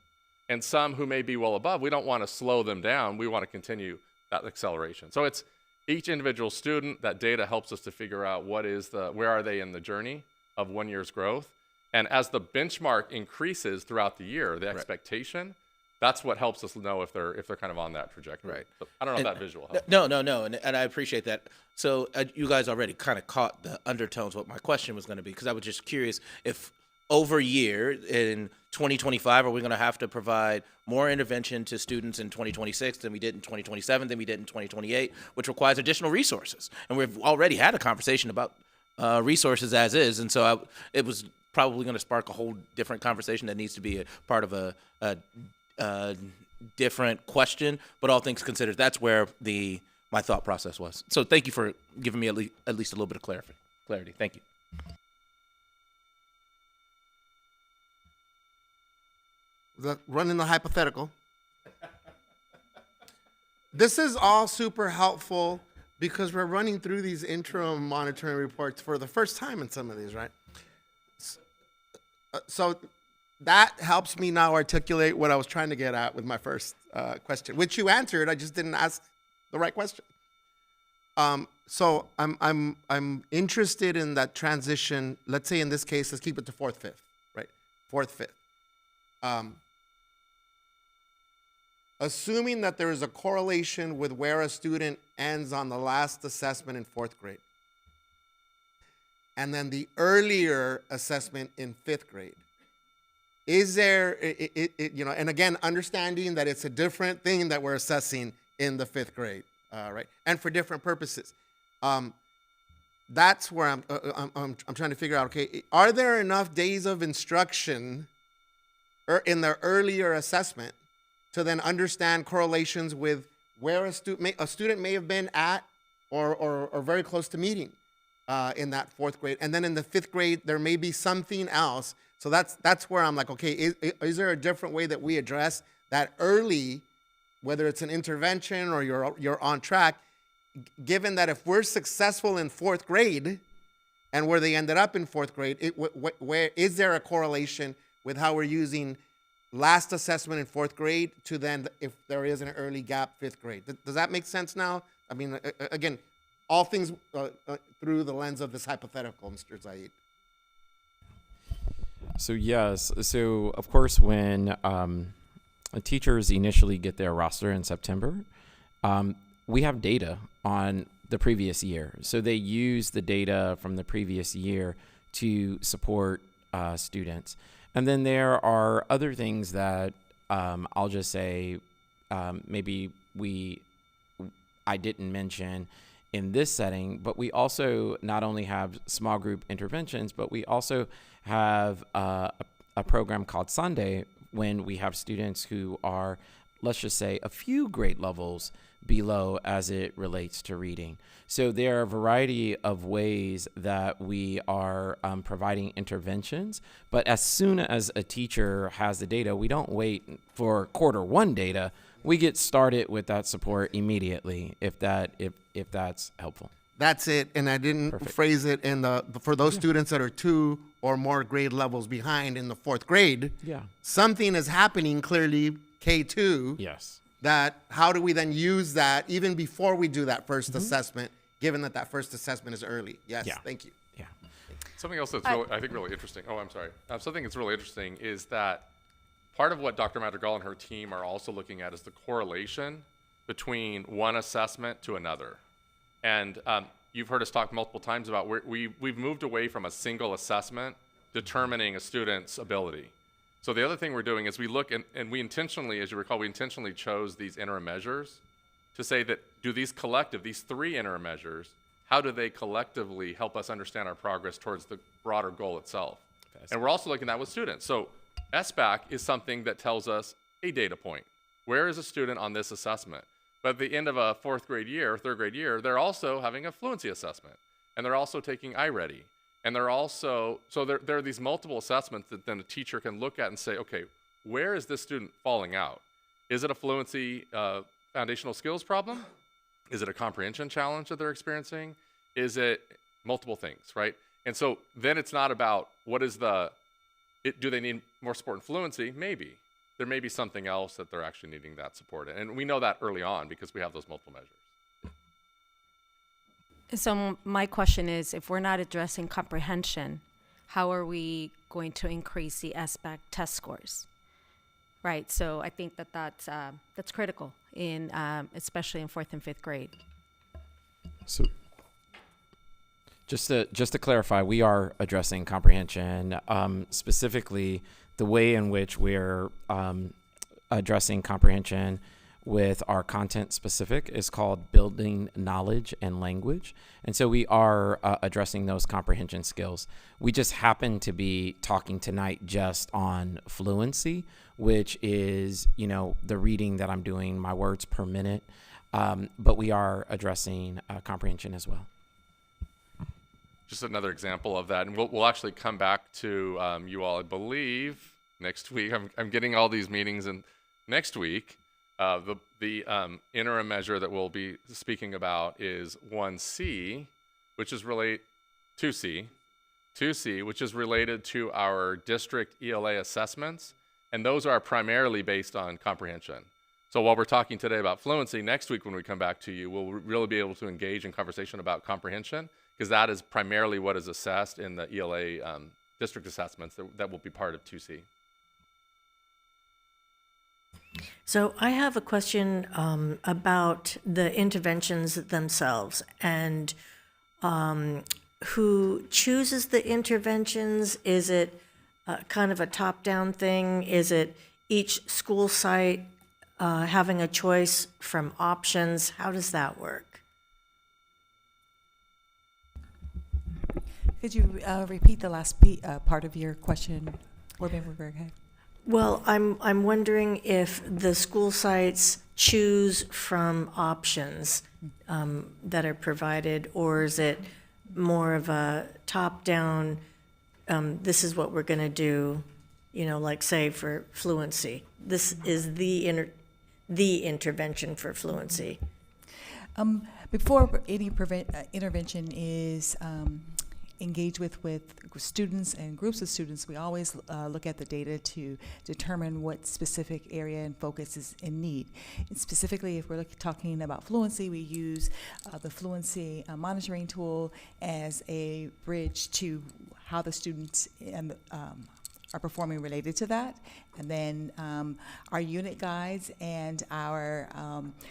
And some who may be well above, we don't want to slow them down. We want to continue that acceleration. So it's each individual student. That data helps us to figure out where are they in the journey of 1 year's growth. And as the benchmark increases throughout the year, the expectation, that's what helps us know if they're kind of on that trajectory. Right. So I don't know if that visual helps. No, and I appreciate that. So you guys already kind of caught the undertones what my question was going to be, because I was just curious if over a year in 2025, are we going to have to provide more intervention to students in 2026 than we did in 2027, than we did in 2028, which requires additional resources. And we've already had a conversation about resources as is, and so it was probably going to spark a whole different conversation that needs to be a part of a different question. But all things considered, that's where my thought process was. So thank you for giving me at least a little bit of clarity. Thank you. Running the hypothetical. This is all super helpful because we're running through these interim monitoring reports for the first time in some of these, right? So that helps me now articulate what I was trying to get at with my first question, which you answered. I just didn't ask the right question. So I'm interested in that transition. Let's say in this case, let's keep it to fourth, fifth, right? Fourth, fifth. Assuming that there is a correlation with where a student ends on the last assessment in fourth grade, and then the earlier assessment in fifth grade, is there, and again, understanding that it's a different thing that we're assessing in the fifth grade, right? And for different purposes. That's where I'm trying to figure out, okay, are there enough days of instruction in the earlier assessment to then understand correlations with where a student may have been at or very close to meeting in that fourth grade. And then in the fifth grade, there may be something else. So that's where I'm like, okay, is there a different way that we address that early, whether it's an intervention or you're on track, given that if we're successful in fourth grade and where they ended up in fourth grade, where is there a correlation with how we're using last assessment in fourth grade to then, if there is an early gap, fifth grade? Does that make sense now? I mean, again, all things through the lens of this hypothetical, Mr. Zaid. So yes, so of course when teachers initially get their roster in September, we have data on the previous year. So they use the data from the previous year to support students. And then there are other things that I'll just say maybe I didn't mention in this setting, but we also not only have small group interventions, but we also have a program called Sunday when we have students who are, let's just say, a few grade levels below as it relates to reading. So there are a variety of ways that we are providing interventions, but as soon as a teacher has the data, we don't wait for Q1 data. We get started with that support immediately, if that's helpful. That's it, and I didn't phrase it in for those students that are 2 or more grade levels behind in the 4th grade. Yeah. Something is happening clearly, K2. Yes. That how do we then use that even before we do that first assessment, given that that first assessment is early? Yes, thank you. Yeah. Something else that's really, I think really interesting. Oh, I'm sorry. Something that's really interesting is that part of what Dr. Madrigal and her team are also looking at is the correlation between one assessment to another. And you've heard us talk multiple times about we've moved away from a single assessment determining a student's ability. So the other thing we're doing is we look, and we intentionally, as you recall, we intentionally chose these interim measures to say that these 3 interim measures, how do they collectively help us understand our progress towards the broader goal itself? And we're also looking at that with students. So SBAC is something that tells us a data point. Where is a student on this assessment? But at the end of a 4th grade year, 3rd grade year, they're also having a fluency assessment. And they're also taking iReady. And they're also, so there are these multiple assessments that then a teacher can look at and say, okay, where is this student falling out? Is it a fluency foundational skills problem? Is it a comprehension challenge that they're experiencing? Is it multiple things, right? And so then it's not about do they need more support in fluency? Maybe. There may be something else that they're actually needing that support in. And we know that early on because we have those multiple measures. So my question is, if we're not addressing comprehension, how are we going to increase the SBAC test scores? Right. So I think that's critical in especially in 4th and 5th grade. So just to clarify, we are addressing comprehension, specifically the way in which we're addressing comprehension with our content specific is called building knowledge and language. And so we are addressing those comprehension skills. We just happen to be talking tonight just on fluency, which is, the reading that I'm doing, my words per minute. But we are addressing comprehension as well. Just another example of that. And we'll actually come back to you all, I believe, next week. I'm getting all these meetings, and next week, the interim measure that we'll be speaking about is 1C, which is 2C, which is related to our district ELA assessments, and those are primarily based on comprehension. So while we're talking today about fluency, next week when we come back to you, we'll really be able to engage in conversation about comprehension, because that is primarily what is assessed in the ELA district assessments that will be part of 2C. So I have a question about the interventions themselves and who chooses the interventions. Is it kind of a top-down thing? Is it each school site having a choice from options? How does that work? Could you repeat the last part of your question, Board Member Berghead? Well, I'm wondering if the school sites choose from options that are provided, or is it more of a top-down, this is what we're going to do, like say for fluency. This is the intervention for fluency. Before any intervention is engaged with students and groups of students, we always look at the data to determine what specific area and focus is in need. And specifically, if we're talking about fluency, we use the fluency monitoring tool as a bridge to how the students are performing related to that. And then our unit guides and our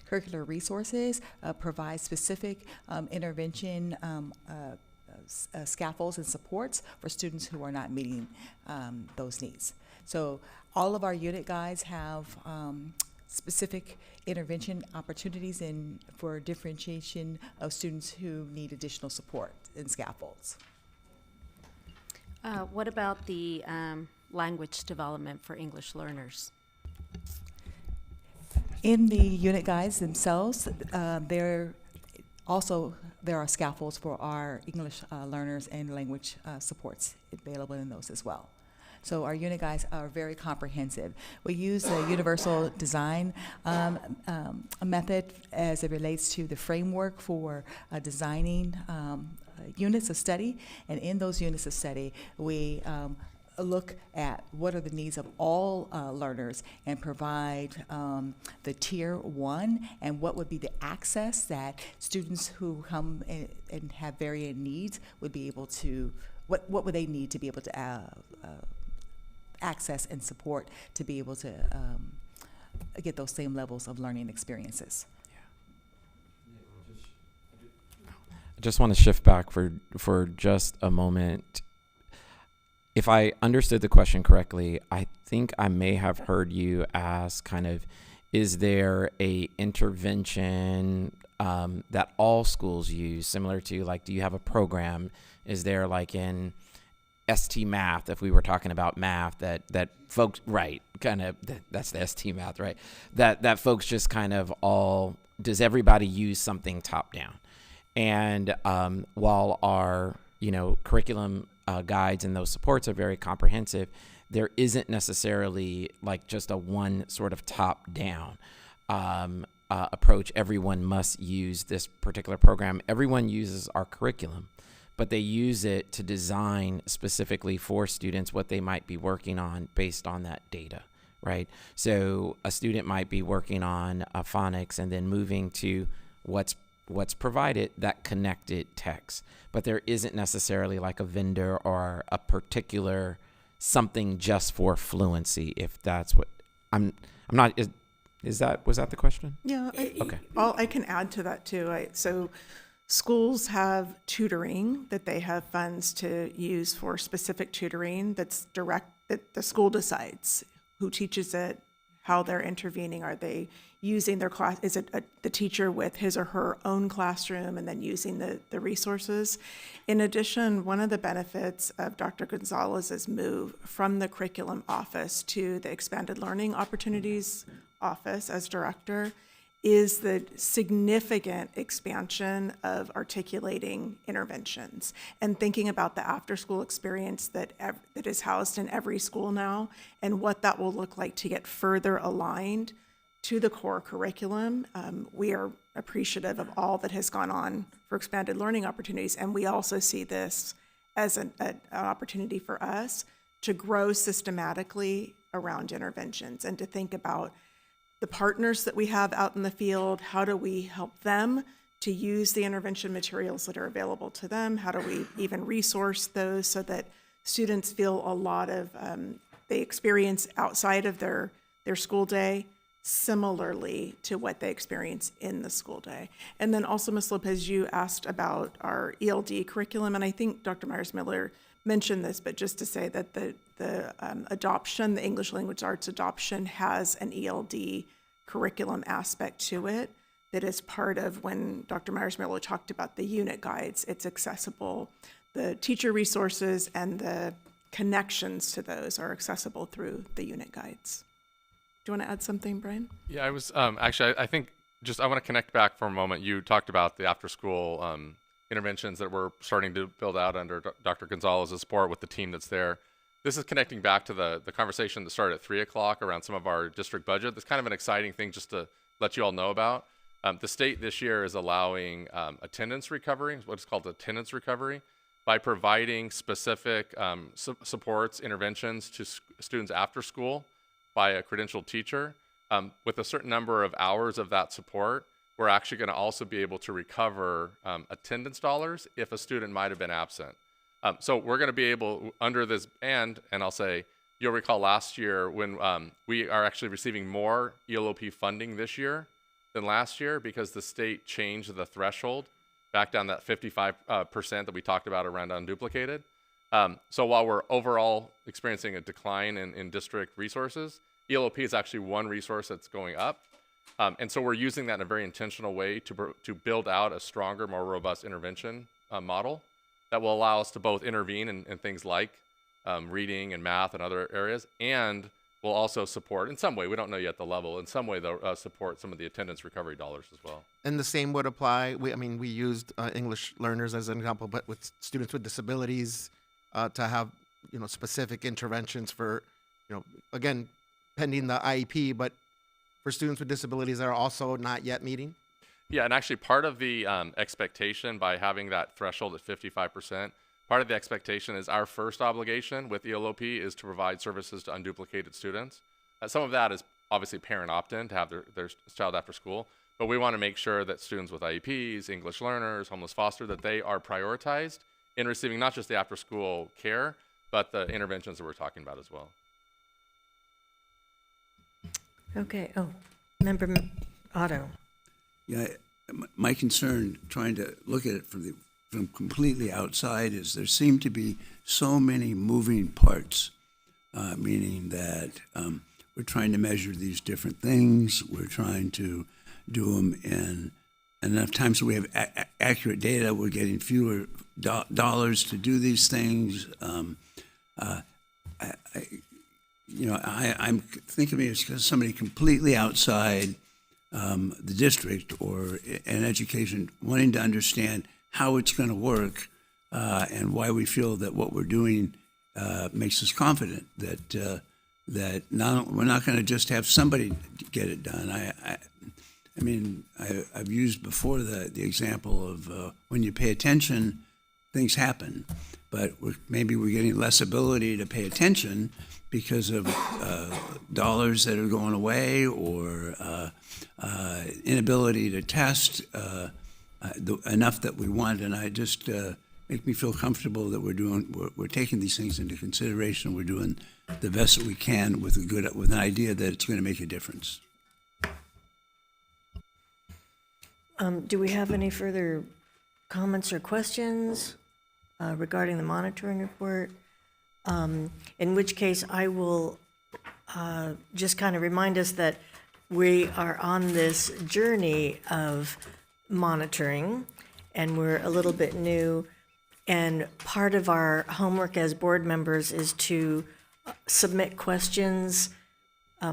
curricular resources provide specific intervention scaffolds and supports for students who are not meeting those needs. So all of our unit guides have specific intervention opportunities for differentiation of students who need additional support and scaffolds. What about the language development for English learners? In the unit guides themselves, there are scaffolds for our English learners and language supports available in those as well. So our unit guides are very comprehensive. We use the universal design method as it relates to the framework for designing units of study. And in those units of study, we look at what are the needs of all learners and provide the tier 1 and what would be the access that students who come and have varying needs would be able to, what would they need to be able to access and support to be able to get those same levels of learning experiences. I just want to shift back for just a moment. If I understood the question correctly, I think I may have heard you ask kind of, is there a intervention that all schools use, similar to like, do you have a program? Is there like in ST math, if we were talking about math, that folks, right, kind of, that's the ST math, right? That folks just kind of all, does everybody use something top down? And while our, curriculum guides and those supports are very comprehensive, there isn't necessarily like just a one sort of top down approach. Everyone must use this particular program. Everyone uses our curriculum, but they use it to design specifically for students what they might be working on based on that data, right? So a student might be working on phonics and then moving to what's provided, that connected text. But there isn't necessarily like a vendor or a particular something just for fluency, if that's what I'm not, was that the question? Yeah. Okay. I can add to that too. So schools have tutoring that they have funds to use for specific tutoring that's direct, that the school decides who teaches it, how they're intervening. Are they using their class? Is it the teacher with his or her own classroom and then using the resources? In addition, one of the benefits of Dr. Gonzalez's move from the curriculum office to the expanded learning opportunities office as director is the significant expansion of articulating interventions and thinking about the after-school experience that is housed in every school now and what that will look like to get further aligned to the core curriculum. We are appreciative of all that has gone on for expanded learning opportunities, and we also see this as an opportunity for us to grow systematically around interventions and to think about the partners that we have out in the field. How do we help them to use the intervention materials that are available to them? How do we even resource those so that students feel a lot of, they experience outside of their school day similarly to what they experience in the school day? And then also, Ms. Lopez, you asked about our ELD curriculum, and I think Dr. Myers-Miller mentioned this, but just to say that the adoption, the English language arts adoption, has an ELD curriculum aspect to it that is part of when Dr. Myers-Miller talked about the unit guides. It's accessible. The teacher resources and the connections to those are accessible through the unit guides. Do you want to add something, Brian? Yeah, I was actually, I think I want to connect back for a moment. You talked about the after-school interventions that we're starting to build out under Dr. Gonzalez's support with the team that's there. This is connecting back to the conversation that started at 3 o'clock around some of our district budget. That's kind of an exciting thing just to let you all know about. The state this year is allowing attendance recovery, what's called attendance recovery, by providing specific supports, interventions to students after school by a credentialed teacher. With a certain number of hours of that support, we're actually going to also be able to recover attendance dollars if a student might have been absent. So we're going to be able, under this band, and I'll say, you'll recall last year when we are actually receiving more ELOP funding this year than last year because the state changed the threshold back down that 55% that we talked about around unduplicated. So while we're overall experiencing a decline in district resources, ELOP is actually one resource that's going up. And so we're using that in a very intentional way to build out a stronger, more robust intervention model that will allow us to both intervene in things like reading and math and other areas, and will also support, in some way, we don't know yet the level, in some way they'll support some of the attendance recovery dollars as well. And the same would apply. We used English learners as an example, but with students with disabilities, to have specific interventions for, again, pending the IEP, but for students with disabilities that are also not yet meeting. Yeah, and actually part of the expectation by having that threshold at 55%, part of the expectation is our first obligation with ELOP is to provide services to unduplicated students. Some of that is obviously parent opt-in to have their child after school, but we want to make sure that students with IEPs, English learners, homeless foster, that they are prioritized in receiving not just the after-school care, but the interventions that we're talking about as well. Okay. Oh, Member Otto. Yeah, my concern, trying to look at it from completely outside, is there seem to be so many moving parts, meaning that we're trying to measure these different things. We're trying to do them in enough time so we have accurate data. We're getting fewer dollars to do these things. I'm thinking of me as somebody completely outside the district or in education, wanting to understand how it's going to work and why we feel that what we're doing makes us confident that we're not going to just have somebody get it done. I've used before the example of when you pay attention, things happen, but maybe we're getting less ability to pay attention because of dollars that are going away or inability to test enough that we want. And I just make me feel comfortable that we're taking these things into consideration. We're doing the best that we can with an idea that it's going to make a difference. Do we have any further comments or questions regarding the monitoring report? In which case, I will just kind of remind us that we are on this journey of monitoring, and we're a little bit new. And part of our homework as board members is to submit questions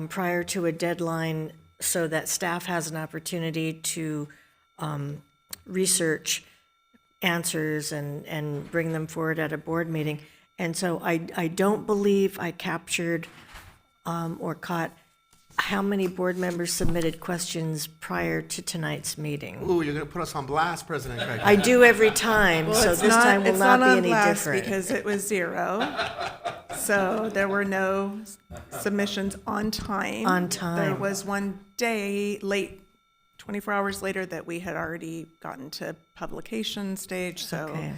prior to a deadline so that staff has an opportunity to research answers and bring them forward at a board meeting. And so I don't believe I captured or caught how many board members submitted questions prior to tonight's meeting. Ooh, you're going to put us on blast, President Craig. I do every time, so this time will not be any different. Because it was 0. So there were no submissions on time. On time. There was one day late, 24 hours later, that we had already gotten to publication stage. So, Okay.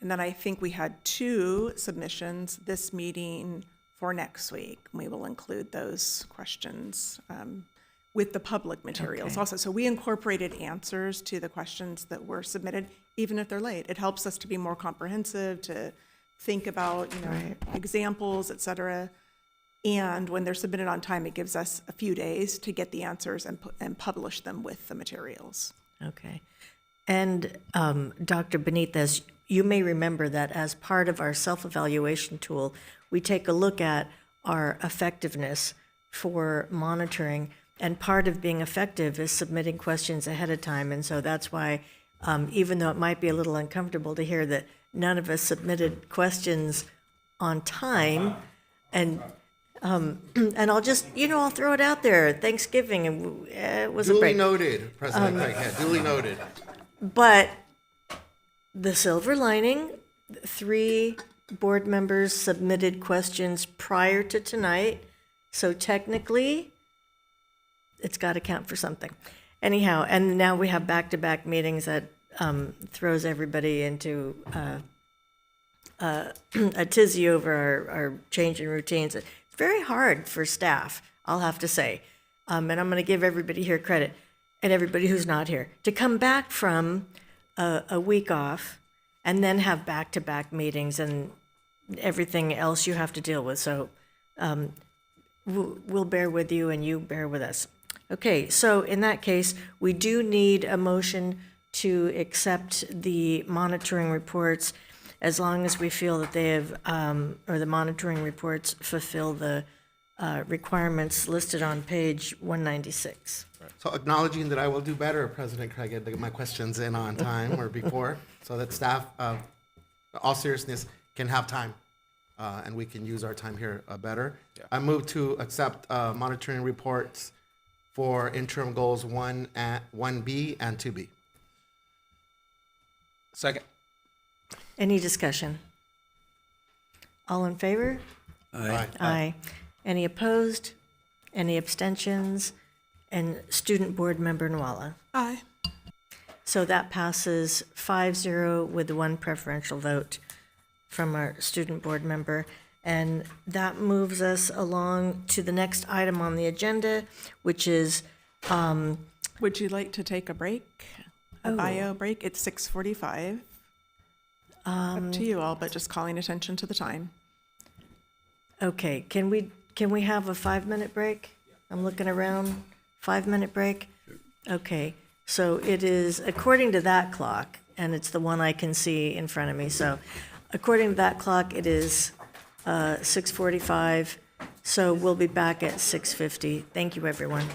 And then I think we had 2 submissions this meeting for next week. We will include those questions with the public materials Okay. also. So we incorporated answers to the questions that were submitted, even if they're late. It helps us to be more comprehensive, to think about, examples, et cetera. And when they're submitted on time, it gives us a few days to get the answers and publish them with the materials. Okay. And Dr. Benitez, you may remember that as part of our self-evaluation tool, we take a look at our effectiveness for monitoring, and part of being effective is submitting questions ahead of time. And so that's why, even though it might be a little uncomfortable to hear that none of us submitted questions on time, and I'll just, I'll throw it out there, Thanksgiving, and it was a Duly break. noted, President Craighead, duly noted. But the silver lining, 3 board members submitted questions prior to tonight, so technically, it's got to count for something. Anyhow, and now we have back-to-back meetings that throws everybody into a tizzy over our change in routines. It's very hard for staff, I'll have to say, and I'm going to give everybody here credit, and everybody who's not here, to come back from a week off and then have back-to-back meetings and everything else you have to deal with. So we'll bear with you and you bear with us. Okay, so in that case, we do need a motion to accept the monitoring reports as long as we feel that they have, or the monitoring reports fulfill the requirements listed on page 196. So acknowledging that I will do better, President Craig, to get my questions in on time or before, so that staff, all seriousness, can have time, and we can use our time here better. Yeah. I move to accept monitoring reports for interim goals 1B and 2B. Second. Any discussion? All in favor? Aye. Aye. Any opposed? Any abstentions? And Student Board Member Nwala. Aye. So that passes 5-0 with one preferential vote from our Student Board Member. And that moves us along to the next item on the agenda, which is, Would you like to take a break? A Oh. bio break? It's 6:45. Up to you all, but just calling attention to the time. okay, can we have a 5-minute break? I'm looking around, 5-minute break? Okay, so it is, according to that clock, and it's the one I can see in front of me, so according to that clock, it is 6:45, so we'll be back at 6:50. Thank you, everyone.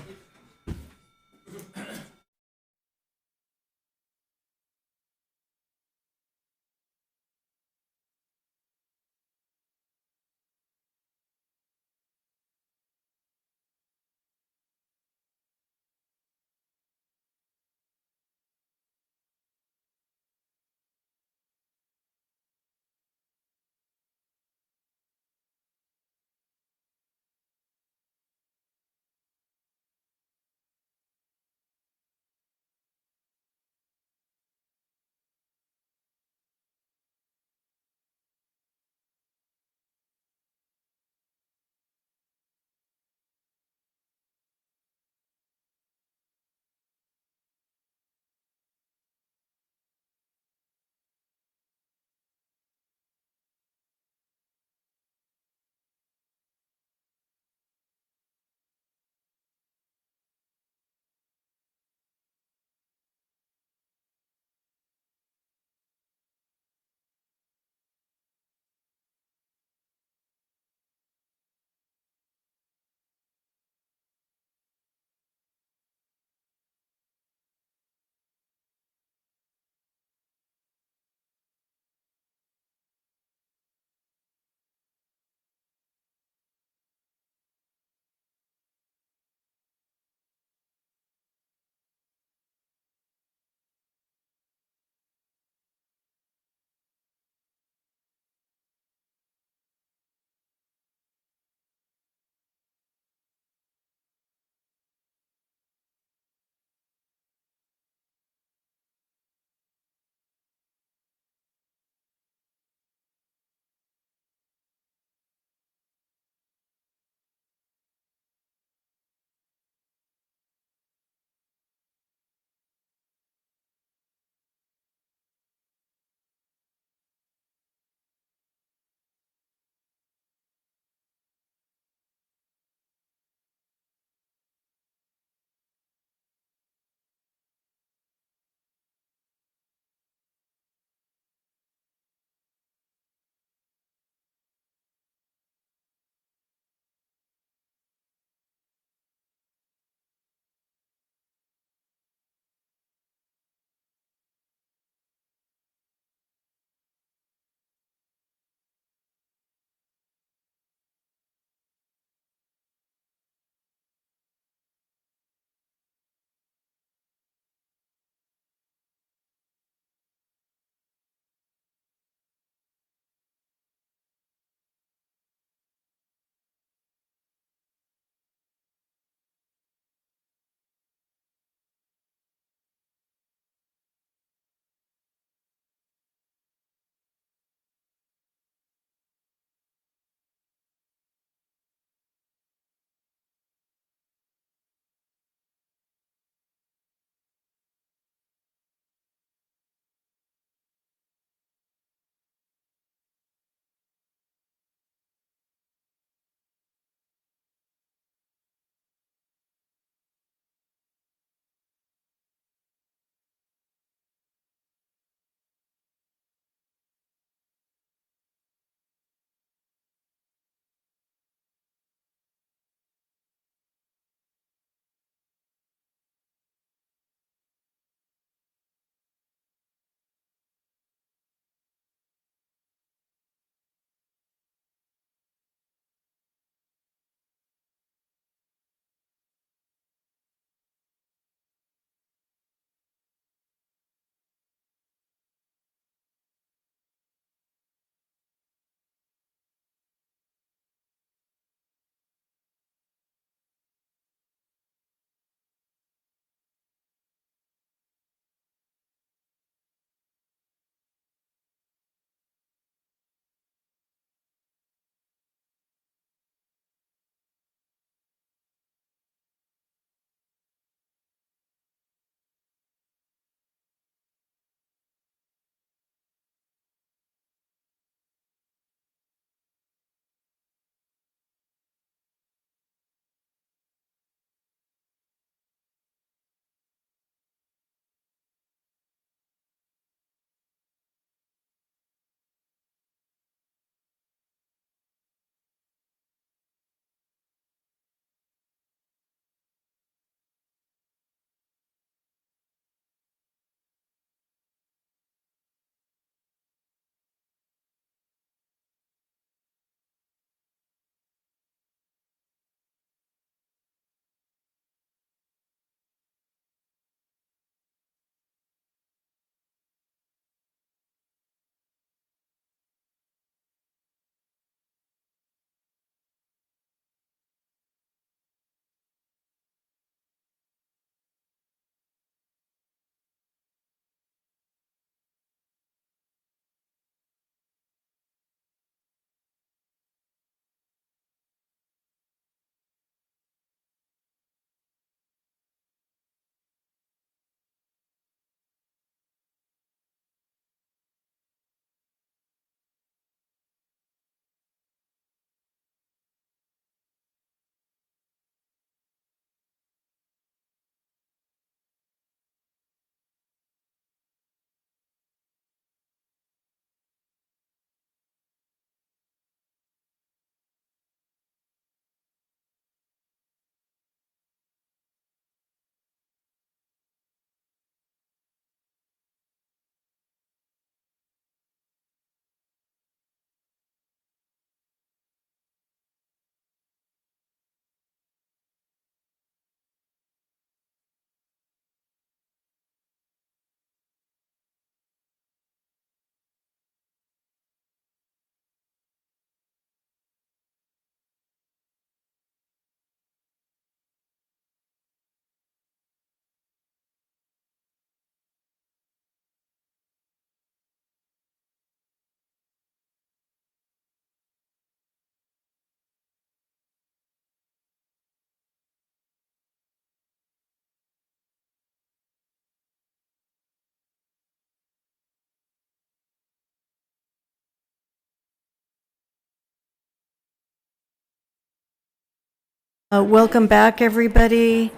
Welcome back, everybody.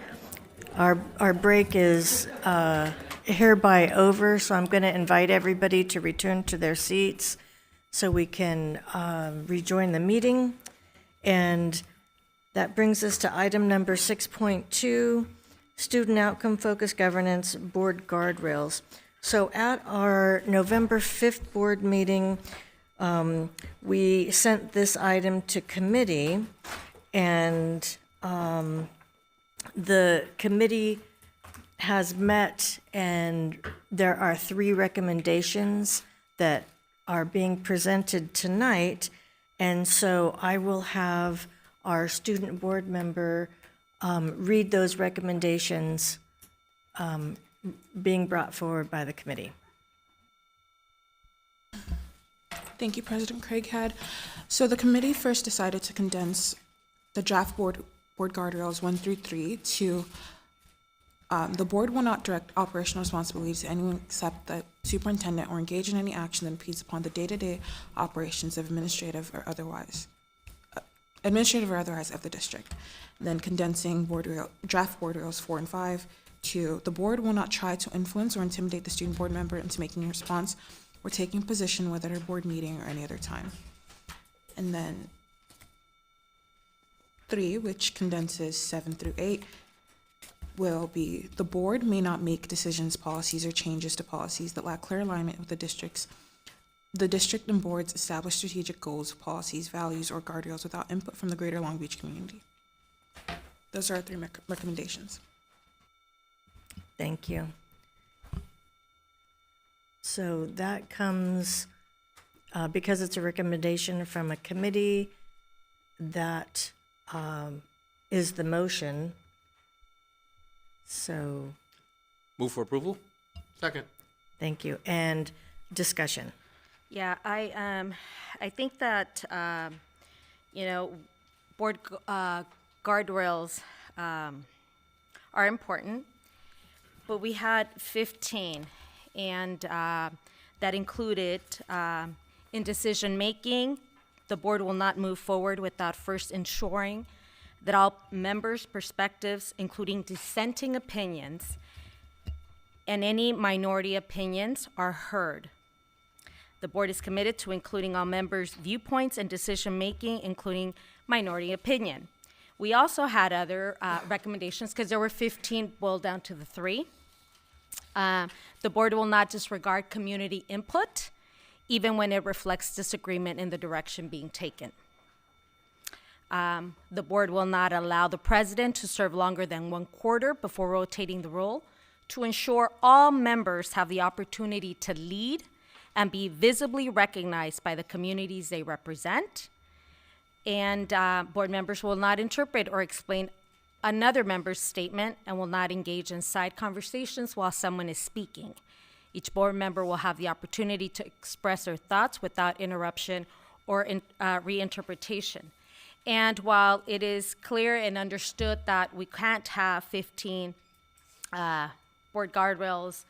Our break is hereby over, so I'm going to invite everybody to return to their seats so we can rejoin the meeting. And that brings us to item number 6.2, Student Outcome Focused Governance Board Guardrails. So at our November 5th board meeting, we sent this item to committee, and the committee has met, and there are 3 recommendations that are being presented tonight. And so I will have our student board member read those recommendations being brought forward by the committee. Thank you, President Craighead. So the committee first decided to condense the draft board guardrails 1 through 3 to the board will not direct operational responsibilities to anyone except the superintendent or engage in any action that impedes upon the day-to-day operations of administrative or otherwise of the district. Then condensing draft board guardrails 4 and 5 to the board will not try to influence or intimidate the student board member into making a response or taking a position whether at a board meeting or any other time. And then 3, which condenses 7 through 8, will be the board may not make decisions, policies, or changes to policies that lack clear alignment with the district and board's established strategic goals, policies, values, or guardrails without input from the greater Long Beach community. Those are our 3 recommendations. Thank you. So that comes, because it's a recommendation from a committee, that is the motion. So. Move for approval? Second. Thank you. And discussion. Yeah, I think that, board guardrails are important, but we had 15, and that included in decision-making, the board will not move forward without first ensuring that all members' perspectives, including dissenting opinions and any minority opinions, are heard. The board is committed to including all members' viewpoints and decision-making, including minority opinion. We also had other recommendations, because there were 15 boiled down to the 3. The board will not disregard community input, even when it reflects disagreement in the direction being taken. The board will not allow the president to serve longer than 1/4 before rotating the role, to ensure all members have the opportunity to lead and be visibly recognized by the communities they represent. And board members will not interpret or explain another member's statement and will not engage in side conversations while someone is speaking. Each board member will have the opportunity to express their thoughts without interruption or reinterpretation. And while it is clear and understood that we can't have 15 board guardrails,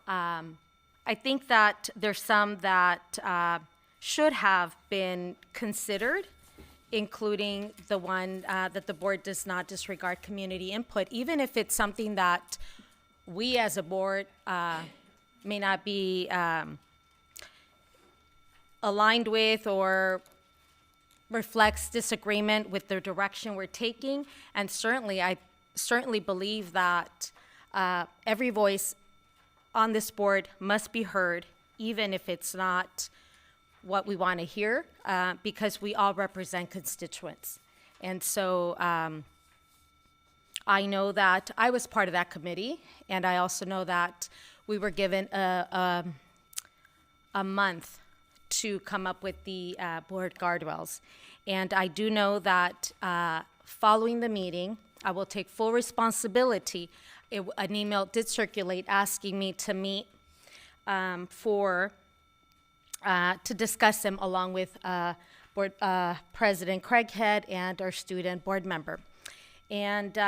I think that there's some that should have been considered, including the one that the board does not disregard community input, even if it's something that we as a board may not be aligned with or reflects disagreement with the direction we're taking. And I certainly believe that every voice on this board must be heard, even if it's not what we want to hear, because we all represent constituents. And so I know that I was part of that committee, and I also know that we were given a month to come up with the board guardrails. And I do know that following the meeting, I will take full responsibility. An email did circulate asking me to meet to discuss them along with board President Craighead and our student board member. And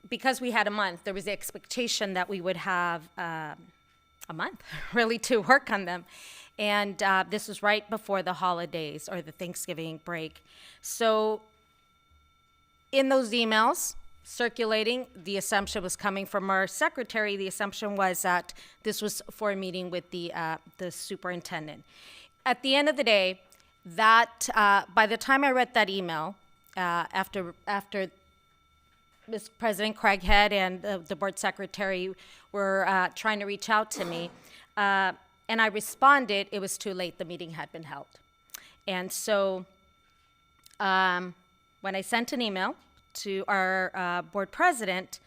because we had a month, there was the expectation that we would have a month really to work on them. And this was right before the holidays or the Thanksgiving break. So In those emails circulating, the assumption was coming from our secretary. The assumption was that this was for a meeting with the superintendent. At the end of the day, that by the time I read that email, after Ms. President Craighead and the board secretary were trying to reach out to me, and I responded, it was too late. The meeting had been held. And so when I sent an email to our board president,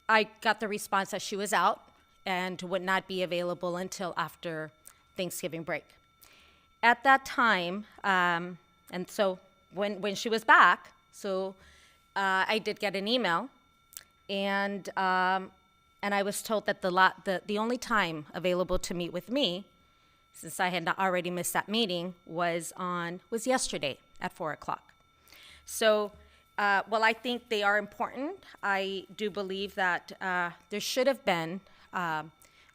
I got the response that she was out and would not be available until after Thanksgiving break. At that time, and so when she was back, I did get an email, and I was told that the only time available to meet with me, since I had already missed that meeting, was yesterday at 4 o'clock. So, while I think they are important, I do believe that there should have been.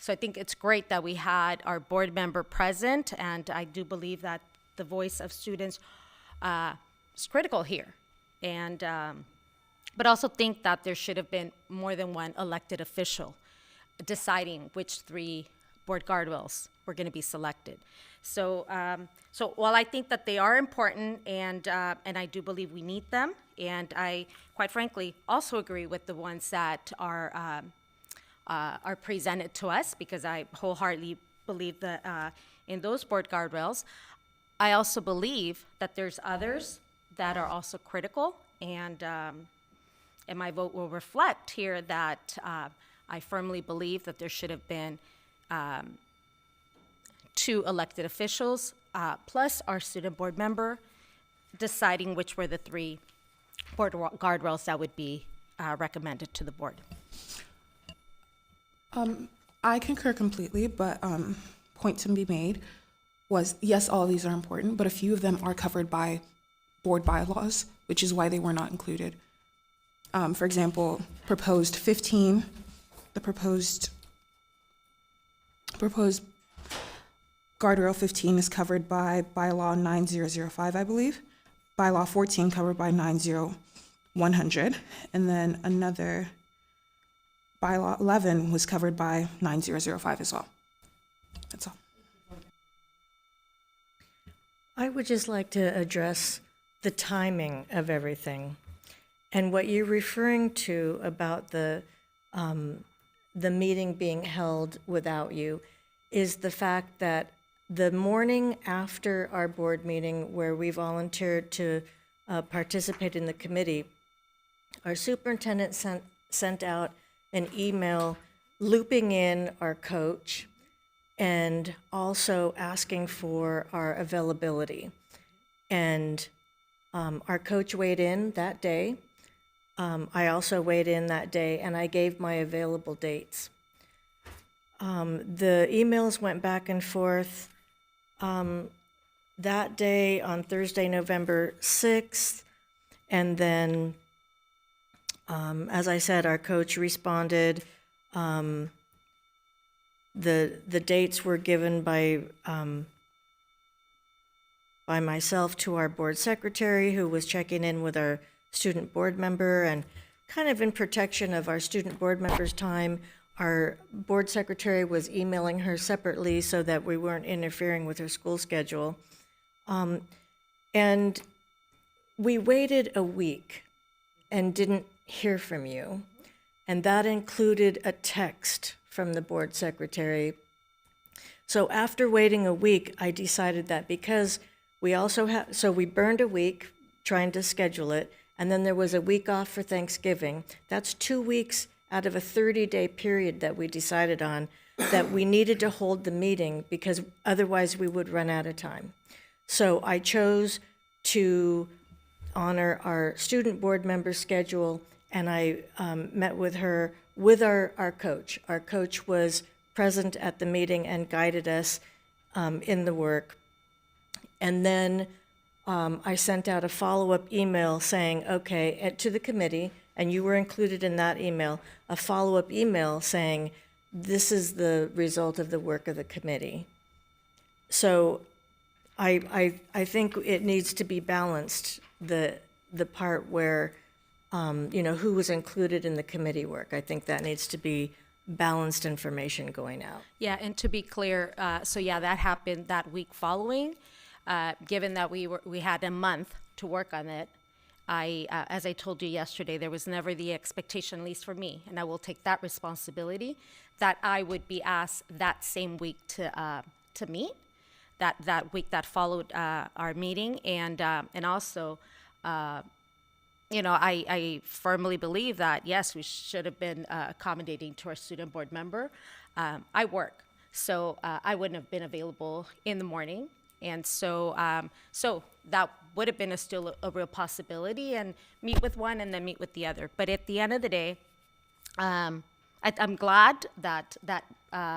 So I think it's great that we had our board member present, and I do believe that the voice of students is critical here. And but also think that there should have been more than one elected official deciding which 3 board guardrails were going to be selected. So, while I think that they are important, and I do believe we need them, and I, quite frankly, also agree with the ones that are presented to us, because I wholeheartedly believe that in those board guardrails. I also believe that there's others that are also critical, and my vote will reflect here that I firmly believe that there should have been 2 elected officials, plus our student board member, deciding which were the 3 board guardrails that would be recommended to the board. I concur completely, but point to be made was, yes, all of these are important, but a few of them are covered by board bylaws, which is why they were not included. For example, proposed 15, the proposed guardrail 15 is covered by bylaw 9005, I believe. Bylaw 14 covered by 90100, and then another bylaw 11 was covered by 9005 as well. That's all. I would just like to address the timing of everything. And what you're referring to about the meeting being held without you is the fact that the morning after our board meeting, where we volunteered to participate in the committee, our superintendent sent out an email looping in our coach and also asking for our availability. And our coach weighed in that day. I also weighed in that day, and I gave my available dates. The emails went back and forth that day on Thursday, November 6th, and then, as I said, our coach responded. The dates were given by myself to our board secretary, who was checking in with our student board member, and kind of in protection of our student board member's time, our board secretary was emailing her separately so that we weren't interfering with her school schedule. And we waited a week and didn't hear from you. And that included a text from the board secretary. So after waiting a week, I decided that because we also have, so we burned a week trying to schedule it, and then there was a week off for Thanksgiving. That's 2 weeks out of a 30-day period that we decided on, that we needed to hold the meeting because otherwise we would run out of time. So I chose to honor our student board member schedule, and I met with her with our coach. Our coach was present at the meeting and guided us in the work. And then I sent out a follow-up email saying, okay, to the committee, and you were included in that email, a follow-up email saying, this is the result of the work of the committee. So I think it needs to be balanced, the part where who was included in the committee work. I think that needs to be balanced information going out. Yeah, and to be clear, that happened that week following. Given that we had a month to work on it, as I told you yesterday, there was never the expectation, at least for me, and I will take that responsibility, that I would be asked that same week to meet, that week that followed our meeting, and also, I firmly believe that yes, we should have been accommodating to our student board member. I work, so I wouldn't have been available in the morning. And so that would have been still a real possibility, and meet with one and then meet with the other. But at the end of the day, I'm glad that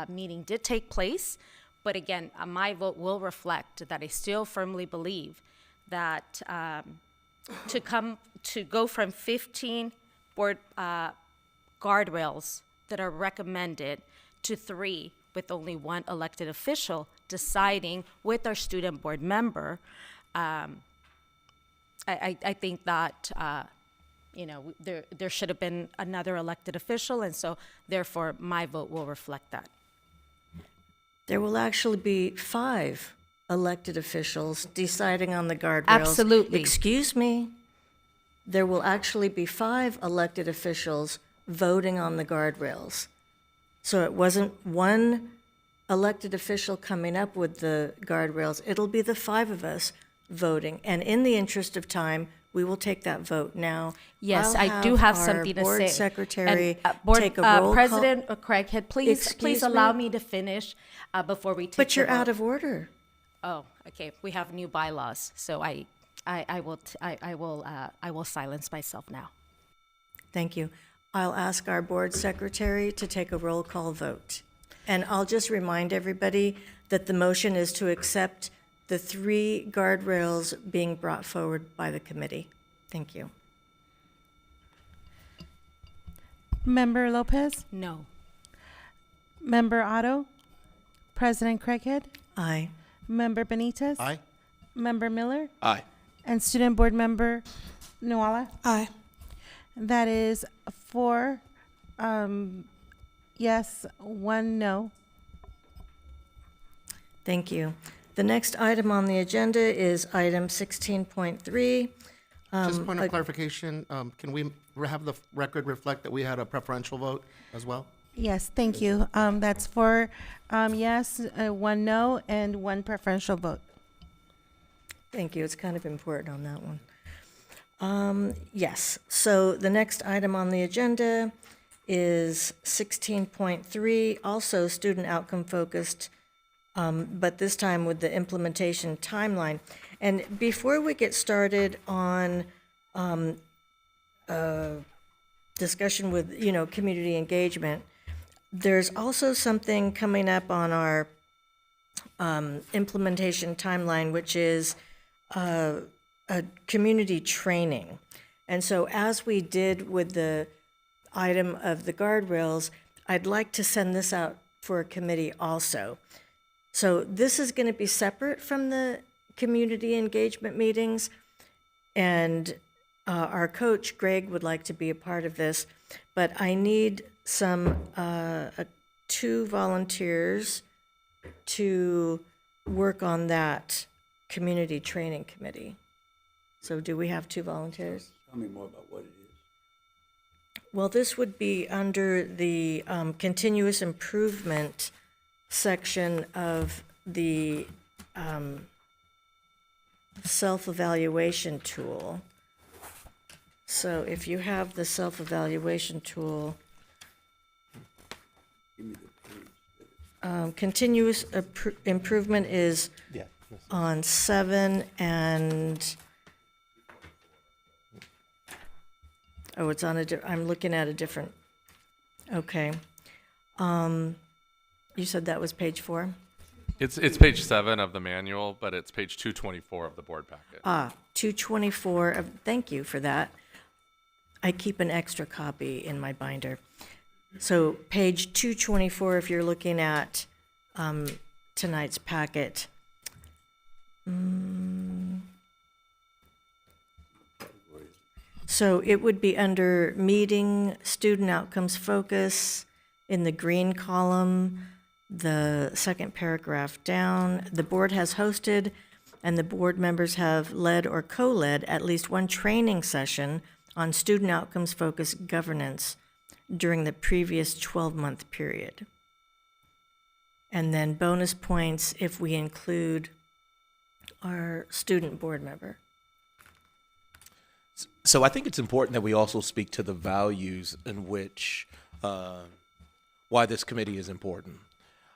meeting did take place. But again, my vote will reflect that I still firmly believe that to go from 15 board guardrails that are recommended to 3 with only 1 elected official deciding with our student board member, I think that there should have been another elected official, and so therefore my vote will reflect that. There will actually be 5 elected officials deciding on the guardrails. Absolutely. Excuse me. There will actually be 5 elected officials voting on the guardrails. So it wasn't one elected official coming up with the guardrails. It'll be the 5 of us voting. And in the interest of time, we will take that vote now. Yes, I'll I do have our something to say. Board secretary And, take a roll call. President Craighead, please Excuse allow me? me to finish before we take But the you're vote. out of order. Oh, okay. We have new bylaws, so I will silence myself now. Thank you. I'll ask our board secretary to take a roll call vote. And I'll just remind everybody that the motion is to accept the 3 guardrails being brought forward by the committee. Thank you. Member Lopez? No. Member Otto? President Craighead? Aye. Member Benitez? Aye. Member Miller? Aye. And Student Board Member Nuala? Aye. That is 4 yes, 1 no. Thank you. The next item on the agenda is item 16.3. Just point of clarification, can we have the record reflect that we had a preferential vote as well? Yes, thank you. That's 4 yes, 1 no, and 1 preferential vote. Thank you. It's kind of important on that one. Yes. So the next item on the agenda is 16.3, also student outcome focused, but this time with the implementation timeline. And before we get started on discussion with, community engagement, there's also something coming up on our implementation timeline, which is a community training. And so as we did with the item of the guardrails, I'd like to send this out for a committee also. So this is going to be separate from the community engagement meetings, and our coach, Greg, would like to be a part of this, but I need some 2 volunteers to work on that community training committee. So do we have 2 volunteers? Tell me more about what it is. Well, this would be under the continuous improvement section of the self-evaluation tool. So if you have the self-evaluation tool, Give me the page. continuous improvement is on 7 and, oh, it's on I'm looking at a different, okay. You said that was page 4? It's page 7 of the manual, but it's page 224 of the board packet. 224 of, thank you for that. I keep an extra copy in my binder. So page 224, if you're looking at tonight's packet. So it would be under meeting, student outcomes focus, in the green column, the second paragraph down. The board has hosted and the board members have led or co-led at least one training session on student outcomes focused governance during the previous 12-month period. And then bonus points if we include our student board member. So I think it's important that we also speak to the values in which, why this committee is important.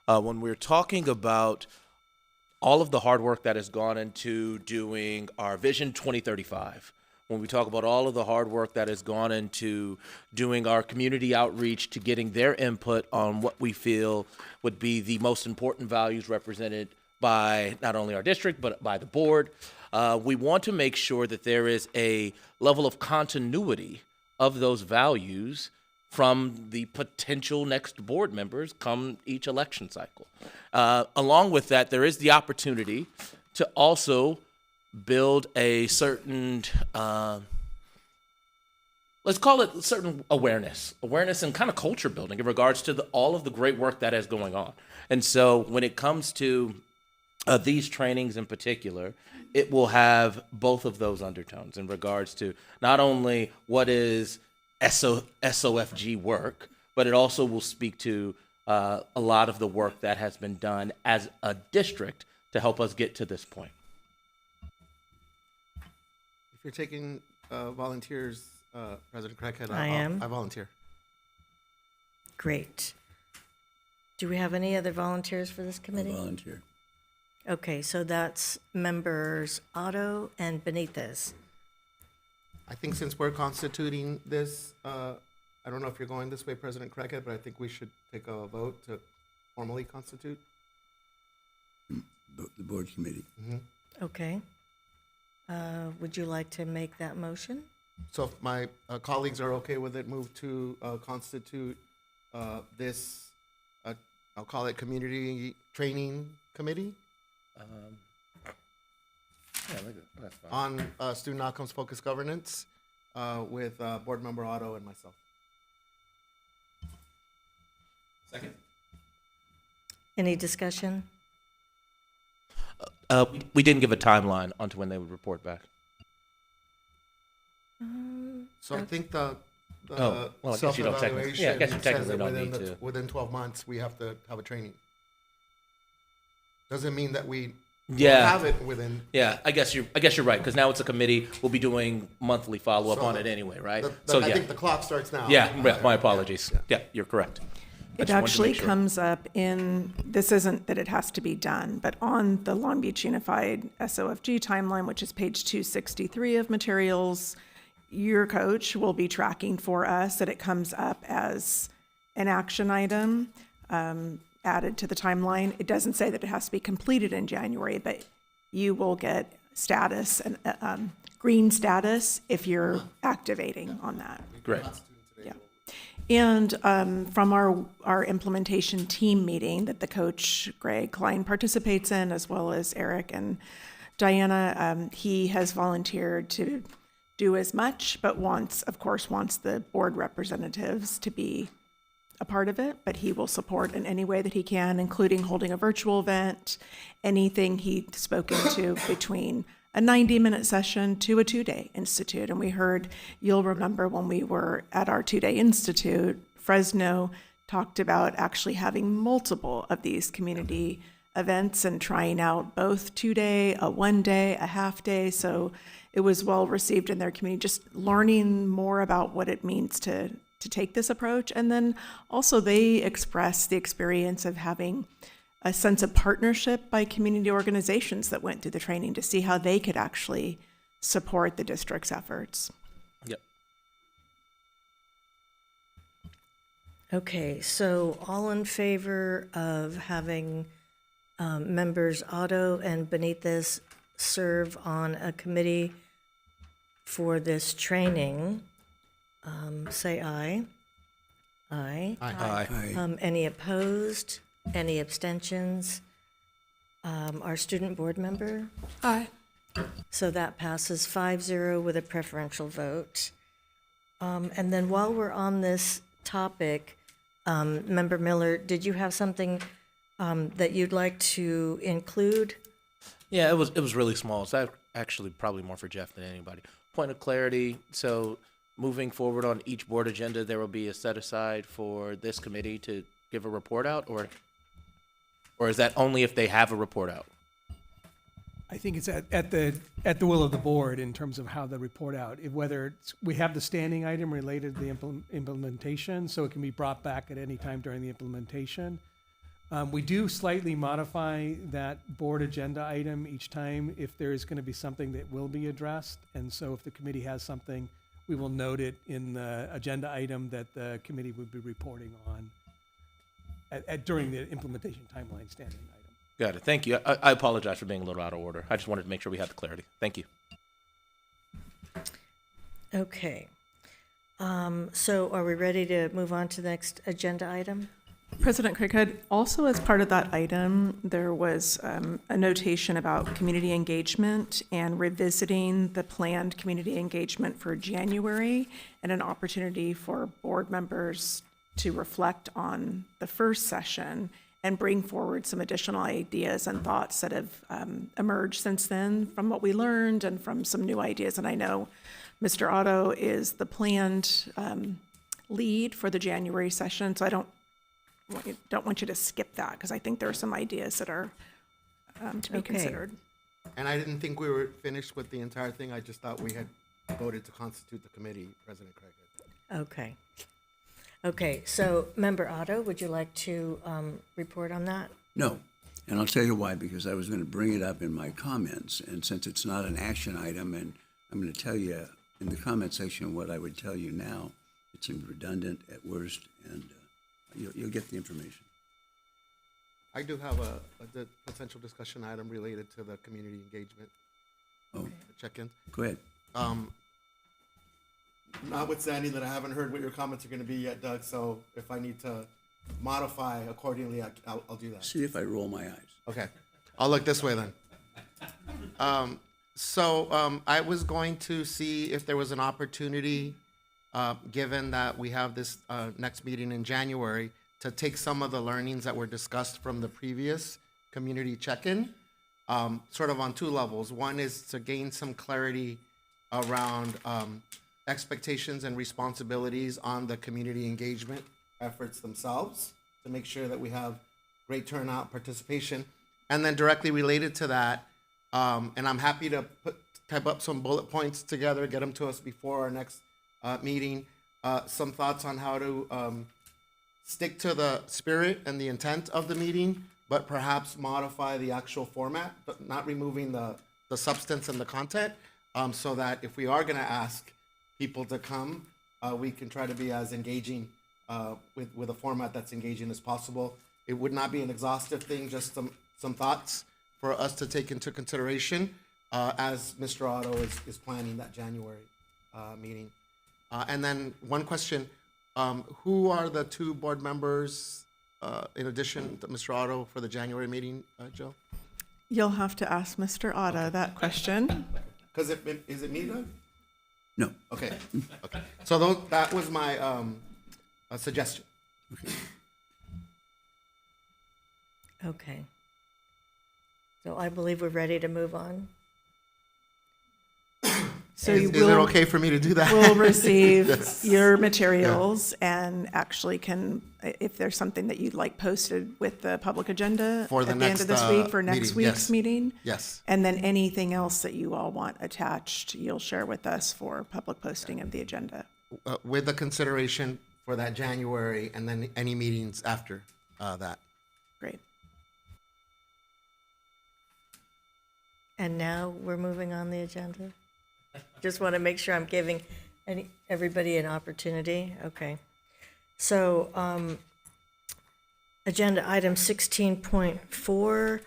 When we're talking about all of the hard work that has gone into doing our Vision 2035, when we talk about all of the hard work that has gone into doing our community outreach to getting their input on what we feel would be the most important values represented by not only our district, but by the board, we want to make sure that there is a level of continuity of those values from the potential next board members come each election cycle. Along with that, there is the opportunity to also build a certain, let's call it certain awareness and kind of culture building in regards to all of the great work that is going on. And so when it comes to these trainings in particular, it will have both of those undertones in regards to not only what is SOFG work, but it also will speak to a lot of the work that has been done as a district to help us get to this point. If you're taking volunteers, President Craighead, I am. I volunteer. Great. Do we have any other volunteers for this committee? Volunteer. Okay, so that's members Otto and Benitez. I think since we're constituting this, I don't know if you're going this way, President Craighead, but I think we should take a vote to formally constitute. The board committee. Okay. Would you like to make that motion? So if my colleagues are okay with it, move to constitute this, I'll call it Community Training Committee That's fine. on student outcomes focused governance with board member Otto and myself. Second. Any discussion? We didn't give a timeline onto when they would report back. So I think the Oh, well, I guess you don't technically- self-evaluation yeah, I guess you says technically that don't need to. within 12 months, we have to have a training. Doesn't mean that we Yeah. have it within. Yeah, I guess you're right, because now it's a committee. We'll be doing monthly follow-up on it anyway, right? I think the clock starts now. Yeah, my apologies. Yeah, you're correct. I It just wanted to actually make sure. comes up in, this isn't that it has to be done, but on the Long Beach Unified SOFG timeline, which is page 263 of materials, your coach will be tracking for us that it comes up as an action item added to the timeline. It doesn't say that it has to be completed in January, but you will get status and green status if you're activating on that. Great. Yeah. And from our implementation team meeting that the coach, Greg Klein, participates in, as well as Eric and Diana, he has volunteered to do as much, but wants the board representatives to be a part of it, but he will support in any way that he can, including holding a virtual event, anything he's spoken to between a 90-minute session to a 2-day institute. And we heard, you'll remember when we were at our 2-day institute, Fresno talked about actually having multiple of these community events and trying out both 2-day, a 1-day, a half-day. So it was well received in their community, just learning more about what it means to take this approach. And then also they expressed the experience of having a sense of partnership by community organizations that went through the training to see how they could actually support the district's efforts. Yep. Okay, so all in favor of having members Otto and Benitez serve on a committee for this training, say aye. Aye. Aye. Aye. Any opposed? Any abstentions? Our student board member? Aye. So that passes 5-0 with a preferential vote. And then while we're on this topic, Member Miller, did you have something that you'd like to include? Yeah, it was really small. It's actually probably more for Jeff than anybody. Point of clarity, so moving forward on each board agenda, there will be a set aside for this committee to give a report out, or is that only if they have a report out? I think it's at the will of the board in terms of how the report out, whether we have the standing item related to the implementation, so it can be brought back at any time during the implementation. We do slightly modify that board agenda item each time if there is going to be something that will be addressed. And so if the committee has something, we will note it in the agenda item that the committee would be reporting on during the implementation timeline standing item. Got it. Thank you. I apologize for being a little out of order. I just wanted to make sure we had the clarity. Thank you. Okay. So are we ready to move on to the next agenda item? President Craighead, also as part of that item, there was a notation about community engagement and revisiting the planned community engagement for January, and an opportunity for board members to reflect on the first session and bring forward some additional ideas and thoughts that have emerged since then from what we learned and from some new ideas. And I know Mr. Otto is the planned lead for the January session, so I don't want you to skip that, because I think there are some ideas that are to be considered. And I didn't think we were finished with the entire thing. I just thought we had voted to constitute the committee, President Craighead. Okay. Okay, so Member Otto, would you like to report on that? No, and I'll tell you why, because I was going to bring it up in my comments, and since it's not an action item, and I'm going to tell you in the comment section what I would tell you now, it seems redundant at worst, and you'll get the information. I do have a potential discussion item related to the community engagement. Oh, Check-in. go ahead. Notwithstanding that I haven't heard what your comments are going to be yet, Doug, so if I need to modify accordingly, I'll do that. See if I roll my eyes. Okay. I'll look this way then. I was going to see if there was an opportunity, given that we have this next meeting in January, to take some of the learnings that were discussed from the previous community check-in, sort of on two levels. One is to gain some clarity around expectations and responsibilities on the community engagement efforts themselves, to make sure that we have great turnout, participation. And then directly related to that, and I'm happy to type up some bullet points together, get them to us before our next meeting, some thoughts on how to stick to the spirit and the intent of the meeting, but perhaps modify the actual format, but not removing the substance and the content, so that if we are going to ask people to come, we can try to be as engaging with a format that's engaging as possible. It would not be an exhaustive thing, just some thoughts for us to take into consideration as Mr. Otto is planning that January meeting. And then one question, who are the two board members in addition to Mr. Otto for the January meeting, Joe? You'll have to ask Mr. Otto that question. Because is it me, Doug? No. Okay. Okay. So that was my suggestion. Okay. Okay. So I believe we're ready to move on. So is it okay for me to do that? We'll receive Yes. your materials and actually can, if there's something that you'd like posted with the public agenda For the at the end of this next, week, for next meeting, week's yes. meeting. Yes. And then anything else that you all want attached, you'll share with us for public posting of the agenda. With the consideration for that January and then any meetings after that. Great. And now we're moving on the agenda? Just want to make sure I'm giving everybody an opportunity. Okay. So, agenda item 16.4,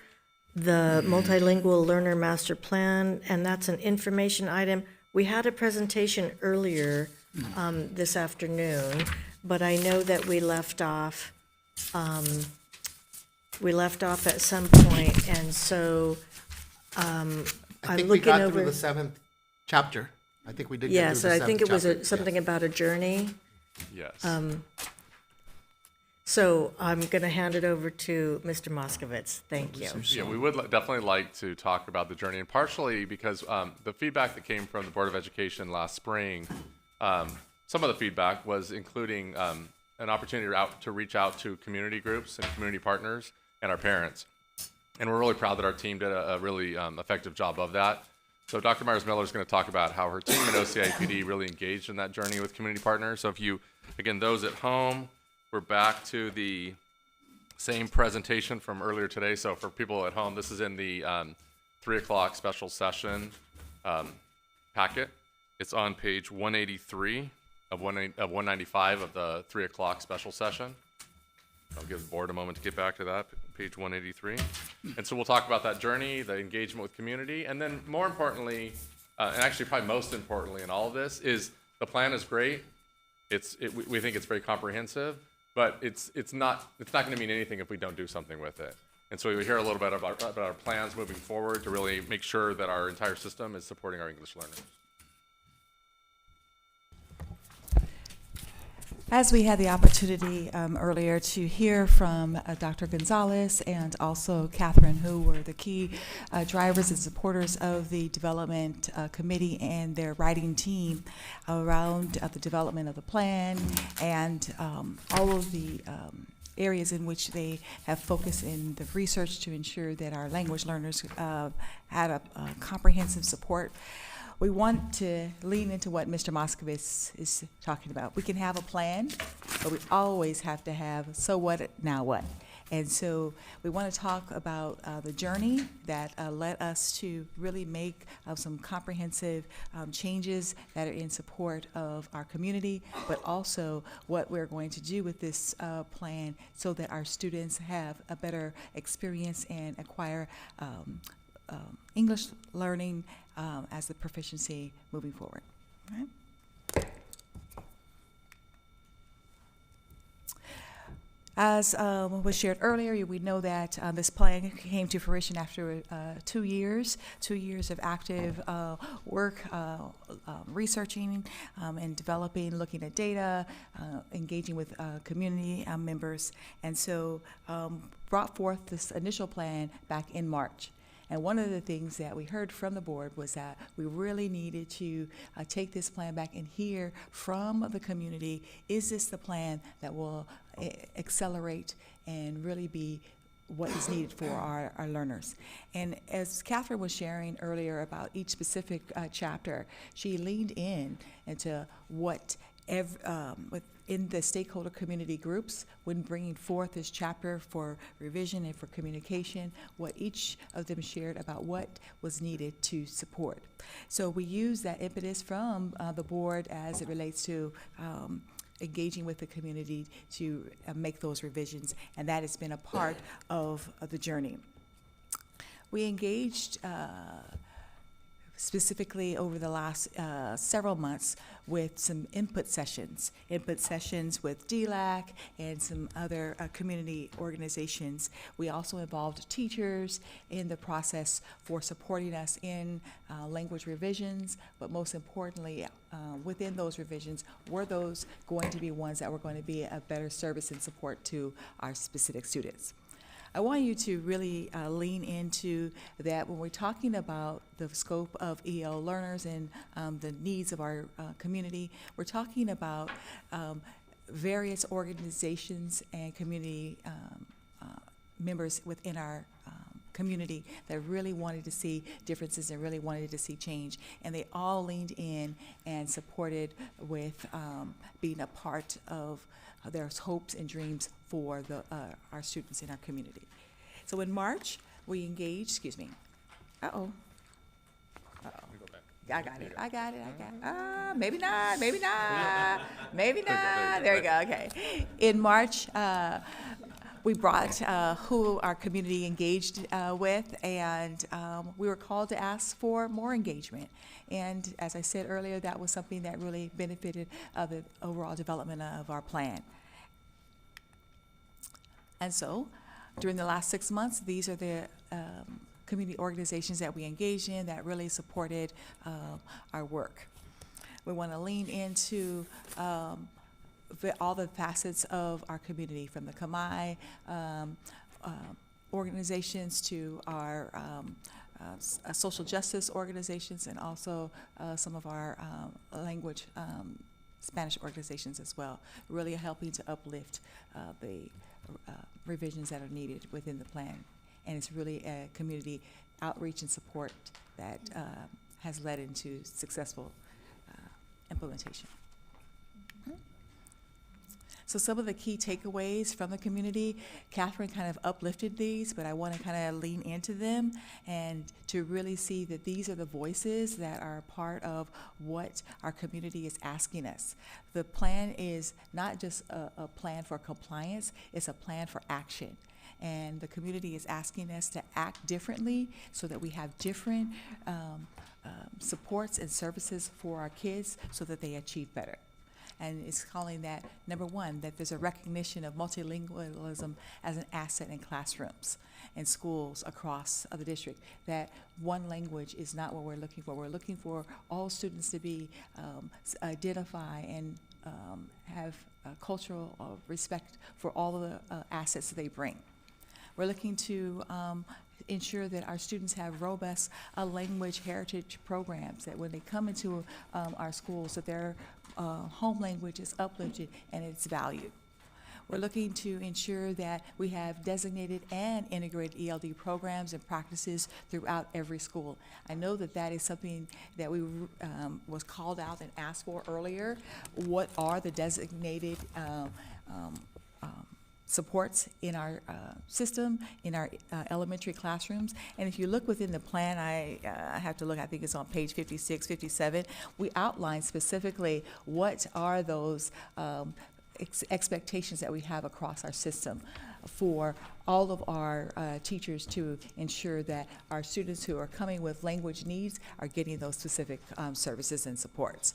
the multilingual learner master plan, and that's an information item. We had a presentation earlier this afternoon, but I know that we left off at some point, and so I I'm think we looking got over. through the 7th chapter. I think we did get Yes, through the I think seventh it was chapter. something about a journey. Yes. So I'm going to hand it over to Mr. Moskovitz. Thank you. Yeah, we would definitely like to talk about the journey, and partially because the feedback that came from the Board of Education last spring, some of the feedback was including an opportunity to reach out to community groups and community partners and our parents. And we're really proud that our team did a really effective job of that. So Dr. Myers-Miller is going to talk about how her team at OCIPD really engaged in that journey with community partners. So if you, again, those at home, we're back to the same presentation from earlier today. So for people at home, this is in the 3 o'clock special session packet. It's on page 183 of 195 of the 3 o'clock special session. I'll give the board a moment to get back to that, page 183. And so we'll talk about that journey, the engagement with community, and then more importantly, and actually probably most importantly in all of this, is the plan is great. We think it's very comprehensive, but it's not going to mean anything if we don't do something with it. And so we hear a little bit about our plans moving forward to really make sure that our entire system is supporting our English learners. As we had the opportunity earlier to hear from Dr. Gonzalez and also Catherine, who were the key drivers and supporters of the development committee and their writing team around the development of the plan and all of the areas in which they have focused in the research to ensure that our language learners had a comprehensive support. We want to lean into what Mr. Moskovitz is talking about. We can have a plan, but we always have to have, so what, now what? And so we want to talk about the journey that led us to really make some comprehensive changes that are in support of our community, but also what we're going to do with this plan so that our students have a better experience and acquire English learning as the proficiency moving forward. All right. As was shared earlier, we know that this plan came to fruition after 2 years of active work, researching and developing, looking at data, engaging with community members, and so brought forth this initial plan back in March. And one of the things that we heard from the board was that we really needed to take this plan back and hear from the community, is this the plan that will accelerate and really be what is needed for our learners? And as Catherine was sharing earlier about each specific chapter, she leaned in into what within the stakeholder community groups, when bringing forth this chapter for revision and for communication, what each of them shared about what was needed to support. So we use that impetus from the board as it relates to engaging with the community to make those revisions, and that has been a part of the journey. We engaged specifically over the last several months with some input sessions with DLAC and some other community organizations. We also involved teachers in the process for supporting us in language revisions, but most importantly, within those revisions, were those going to be ones that were going to be a better service and support to our specific students. I want you to really lean into that when we're talking about the scope of EL learners and the needs of our community. We're talking about various organizations and community members within our community that really wanted to see differences and really wanted to see change. And they all leaned in and supported with being a part of their hopes and dreams for our students in our community. So in March, we engaged, excuse me, uh-oh. I got it. Maybe not. There you go, okay. In March, we brought who our community engaged with, and we were called to ask for more engagement. And as I said earlier, that was something that really benefited the overall development of our plan. And so, during the last 6 months, these are the community organizations that we engaged in that really supported our work. We want to lean into all the facets of our community, from the Kamai organizations to our social justice organizations, and also some of our language Spanish organizations as well, really helping to uplift the revisions that are needed within the plan. And it's really a community outreach and support that has led into successful implementation. So some of the key takeaways from the community, Catherine kind of uplifted these, but I want to kind of lean into them and to really see that these are the voices that are part of what our community is asking us. The plan is not just a plan for compliance, it's a plan for action. And the community is asking us to act differently so that we have different supports and services for our kids so that they achieve better. And it's calling that, number one, that there's a recognition of multilingualism as an asset in classrooms and schools across the district, that one language is not what we're looking for. We're looking for all students to be, identify and have cultural respect for all of the assets that they bring. We're looking to ensure that our students have robust language heritage programs, that when they come into our schools, that their home language is uplifted and it's valued. We're looking to ensure that we have designated and integrated ELD programs and practices throughout every school. I know that that is something that we was called out and asked for earlier. What are the designated supports in our system, in our elementary classrooms? And if you look within the plan, I have to look, I think it's on page 56, 57, we outline specifically what are those expectations that we have across our system for all of our teachers to ensure that our students who are coming with language needs are getting those specific services and supports.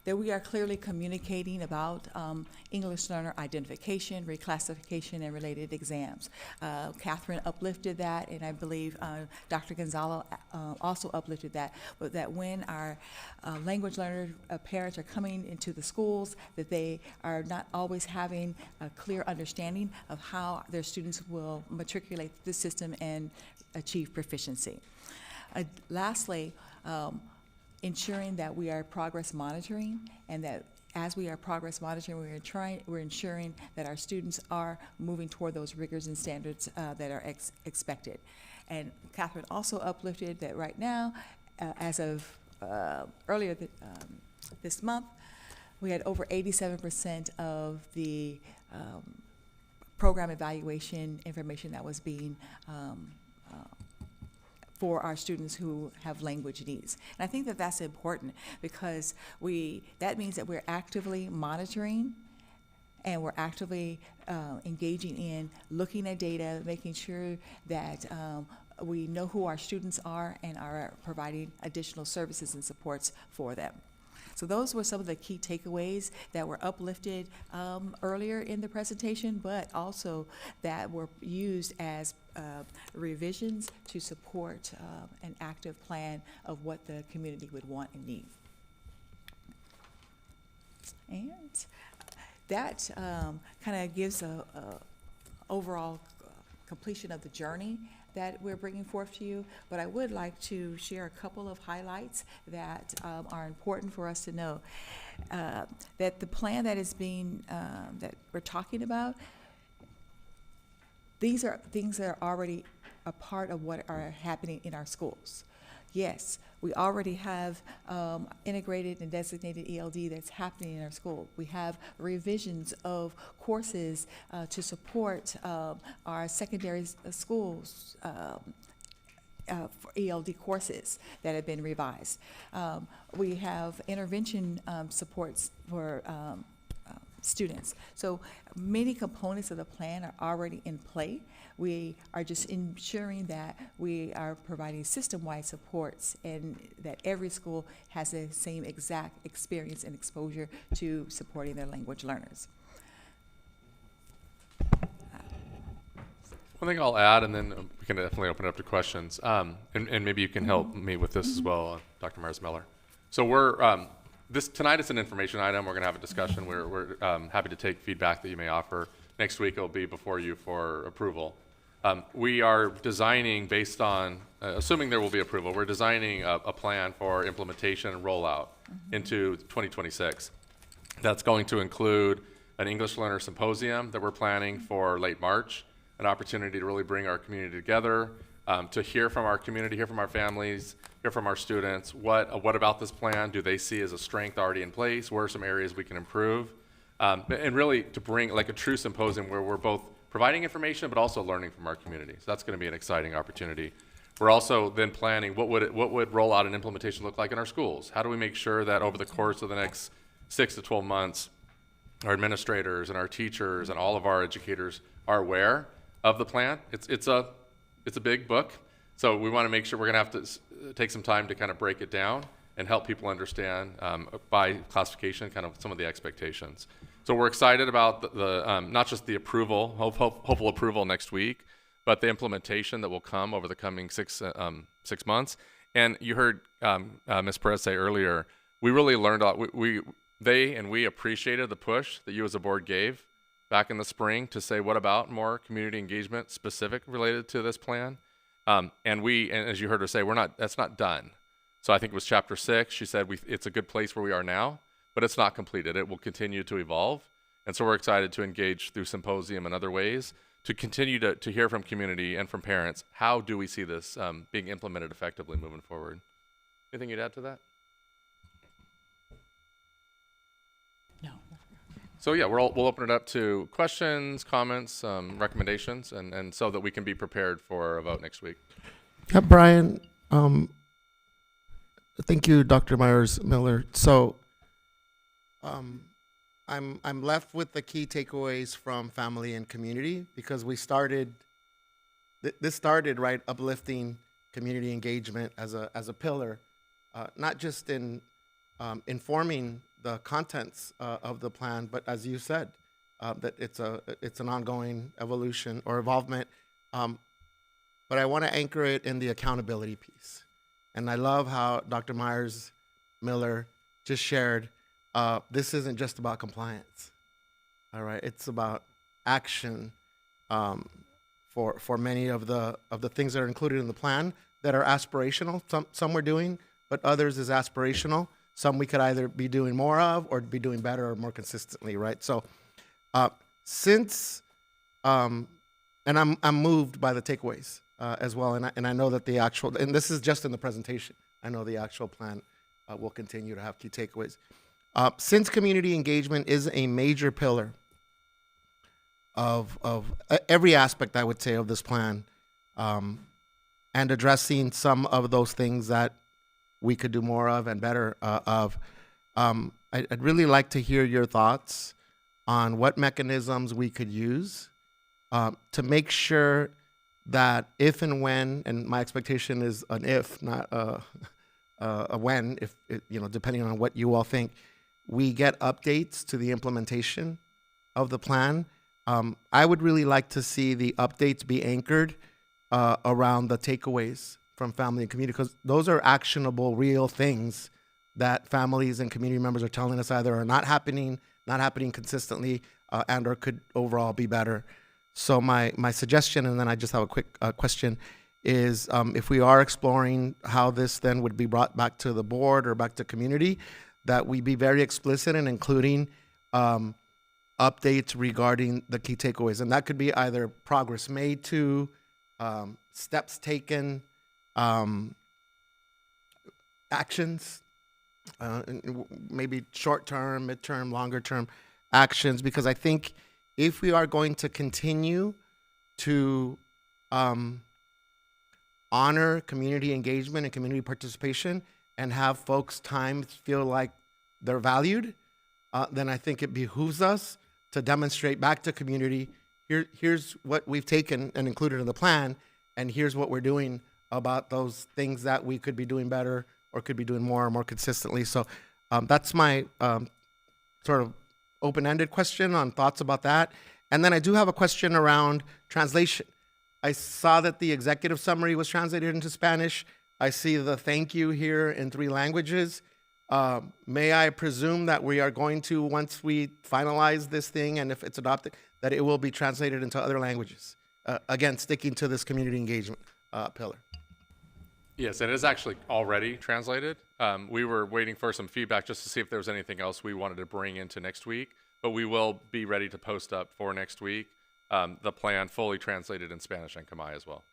That we are clearly communicating about English learner identification, reclassification, and related exams. Catherine uplifted that, and I believe Dr. Gonzalo also uplifted that, but that when our language learner parents are coming into the schools, that they are not always having a clear understanding of how their students will matriculate the system and achieve proficiency. Lastly, ensuring that we are progress monitoring, and that as we are progress monitoring, we're ensuring that our students are moving toward those rigors and standards that are expected. And Catherine also uplifted that right now, as of earlier this month, we had over 87% of the program evaluation information that was being for our students who have language needs. And I think that that's important because that means that we're actively monitoring and we're actively engaging in looking at data, making sure that we know who our students are and are providing additional services and supports for them. So those were some of the key takeaways that were uplifted earlier in the presentation, but also that were used as revisions to support an active plan of what the community would want and need. And that kind of gives a overall completion of the journey that we're bringing forth to you, but I would like to share a couple of highlights that are important for us to know. That the plan that is being, that we're talking about, these are things that are already a part of what are happening in our schools. Yes, we already have integrated and designated ELD that's happening in our school. We have revisions of courses to support our secondary schools for ELD courses that have been revised. We have intervention supports for students. So many components of the plan are already in play. We are just ensuring that we are providing system-wide supports and that every school has the same exact experience and exposure to supporting their language learners. One thing I'll add, and then we can definitely open it up to questions, and maybe you can help me with this as well, Dr. Myers-Miller. So we're Tonight is an information item. We're going to have a discussion. We're happy to take feedback that you may offer. Next week, it'll be before you for approval. We are designing based on, assuming there will be approval, we're designing a plan for implementation and rollout into 2026. That's going to include an English Learner Symposium that we're planning for late March, an opportunity to really bring our community together, to hear from our community, hear from our families, hear from our students. What about this plan do they see as a strength already in place? Where are some areas we can improve? And really to bring like a true symposium where we're both providing information but also learning from our community. So that's going to be an exciting opportunity. We're also then planning what would rollout and implementation look like in our schools? How do we make sure that over the course of the next 6 to 12 months, our administrators and our teachers and all of our educators are aware of the plan? It's a big book, so we want to make sure we're going to have to take some time to kind of break it down and help people understand by classification kind of some of the expectations. So we're excited about the not just the approval, hopeful approval next week, but the implementation that will come over the coming 6 months. And you heard Ms. Perez say earlier, we really learned a lot. We appreciated the push that you as a board gave back in the spring to say, what about more community engagement specific related to this plan? And as you heard her say, that's not done. So I think it was chapter 6. She said it's a good place where we are now, but it's not completed. It will continue to evolve. And so we're excited to engage through symposium and other ways to continue to hear from community and from parents. How do we see this being implemented effectively moving forward? Anything you'd add to that? No. So yeah, we'll open it up to questions, comments, recommendations, and so that we can be prepared for a vote next week. Yeah, Brian, thank you, Dr. Myers-Miller. So I'm left with the key takeaways from family and community because we started, this started, right, uplifting community engagement as a pillar, not just in informing the contents of the plan, but as you said, that it's an ongoing evolution or involvement. But I want to anchor it in the accountability piece. And I love how Dr. Myers-Miller just shared, this isn't just about compliance, all right? It's about action for many of the things that are included in the plan that are aspirational. Some we're doing, but others is aspirational. Some we could either be doing more of or be doing better or more consistently, right? So and I'm moved by the takeaways as well, and I know that the actual, and this is just in the presentation, I know the actual plan will continue to have key takeaways. Since community engagement is a major pillar of every aspect, I would say, of this plan, and addressing some of those things that we could do more of and better of. I'd really like to hear your thoughts on what mechanisms we could use to make sure that if and when, and my expectation is an if, not a when, if depending on what you all think, we get updates to the implementation of the plan. I would really like to see the updates be anchored around the takeaways from family and community, because those are actionable, real things that families and community members are telling us either are not happening consistently, and or could overall be better. So my suggestion, and then I just have a quick question, is if we are exploring how this then would be brought back to the board or back to community, that we be very explicit in including updates regarding the key takeaways. And that could be either progress made to, steps taken, actions, maybe short-term, mid-term, longer-term actions, because I think if we are going to continue to honor community engagement and community participation and have folks' time feel like they're valued, then I think it behooves us to demonstrate back to community, here's what we've taken and included in the plan, and here's what we're doing about those things that we could be doing better or could be doing more consistently. So that's my sort of open-ended question on thoughts about that. And then I do have a question around translation. I saw that the executive summary was translated into Spanish. I see the thank you here in 3 languages. May I presume that we are going to, once we finalize this thing and if it's adopted, that it will be translated into other languages? Again, sticking to this community engagement pillar. Yes, and it is actually already translated. We were waiting for some feedback just to see if there was anything else we wanted to bring into next week, but we will be ready to post up for next week the plan fully translated in Spanish and Khmer as well.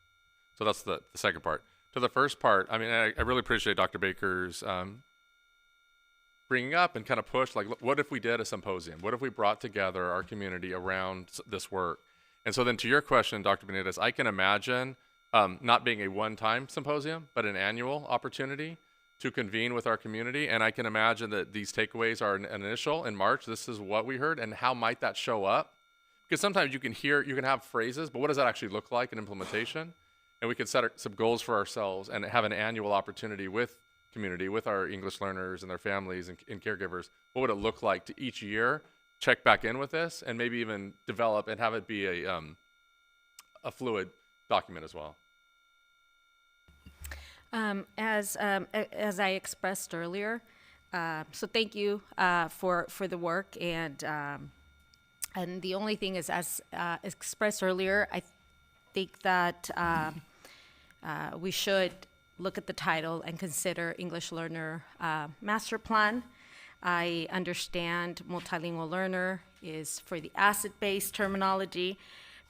So that's the second part. To the first part, I mean, I really appreciate Dr. Baker's bringing up and kind of push, like, what if we did a symposium? What if we brought together our community around this work? And so then to your question, Dr. Benitez, I can imagine not being a one-time symposium, but an annual opportunity to convene with our community. And I can imagine that these takeaways are an initial in March. This is what we heard, and how might that show up? Because sometimes you can have phrases, but what does that actually look like in implementation? And we can set some goals for ourselves and have an annual opportunity with community, with our English learners and their families and caregivers. What would it look like to each year check back in with this and maybe even develop and have it be a fluid document as well? As I expressed earlier, so thank you for the work, and the only thing is, as expressed earlier, I think that we should look at the title and consider English Learner Master Plan. I understand multilingual learner is for the asset-based terminology,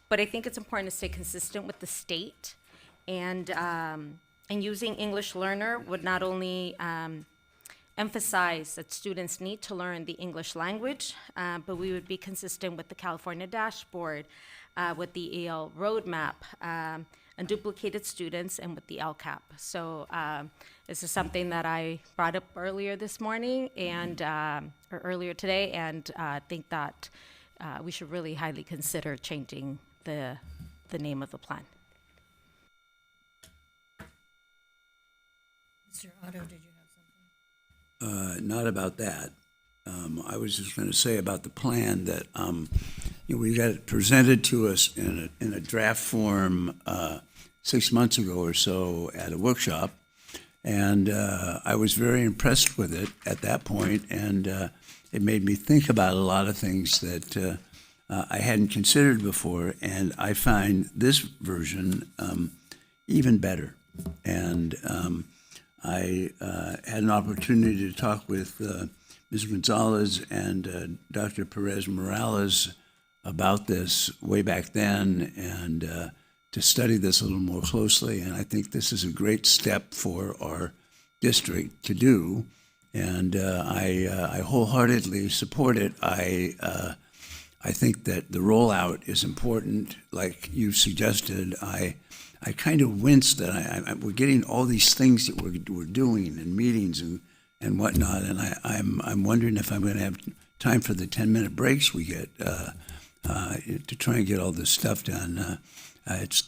but I think it's important to stay consistent with the state, and using English learner would not only emphasize that students need to learn the English language, but we would be consistent with the California dashboard, with the EL roadmap, unduplicated students, and with the LCAP. So this is something that I brought up earlier this morning and or earlier today, and think that we should really highly consider changing the name of the plan. Mr. Otto, did you have something? Not about that. I was just going to say about the plan that we got it presented to us in a draft form 6 months ago or so at a workshop, and I was very impressed with it at that point, and it made me think about a lot of things that I hadn't considered before, and I find this version even better. And I had an opportunity to talk with Ms. Gonzalez and Dr. Perez Morales about this way back then, and to study this a little more closely. And I think this is a great step for our district to do, and I wholeheartedly support it. I think that the rollout is important, like you suggested. I kind of wince that we're getting all these things that we're doing and meetings and whatnot, and I'm wondering if I'm going to have time for the 10-minute breaks we get to try and get all this stuff done. It's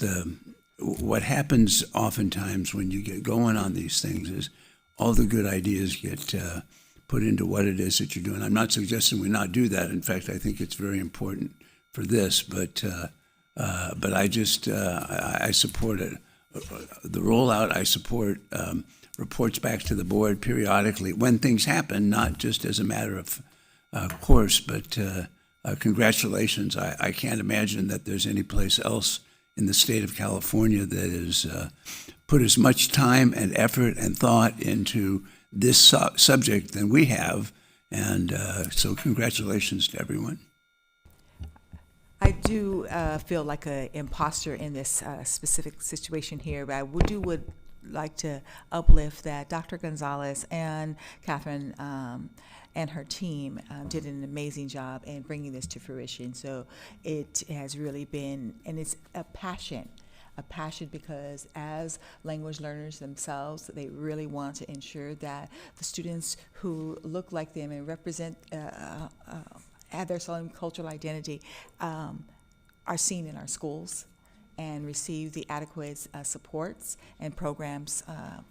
what happens oftentimes when you get going on these things is all the good ideas get put into what it is that you're doing. I'm not suggesting we not do that. In fact, I think it's very important for this, but I just I support it. The rollout, I support reports back to the board periodically when things happen, not just as a matter of course, but congratulations. I can't imagine that there's any place else in the state of California that has put as much time and effort and thought into this subject than we have, and so congratulations to everyone. I do feel like an imposter in this specific situation here, but I would like to uplift that Dr. Gonzalez and Catherine and her team did an amazing job in bringing this to fruition. So it has really been, and it's a passion because as language learners themselves, they really want to ensure that the students who look like them and represent have their own cultural identity are seen in our schools and receive the adequate supports and programs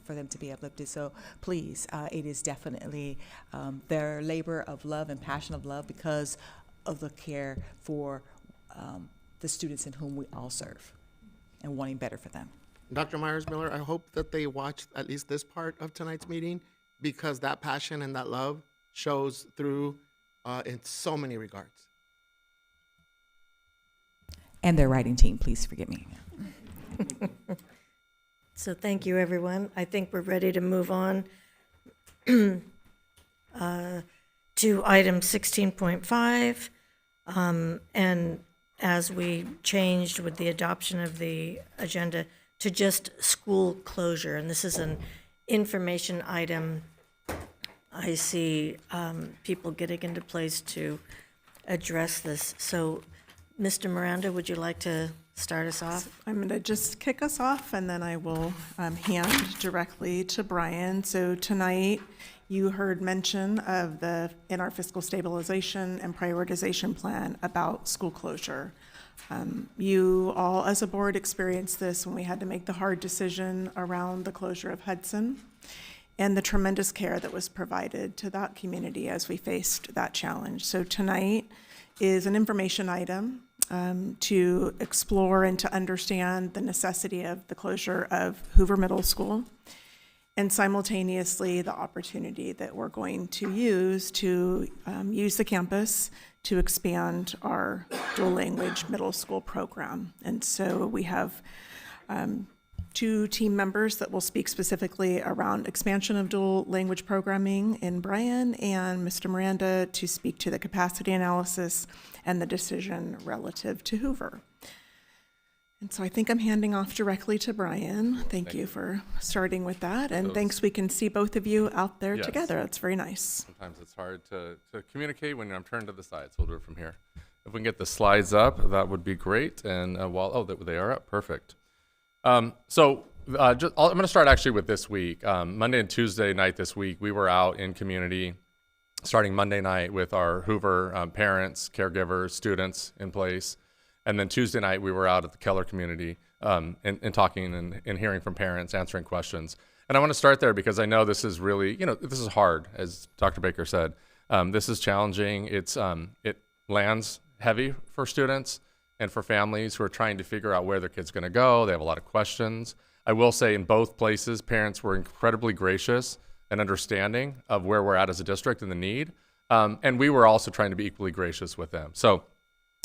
for them to be uplifted. So please, it is definitely their labor of love and passion of love because of the care for the students in whom we all serve and wanting better for them. Dr. Myers-Miller, I hope that they watched at least this part of tonight's meeting, because that passion and that love shows through in so many regards. And their writing team, please forgive me. So thank you, everyone. I think we're ready to move on to item 16.5. And as we changed with the adoption of the agenda to just school closure, and this is an information item. I see people getting into place to address this. So, Mr. Miranda, would you like to start us off? I'm going to just kick us off, and then I will hand directly to Brian. So tonight, you heard mention of in our fiscal stabilization and prioritization plan about school closure. You all, as a board, experienced this when we had to make the hard decision around the closure of Hudson and the tremendous care that was provided to that community as we faced that challenge. So tonight is an information item to explore and to understand the necessity of the closure of Hoover Middle School, and simultaneously the opportunity that we're going to use the campus to expand our dual language middle school program. And so we have two team members that will speak specifically around expansion of dual language programming in Brian, and Mr. Miranda to speak to the capacity analysis and the decision relative to Hoover. And so I think I'm handing off directly to Brian. Thank you for starting with that. And thanks, we can see both of you out there together. That's very nice. Sometimes it's hard to communicate when I'm turned to the side, so we'll do it from here. If we can get the slides up, that would be great. And they are up, perfect. I'm going to start actually with this week. Monday and Tuesday night this week, we were out in community, starting Monday night with our Hoover parents, caregivers, students in place. And then Tuesday night, we were out at the Keller community and talking and hearing from parents, answering questions. And I want to start there because I know this is really, this is hard, as Dr. Baker said. This is challenging. It lands heavy for students and for families who are trying to figure out where their kid's going to go. They have a lot of questions. I will say in both places, parents were incredibly gracious and understanding of where we're at as a district and the need. And we were also trying to be equally gracious with them. So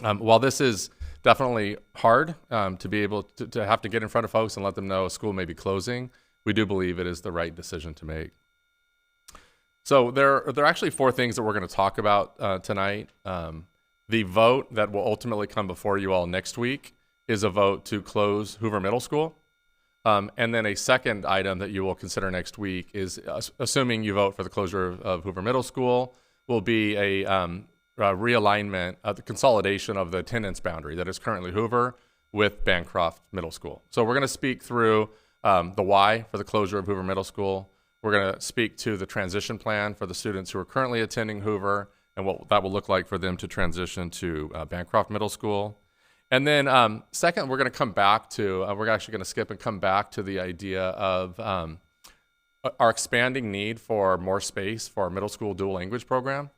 while this is definitely hard to be able to have to get in front of folks and let them know a school may be closing, we do believe it is the right decision to make. So there are actually four things that we're going to talk about tonight. The vote that will ultimately come before you all next week is a vote to close Hoover Middle School. And then a second item that you will consider next week is, assuming you vote for the closure of Hoover Middle School, will be a realignment of the consolidation of the attendance boundary that is currently Hoover with Bancroft Middle School. So we're going to speak through the why for the closure of Hoover Middle School. We're going to speak to the transition plan for the students who are currently attending Hoover and what that will look like for them to transition to Bancroft Middle School. And then second, we're going to come back to, we're actually going to skip and come back to the idea of our expanding need for more space for our middle school dual language program.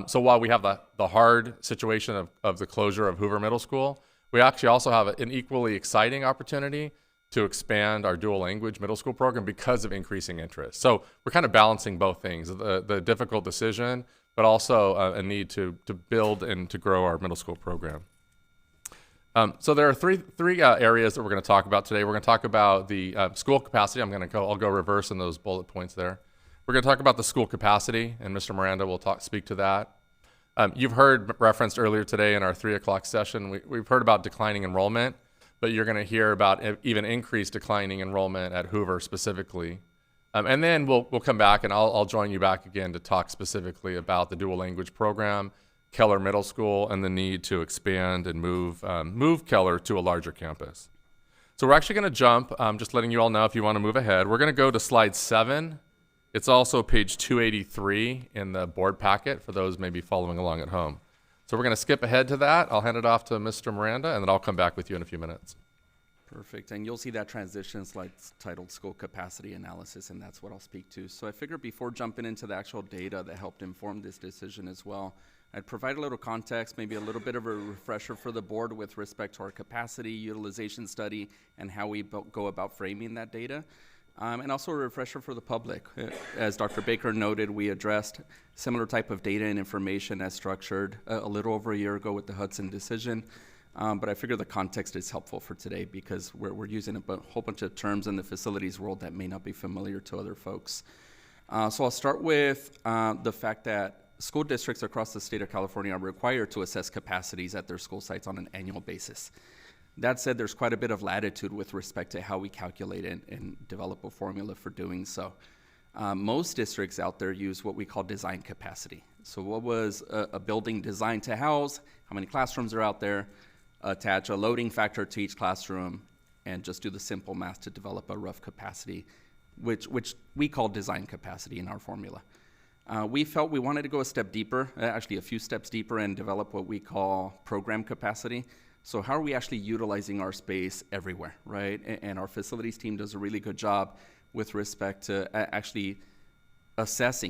So while we have the hard situation of the closure of Hoover Middle School, we actually also have an equally exciting opportunity to expand our dual language middle school program because of increasing interest. So we're kind of balancing both things, the difficult decision, but also a need to build and to grow our middle school program. So there are three areas that we're going to talk about today. We're going to talk about the school capacity. I'll go reverse in those bullet points there. We're going to talk about the school capacity, and Mr. Miranda will speak to that. You've heard referenced earlier today in our 3 o'clock session, we've heard about declining enrollment, but you're going to hear about even increased declining enrollment at Hoover specifically. And then we'll come back, and I'll join you back again to talk specifically about the dual language program, Keller Middle School, and the need to expand and move Keller to a larger campus. So we're actually going to jump, just letting you all know if you want to move ahead. We're going to go to slide 7. It's also page 283 in the board packet for those maybe following along at home. So we're going to skip ahead to that. I'll hand it off to Mr. Miranda, and then I'll come back with you in a few minutes. Perfect, and you'll see that transition slide titled School Capacity Analysis, and that's what I'll speak to. So I figured before jumping into the actual data that helped inform this decision as well, I'd provide a little context, maybe a little bit of a refresher for the board with respect to our capacity utilization study and how we go about framing that data. And also a refresher for the public. As Dr. Baker noted, we addressed similar type of data and information as structured a little over a year ago with the Hudson decision. But I figure the context is helpful for today because we're using a whole bunch of terms in the facilities world that may not be familiar to other folks. So I'll start with the fact that school districts across the state of California are required to assess capacities at their school sites on an annual basis. That said, there's quite a bit of latitude with respect to how we calculate and develop a formula for doing so. Most districts out there use what we call design capacity. So what was a building designed to house, how many classrooms are out there, attach a loading factor to each classroom, and just do the simple math to develop a rough capacity, which we call design capacity in our formula. We felt we wanted to go a step deeper, actually a few steps deeper, and develop what we call program capacity. So how are we actually utilizing our space everywhere, right? And our facilities team does a really good job with respect to actually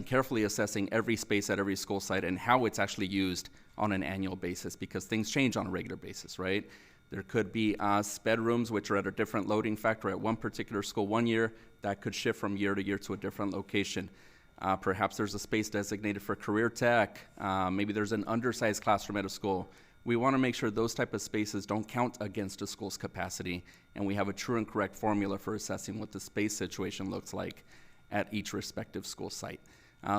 carefully assessing every space at every school site and how it's actually used on an annual basis, because things change on a regular basis, right? There could be sped rooms, which are at a different loading factor at one particular school one year. That could shift from year to year to a different location. Perhaps there's a space designated for career tech. Maybe there's an undersized classroom at a school. We want to make sure those type of spaces don't count against a school's capacity, and we have a true and correct formula for assessing what the space situation looks like at each respective school site.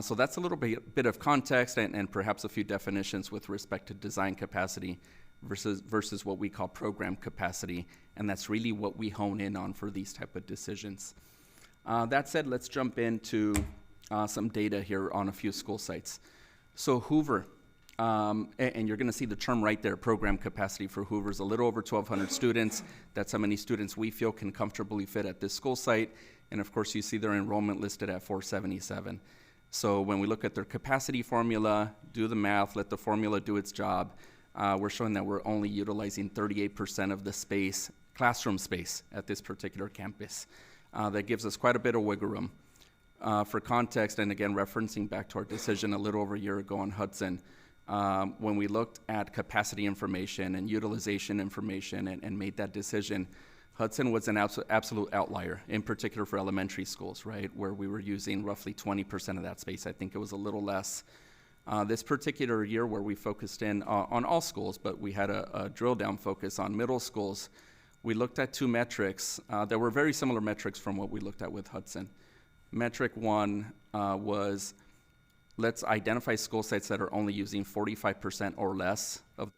So that's a little bit of context and perhaps a few definitions with respect to design capacity versus what we call program capacity, and that's really what we hone in on for these type of decisions. That said, let's jump into some data here on a few school sites. So Hoover, and you're going to see the term right there, program capacity for Hoover is a little over 1,200 students. That's how many students we feel can comfortably fit at this school site. And of course, you see their enrollment listed at 477. So when we look at their capacity formula, do the math, let the formula do its job, we're showing that we're only utilizing 38% of the space, classroom space, at this particular campus. That gives us quite a bit of wiggle room. For context, and again, referencing back to our decision a little over a year ago on Hudson, when we looked at capacity information and utilization information and made that decision, Hudson was an absolute outlier, in particular for elementary schools, right, where we were using roughly 20% of that space. I think it was a little less. This particular year where we focused in on all schools, but we had a drill down focus on middle schools, we looked at two metrics. There were very similar metrics from what we looked at with Hudson. Metric one was, let's identify school sites that are only using 45% or less of,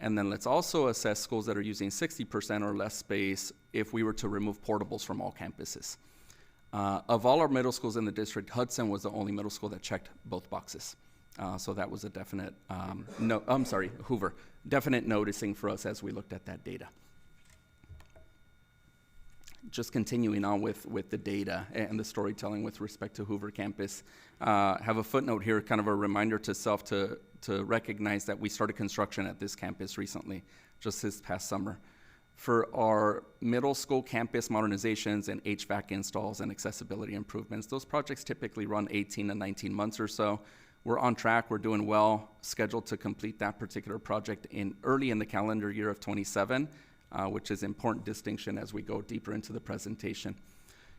and then let's also assess schools that are using 60% or less space if we were to remove portables from all campuses. Of all our middle schools in the district, Hudson was the only middle school that checked both boxes. So that was a definite, Hoover, definite noticing for us as we looked at that data. Just continuing on with the data and the storytelling with respect to Hoover campus, have a footnote here, kind of a reminder to self to recognize that we started construction at this campus recently, just this past summer. For our middle school campus modernizations and HVAC installs and accessibility improvements, those projects typically run 18 to 19 months or so. We're on track, we're doing well, scheduled to complete that particular project early in the calendar year of 27. Which is an important distinction as we go deeper into the presentation.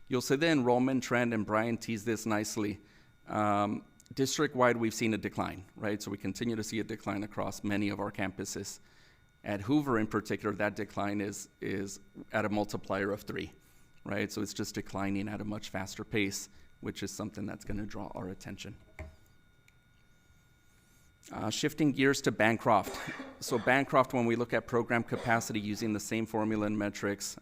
You'll see the enrollment trend, and Brian teased this nicely. District-wide, we've seen a decline, right? So we continue to see a decline across many of our campuses. At Hoover in particular, that decline is at a multiplier of 3, right? So it's just declining at a much faster pace, which is something that's going to draw our attention. Shifting gears to Bancroft. So Bancroft, when we look at program capacity using the same formula and metrics,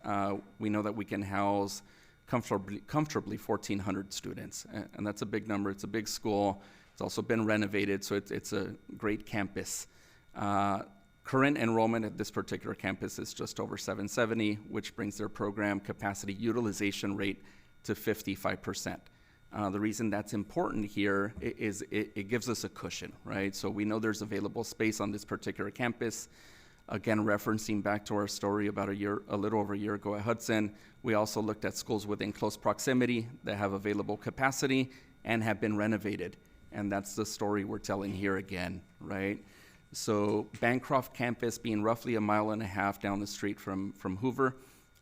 we know that we can house comfortably 1,400 students. And that's a big number. It's a big school. It's also been renovated, so it's a great campus. Current enrollment at this particular campus is just over 770, which brings their program capacity utilization rate to 55%. The reason that's important here is it gives us a cushion, right? So we know there's available space on this particular campus. Again, referencing back to our story about a little over a year ago at Hudson, we also looked at schools within close proximity that have available capacity and have been renovated. And that's the story we're telling here again, right? So Bancroft campus being roughly 1.5 miles down the street from Hoover,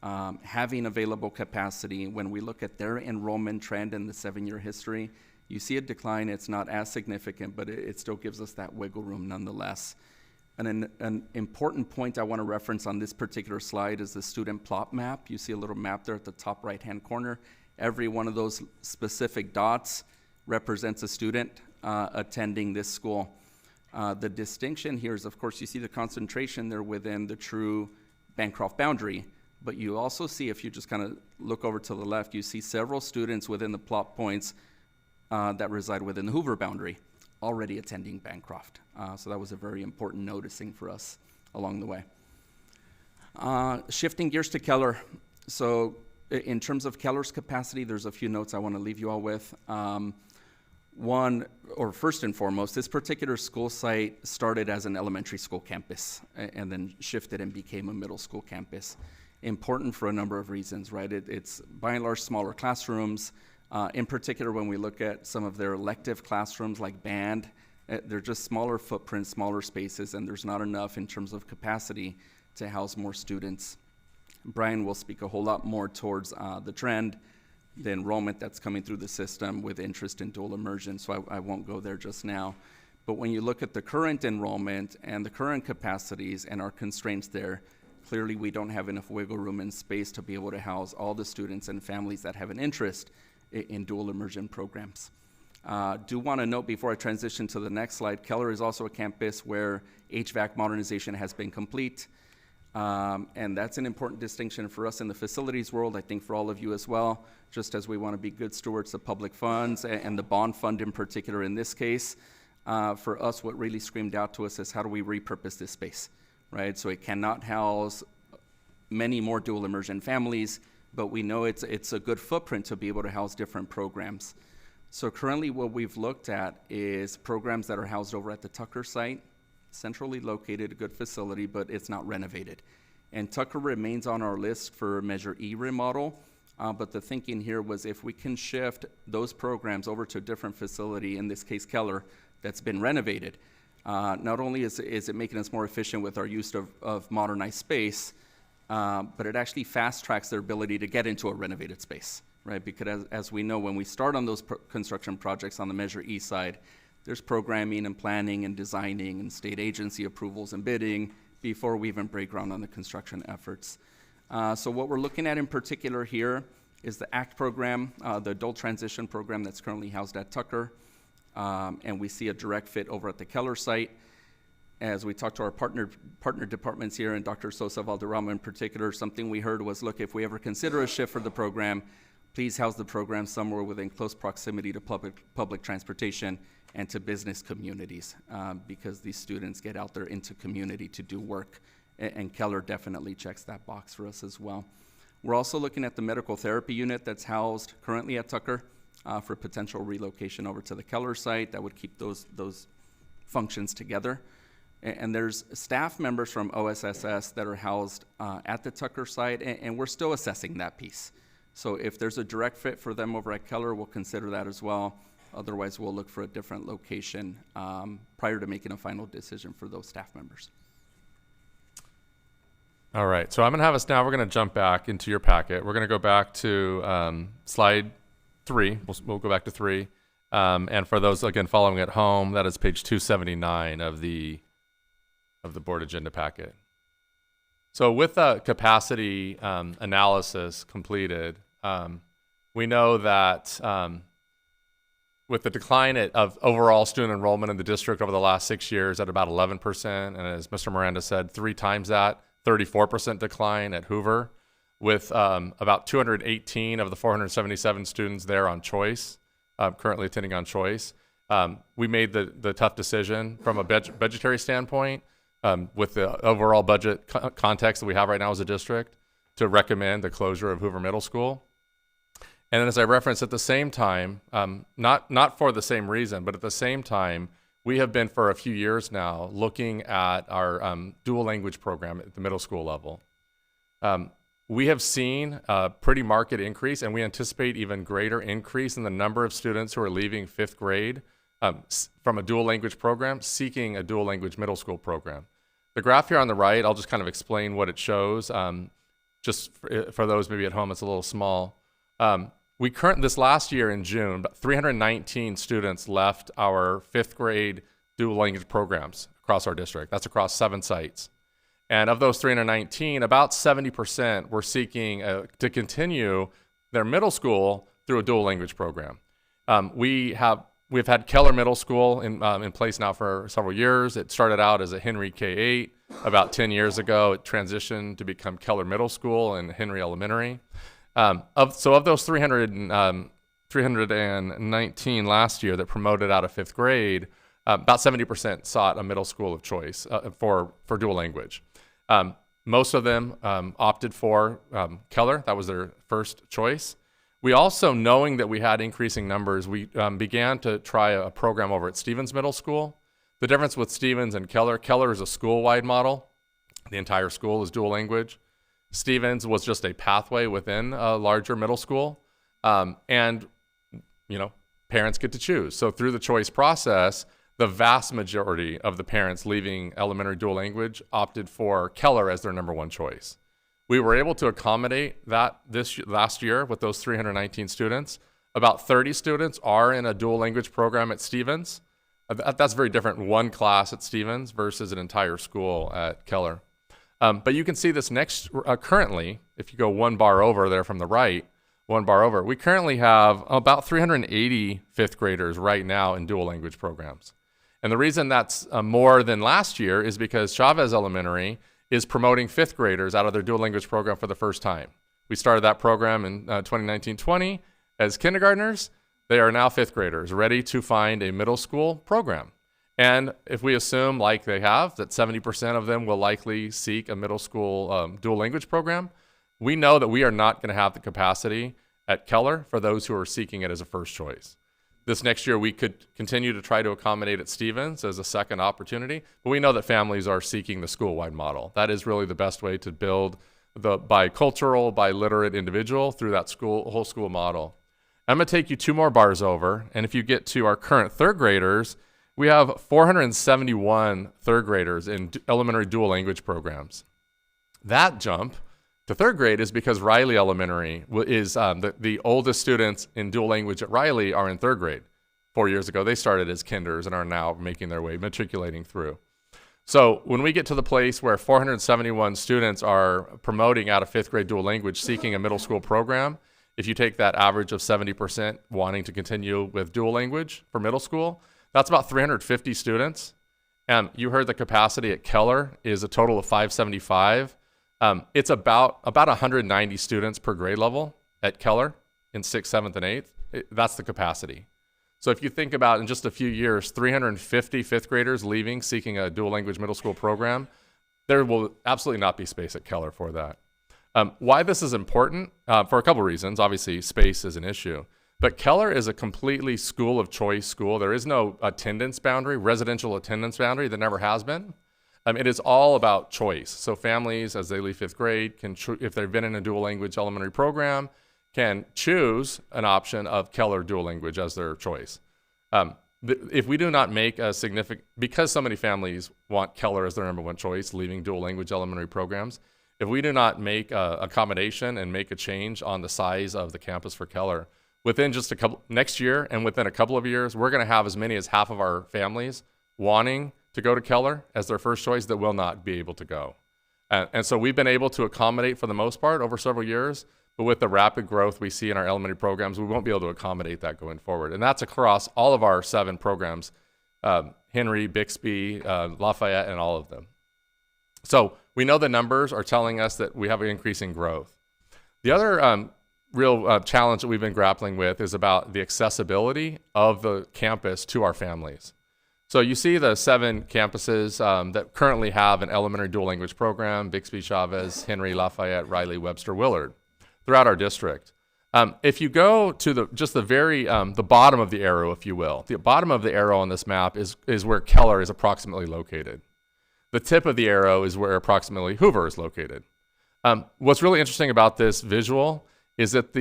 having available capacity. When we look at their enrollment trend in the 7-year history, you see a decline. It's not as significant, but it still gives us that wiggle room nonetheless. And an important point I want to reference on this particular slide is the student plot map. You see a little map there at the top right-hand corner. Every one of those specific dots represents a student attending this school. The distinction here is, of course, you see the concentration there within the true Bancroft boundary, but you also see, if you just kind of look over to the left, you see several students within the plot points that reside within the Hoover boundary already attending Bancroft. So that was a very important noticing for us along the way. Shifting gears to Keller. So in terms of Keller's capacity, there's a few notes I want to leave you all with. One, or first and foremost, this particular school site started as an elementary school campus and then shifted and became a middle school campus. Important for a number of reasons, right? It's by and large smaller classrooms. In particular, when we look at some of their elective classrooms like band, they're just smaller footprints, smaller spaces, and there's not enough in terms of capacity to house more students. Brian will speak a whole lot more towards the trend, the enrollment that's coming through the system with interest in dual immersion, so I won't go there just now. But when you look at the current enrollment and the current capacities and our constraints there, clearly we don't have enough wiggle room and space to be able to house all the students and families that have an interest in dual immersion programs. Do want to note before I transition to the next slide, Keller is also a campus where HVAC modernization has been complete. And that's an important distinction for us in the facilities world, I think for all of you as well, just as we want to be good stewards of public funds and the bond fund in particular in this case. For us, what really screamed out to us is how do we repurpose this space, right? So it cannot house many more dual immersion families, but we know it's a good footprint to be able to house different programs. So currently what we've looked at is programs that are housed over at the Tucker site, centrally located, a good facility, but it's not renovated. And Tucker remains on our list for Measure E remodel, but the thinking here was if we can shift those programs over to a different facility, in this case Keller, that's been renovated, not only is it making us more efficient with our use of modernized space, but it actually fast tracks their ability to get into a renovated space, right? Because as we know, when we start on those construction projects on the Measure E side, there's programming and planning and designing and state agency approvals and bidding before we even break ground on the construction efforts. So what we're looking at in particular here is the ACT program, the adult transition program that's currently housed at Tucker. And we see a direct fit over at the Keller site. As we talked to our partner departments here, and Dr. Sosa Valderrama in particular, something we heard was, look, if we ever consider a shift for the program, please house the program somewhere within close proximity to public transportation and to business communities, because these students get out there into community to do work, and Keller definitely checks that box for us as well. We're also looking at the medical therapy unit that's housed currently at Tucker for potential relocation over to the Keller site that would keep those functions together. And there's staff members from OSSS that are housed at the Tucker site, and we're still assessing that piece. So if there's a direct fit for them over at Keller, we'll consider that as well. Otherwise, we'll look for a different location prior to making a final decision for those staff members. All right, so I'm going to have us now, we're going to jump back into your packet. We're going to go back to slide 3. We'll go back to 3. And for those, again, following at home, that is page 279 of the board agenda packet. So with the capacity analysis completed, we know that with the decline of overall student enrollment in the district over the last 6 years at about 11%, and as Mr. Miranda said, 3 times that, 34% decline at Hoover, with about 218 of the 477 students there on choice, currently attending on choice. We made the tough decision from a budgetary standpoint, with the overall budget context that we have right now as a district, to recommend the closure of Hoover Middle School. And then as I referenced, at the same time, not for the same reason, but at the same time, we have been for a few years now looking at our dual language program at the middle school level. We have seen a pretty marked increase, and we anticipate even greater increase in the number of students who are leaving 5th grade from a dual language program seeking a dual language middle school program. The graph here on the right, I'll just kind of explain what it shows. just for those maybe at home, it's a little small. This last year in June, about 319 students left our 5th grade dual language programs across our district. That's across 7 sites. And of those 319, about 70% were seeking to continue their middle school through a dual language program. We've had Keller Middle School in place now for several years. It started out as a Henry K-8. About 10 years ago, it transitioned to become Keller Middle School and Henry Elementary. Of those 319 last year that promoted out of 5th grade, about 70% sought a middle school of choice for dual language. Most of them opted for Keller. That was their first choice. We also, knowing that we had increasing numbers, we began to try a program over at Stevens Middle School. The difference with Stevens and Keller is a school-wide model. The entire school is dual language. Stevens was just a pathway within a larger middle school. And, parents get to choose. So through the choice process, the vast majority of the parents leaving elementary dual language opted for Keller as their number one choice. We were able to accommodate that last year with those 319 students. About 30 students are in a dual language program at Stevens. That's very different, one class at Stevens versus an entire school at Keller. But you can see this currently, if you go one bar over there from the right, we currently have about 380 5th graders right now in dual language programs. And the reason that's more than last year is because Chavez Elementary is promoting 5th graders out of their dual language program for the first time. We started that program in 2019-20 as kindergartners. They are now 5th graders ready to find a middle school program. And if we assume, like they have, that 70% of them will likely seek a middle school dual language program, we know that we are not going to have the capacity at Keller for those who are seeking it as a first choice. This next year, we could continue to try to accommodate at Stevens as a second opportunity, but we know that families are seeking the school-wide model. That is really the best way to build the bicultural, biliterate individual through that whole school model. I'm going to take you 2 more bars over, and if you get to our current 3rd graders, we have 471 3rd graders in elementary dual language programs. That jump to 3rd grade is because Riley Elementary is the oldest students in dual language at Riley are in 3rd grade. 4 years ago, they started as kinders and are now making their way, matriculating through. So when we get to the place where 471 students are promoting out of 5th grade dual language, seeking a middle school program, if you take that average of 70% wanting to continue with dual language for middle school, that's about 350 students. And you heard the capacity at Keller is a total of 575. It's about 190 students per grade level at Keller in 6th, 7th, and 8th. That's the capacity. So if you think about in just a few years, 350 5th graders leaving, seeking a dual language middle school program, there will absolutely not be space at Keller for that. Why this is important? For a couple reasons. Obviously, space is an issue. But Keller is a completely school of choice school. There is no attendance boundary, residential attendance boundary. There never has been. It is all about choice. So families, as they leave 5th grade, can if they've been in a dual language elementary program, can choose an option of Keller dual language as their choice. If we do not make a significant, because so many families want Keller as their number one choice, leaving dual language elementary programs, if we do not make a accommodation and make a change on the size of the campus for Keller, within just next year and within a couple of years, we're going to have as many as half of our families wanting to go to Keller as their first choice that will not be able to go. And so we've been able to accommodate for the most part over several years, but with the rapid growth we see in our elementary programs, we won't be able to accommodate that going forward. And that's across all of our 7 programs, Henry, Bixby, Lafayette, and all of them. So we know the numbers are telling us that we have an increasing growth. The other real challenge that we've been grappling with is about the accessibility of the campus to our families. So you see the 7 campuses that currently have an elementary dual language program: Bixby, Chavez, Henry, Lafayette, Riley, Webster, Willard, throughout our district. If you go to the bottom of the arrow, if you will, the bottom of the arrow on this map is where Keller is approximately located. The tip of the arrow is where approximately Hoover is located. What's really interesting about this visual is that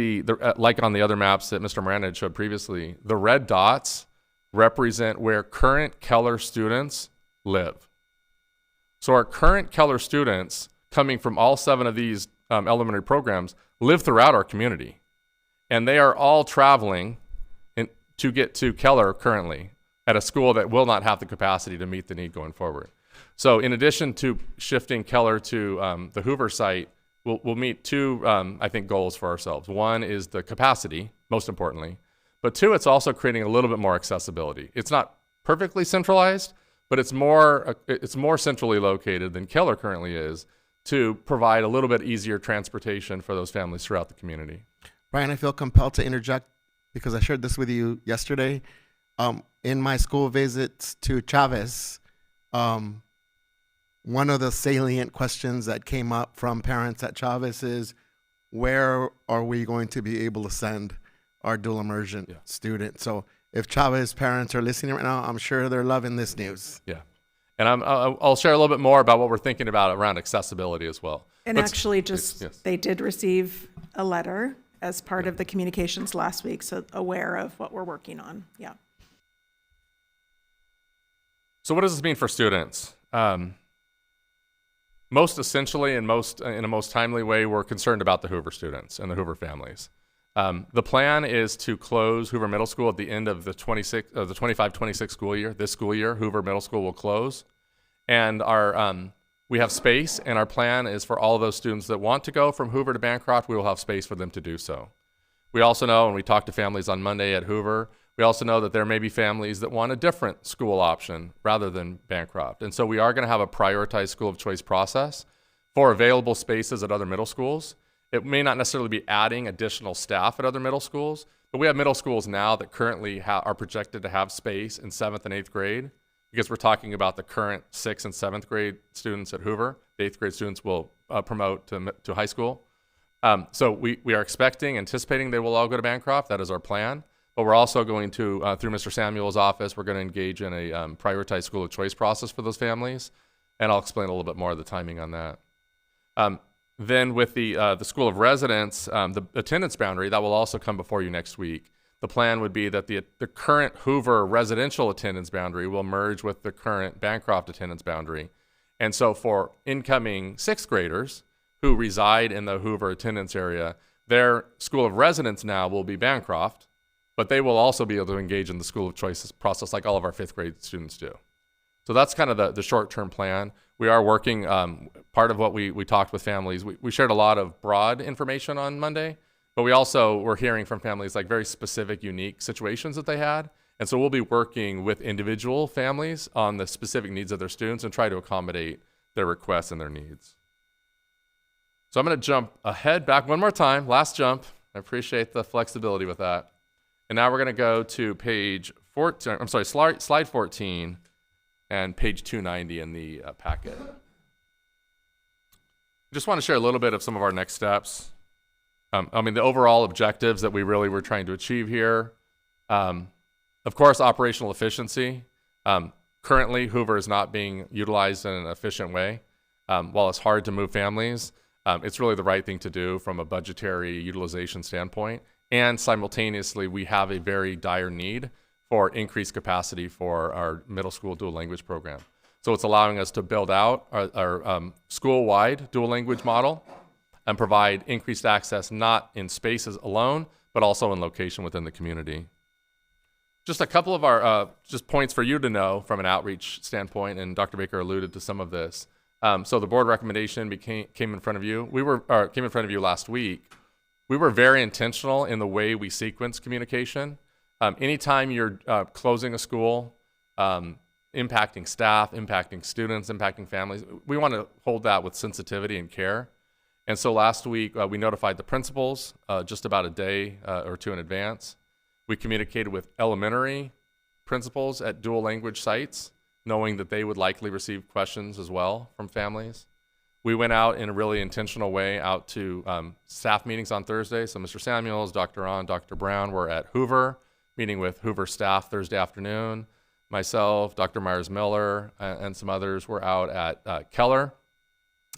like on the other maps that Mr. Miranda had showed previously, the red dots represent where current Keller students live. So our current Keller students coming from all 7 of these elementary programs live throughout our community. And they are all traveling to get to Keller currently at a school that will not have the capacity to meet the need going forward. So in addition to shifting Keller to the Hoover site, we'll meet two, I think, goals for ourselves. One is the capacity, most importantly. But two, it's also creating a little bit more accessibility. It's not perfectly centralized, but it's more centrally located than Keller currently is to provide a little bit easier transportation for those families throughout the community. Brian, I feel compelled to interject because I shared this with you yesterday. In my school visits to Chavez, one of the salient questions that came up from parents at Chavez is, where are we going to be able to send our dual immersion students? So if Chavez parents are listening right now, I'm sure they're loving this news. Yeah. And I'll share a little bit more about what we're thinking about around accessibility as well. And actually they did receive a letter as part of the communications last week, so aware of what we're working on. Yeah. So what does this mean for students? Most essentially and in a most timely way, we're concerned about the Hoover students and the Hoover families. The plan is to close Hoover Middle School at the end of the 25-26 school year. This school year, Hoover Middle School will close. And we have space, and our plan is for all of those students that want to go from Hoover to Bancroft, we will have space for them to do so. We also know, and we talked to families on Monday at Hoover, we also know that there may be families that want a different school option rather than Bancroft. And so we are going to have a prioritized school of choice process for available spaces at other middle schools. It may not necessarily be adding additional staff at other middle schools, but we have middle schools now that currently are projected to have space in 7th and 8th grade, because we're talking about the current 6th and 7th grade students at Hoover. The 8th grade students will promote to high school. So we are anticipating they will all go to Bancroft. That is our plan. But we're also going to, through Mr. Samuel's office, we're going to engage in a prioritized school of choice process for those families. And I'll explain a little bit more of the timing on that. Then with the School of Residence, the attendance boundary, that will also come before you next week. The plan would be that the current Hoover residential attendance boundary will merge with the current Bancroft attendance boundary. And so for incoming 6th graders who reside in the Hoover attendance area, their School of Residence now will be Bancroft, but they will also be able to engage in the School of Choice process like all of our 5th grade students do. So that's kind of the short-term plan. We are working, part of what we talked with families, we shared a lot of broad information on Monday, but we also were hearing from families like very specific, unique situations that they had. And so we'll be working with individual families on the specific needs of their students and try to accommodate their requests and their needs. So I'm going to jump ahead back one more time, last jump. I appreciate the flexibility with that. And now we're going to go to slide 14 and page 290 in the packet. I just want to share a little bit of some of our next steps. The overall objectives that we really were trying to achieve here. Of course, operational efficiency. Currently, Hoover is not being utilized in an efficient way. While it's hard to move families, it's really the right thing to do from a budgetary utilization standpoint. And simultaneously, we have a very dire need for increased capacity for our middle school dual language program. So it's allowing us to build out our school-wide dual language model and provide increased access not in spaces alone, but also in location within the community. Just a couple of our just points for you to know from an outreach standpoint, and Dr. Baker alluded to some of this. So the board recommendation came in front of you. Came in front of you last week. We were very intentional in the way we sequence communication. Anytime you're closing a school, impacting staff, impacting students, impacting families, we want to hold that with sensitivity and care. And so last week, we notified the principals just about a day or two in advance. We communicated with elementary principals at dual language sites, knowing that they would likely receive questions as well from families. We went out in a really intentional way out to staff meetings on Thursday. So Mr. Samuels, Dr. Ahn, Dr. Brown were at Hoover, meeting with Hoover staff Thursday afternoon. Myself, Dr. Myers-Miller, and some others were out at Keller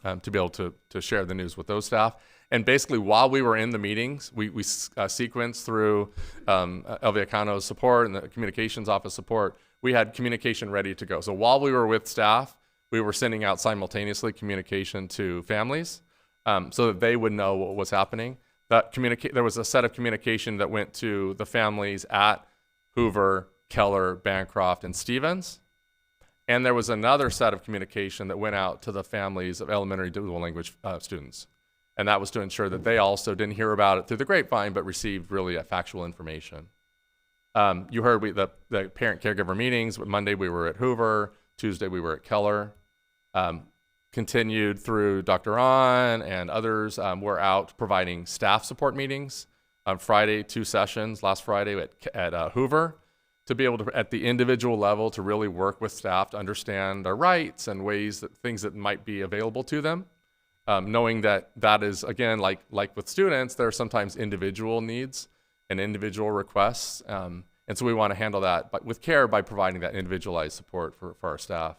to be able to share the news with those staff. And basically, while we were in the meetings, we sequenced through El Viacano's support and the communications office support. We had communication ready to go. So while we were with staff, we were sending out simultaneously communication to families so that they would know what was happening. There was a set of communication that went to the families at Hoover, Keller, Bancroft, and Stevens. And there was another set of communication that went out to the families of elementary dual language students. And that was to ensure that they also didn't hear about it through the grapevine, but received really factual information. You heard the parent caregiver meetings. Monday we were at Hoover, Tuesday we were at Keller. Continued through Dr. On and others were out providing staff support meetings. On Friday, 2 sessions, last Friday at Hoover, to be able to, at the individual level, to really work with staff to understand their rights and things that might be available to them. Knowing that is, again, like with students, there are sometimes individual needs and individual requests. And so we want to handle that with care by providing that individualized support for our staff.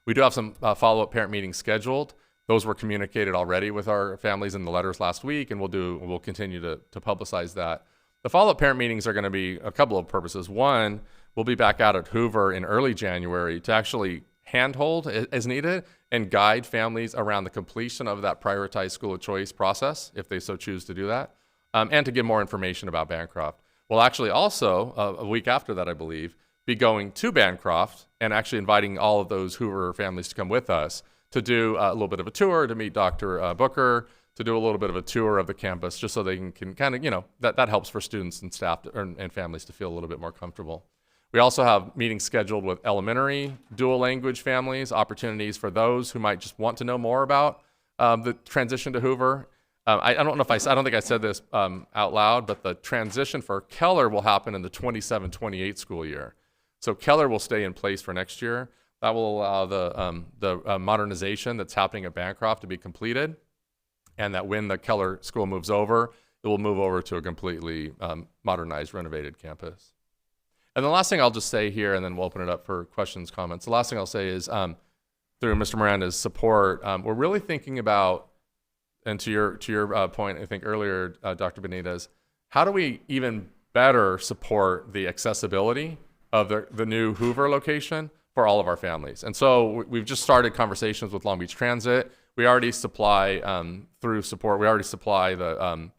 We do have some follow-up parent meetings scheduled. Those were communicated already with our families in the letters last week, and we'll continue to publicize that. The follow-up parent meetings are going to be a couple of purposes. One, we'll be back out at Hoover in early January to actually handhold as needed and guide families around the completion of that prioritized school of choice process, if they so choose to do that, and to give more information about Bancroft. We'll actually also, a week after that, I believe, be going to Bancroft and actually inviting all of those Hoover families to come with us to do a little bit of a tour, to meet Dr. Booker, to do a little bit of a tour of the campus, just so they can kind of, that helps for students and staff and families to feel a little bit more comfortable. We also have meetings scheduled with elementary dual language families, opportunities for those who might just want to know more about the transition to Hoover. I don't think I said this out loud, but the transition for Keller will happen in the 27-28 school year. So Keller will stay in place for next year. That will allow the modernization that's happening at Bancroft to be completed, and that when the Keller school moves over, it will move over to a completely modernized, renovated campus. And the last thing I'll just say here, and then we'll open it up for questions, comments. The last thing I'll say is, through Mr. Miranda's support, we're really thinking about, and to your point, I think earlier, Dr. Benitez, how do we even better support the accessibility of the new Hoover location for all of our families? And so we've just started conversations with Long Beach Transit. We already supply, through support, the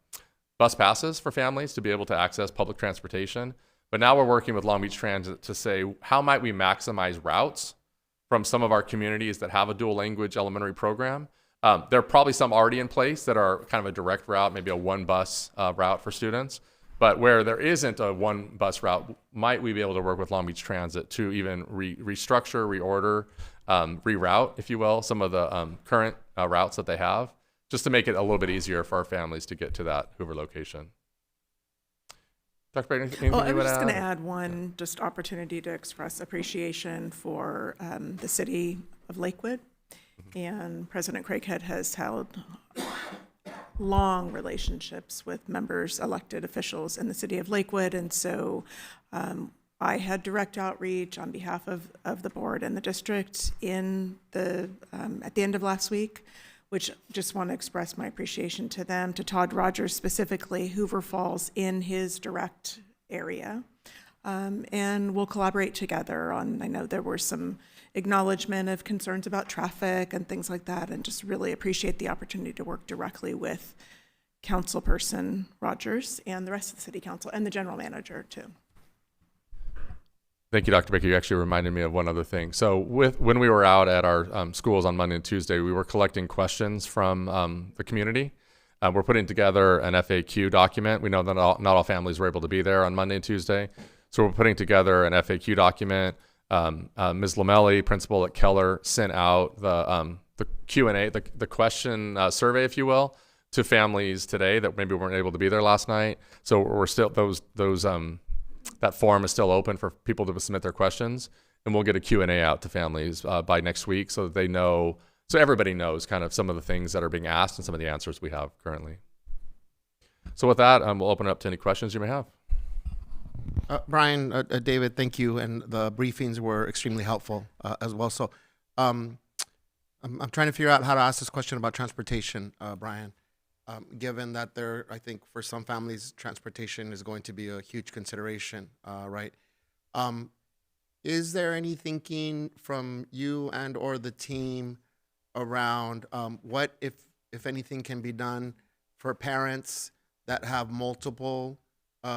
bus passes for families to be able to access public transportation. But now we're working with Long Beach Transit to say, how might we maximize routes from some of our communities that have a dual language elementary program? There are probably some already in place that are kind of a direct route, maybe a one bus route for students. But where there isn't a one bus route, might we be able to work with Long Beach Transit to even restructure, reorder, reroute, if you will, some of the current routes that they have, just to make it a little bit easier for our families to get to that Hoover location. Dr. Brady, anything you would add? I was just going to add one just opportunity to express appreciation for the city of Lakewood. And President Craighead has held long relationships with members, elected officials in the city of Lakewood. And so I had direct outreach on behalf of the board and the district at the end of last week, which just want to express my appreciation to them, to Todd Rogers specifically. Hoover falls in his direct area. And we'll collaborate together on, I know there were some acknowledgement of concerns about traffic and things like that, and just really appreciate the opportunity to work directly with Councilperson Rogers and the rest of the city council and the general manager too. Thank you, Dr. Baker. You actually reminded me of one other thing. So when we were out at our schools on Monday and Tuesday, we were collecting questions from the community. We're putting together an FAQ document. We know that not all families were able to be there on Monday and Tuesday. So we're putting together an FAQ document. Ms. Lamelli, principal at Keller, sent out the Q&A, the question survey, if you will, to families today that maybe weren't able to be there last night. So we're still that forum is still open for people to submit their questions, and we'll get a Q&A out to families by next week so that they know, so everybody knows kind of some of the things that are being asked and some of the answers we have currently. So with that, we'll open it up to any questions you may have. Brian, David, thank you, and the briefings were extremely helpful as well. So I'm trying to figure out how to ask this question about transportation, Brian, given that I think for some families, transportation is going to be a huge consideration, right? Is there any thinking from you and or the team around what if if anything can be done for parents that have multiple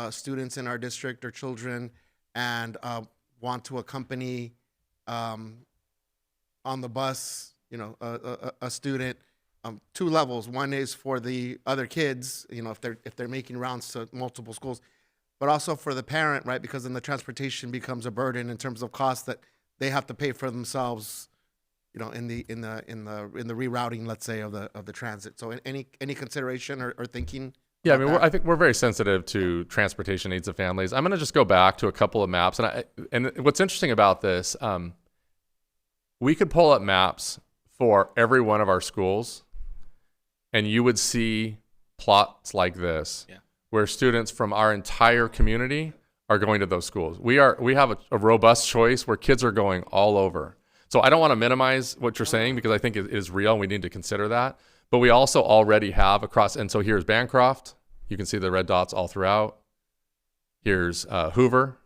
students in our district or children and want to accompany on the bus, a student. Two levels. One is for the other kids, if they're making rounds to multiple schools, but also for the parent, right? Because then the transportation becomes a burden in terms of costs that they have to pay for themselves, in the rerouting, let's say, of the transit. So any consideration or thinking? Yeah, I mean, I think we're very sensitive to transportation needs of families. I'm going to just go back to a couple of maps, and what's interesting about this, we could pull up maps for every one of our schools, and you would see plots like this, where students from our entire community are going to those schools. We have a robust choice where kids are going all over. So I don't want to minimize what you're saying because I think it is real and we need to consider that. But we also already have across, and so here's Bancroft. You can see the red dots all throughout. Here's Hoover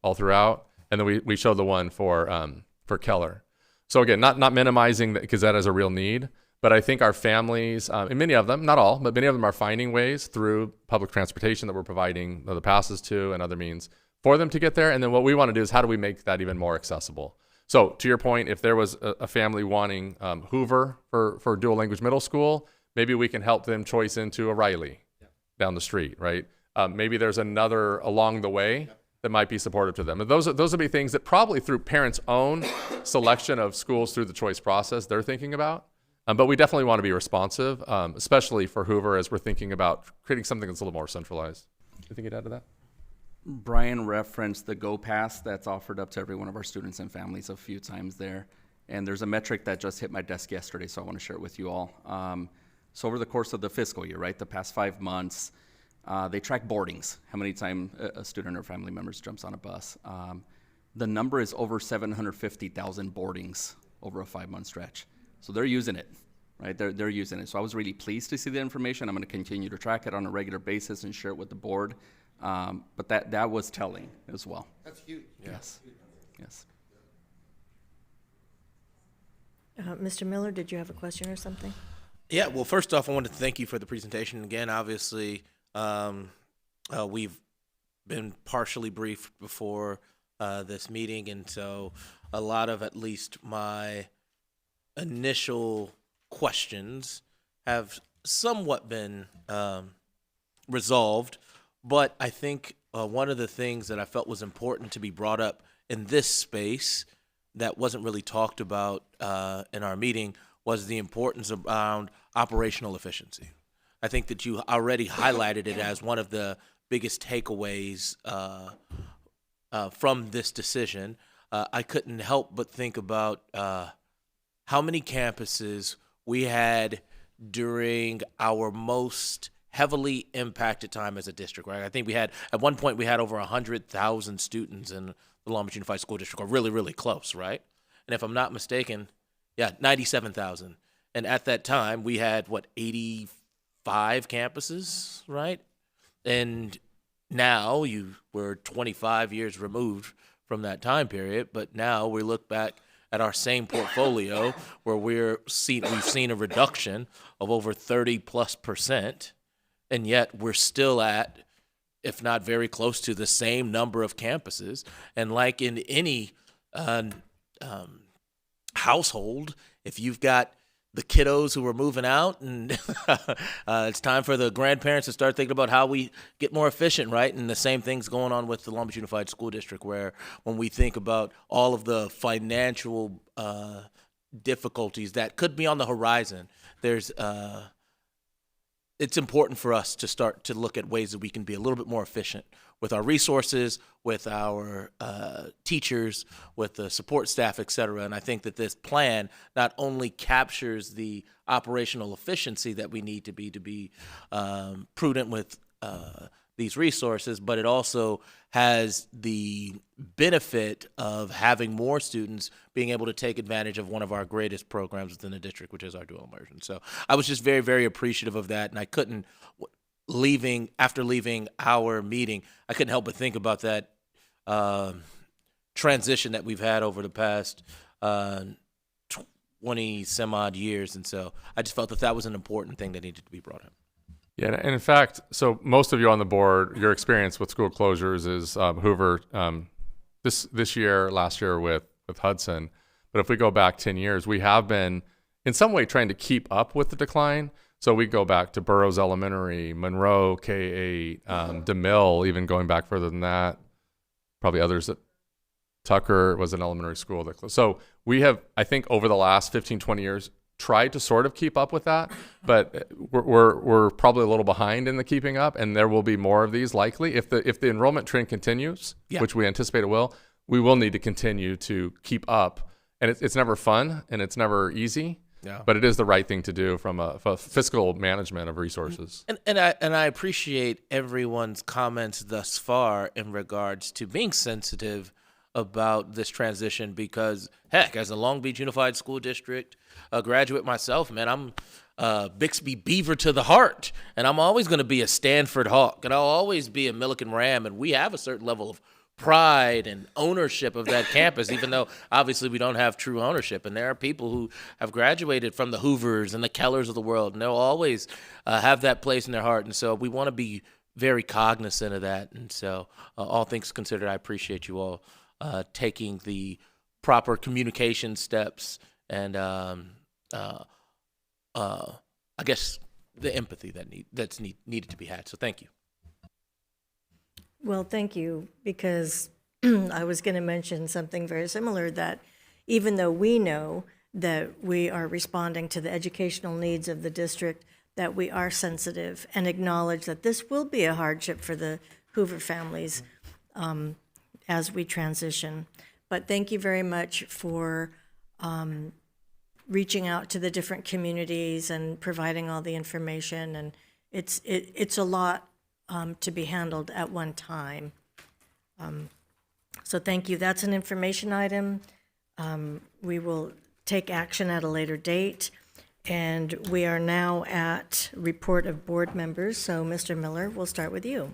all throughout. And then we show the one for Keller. So again, not minimizing that because that is a real need. But I think our families, and many of them, not all, but many of them are finding ways through public transportation that we're providing the passes to and other means for them to get there. And then what we want to do is how do we make that even more accessible? So to your point, if there was a family wanting Hoover for dual language middle school, maybe we can help them choice into O'Reilly down the street, right? Maybe there's another along the way that might be supportive to them. And those would be things that probably through parents' own selection of schools through the choice process they're thinking about. But we definitely want to be responsive, especially for Hoover as we're thinking about creating something that's a little more centralized. Anything you'd add to that? Brian referenced the Go Pass that's offered up to every one of our students and families a few times there. And there's a metric that just hit my desk yesterday, so I want to share it with you all. So over the course of the fiscal year, right, the past 5 months, they track boardings, how many times a student or family members jumps on a bus. The number is over 750,000 boardings over a 5-month stretch. So they're using it, right? They're using it. So I was really pleased to see the information. I'm going to continue to track it on a regular basis and share it with the board. But that was telling as well. That's huge. Yes. Yes. Mr. Miller, did you have a question or something? Yeah, well, first off, I wanted to thank you for the presentation. Again, obviously, we've been partially briefed before this meeting, and so a lot of at least my initial questions have somewhat been resolved. But I think one of the things that I felt was important to be brought up in this space that wasn't really talked about in our meeting was the importance around operational efficiency. I think that you already highlighted it as one of the biggest takeaways from this decision. I couldn't help but think about how many campuses we had during our most heavily impacted time as a district, right? I think at one point we had over 100,000 students in the Long Beach Unified School District, or really, really close, right? And if I'm not mistaken, 97,000. And at that time, we had, 85 campuses, right? And now we're 25 years removed from that time period, but now we look back at our same portfolio where we've seen a reduction of over 30+%, and yet we're still at, if not very close to, the same number of campuses. And like in any household, if you've got the kiddos who are moving out and it's time for the grandparents to start thinking about how we get more efficient, right? And the same thing's going on with the Long Beach Unified School District, where when we think about all of the financial difficulties that could be on the horizon, it's important for us to start to look at ways that we can be a little bit more efficient with our resources, with our teachers, with the support staff, et cetera. And I think that this plan not only captures the operational efficiency that we need to be prudent with these resources, but it also has the benefit of having more students being able to take advantage of one of our greatest programs within the district, which is our dual immersion. So I was just very, very appreciative of that, and I couldn't, after leaving our meeting, I couldn't help but think about that transition that we've had over the past 20 some odd years. And so I just felt that that was an important thing that needed to be brought up. Yeah, and in fact, so most of you on the board, your experience with school closures is Hoover this year, last year with Hudson. But if we go back 10 years, we have been in some way trying to keep up with the decline. So we go back to Burroughs Elementary, Monroe, K8, DeMille, even going back further than that. Probably others that Tucker was an elementary school that closed. So we have, I think, over the last 15, 20 years, tried to sort of keep up with that, but we're probably a little behind in the keeping up, and there will be more of these likely. If the enrollment trend continues, which we anticipate it will, we will need to continue to keep up. And it's never fun and it's never easy. Yeah. But it is the right thing to do from a fiscal management of resources. And I appreciate everyone's comments thus far in regards to being sensitive about this transition, because heck, as a Long Beach Unified School District graduate myself, man, I'm Bixby Beaver to the heart, and I'm always going to be a Stanford Hawk, and I'll always be a Milliken Ram, and we have a certain level of pride and ownership of that campus, even though obviously we don't have true ownership. And there are people who have graduated from the Hoovers and the Kellers of the world, and they'll always have that place in their heart. And so we want to be very cognizant of that. And so all things considered, I appreciate you all taking the proper communication steps and I guess the empathy that's needed to be had. So thank you. Well, thank you, because I was going to mention something very similar, that even though we know that we are responding to the educational needs of the district, that we are sensitive and acknowledge that this will be a hardship for the Hoover families as we transition. But thank you very much for reaching out to the different communities and providing all the information. And it's a lot to be handled at one time. So thank you. That's an information item. We will take action at a later date. And we are now at report of board members. So Mr. Miller, we'll start with you.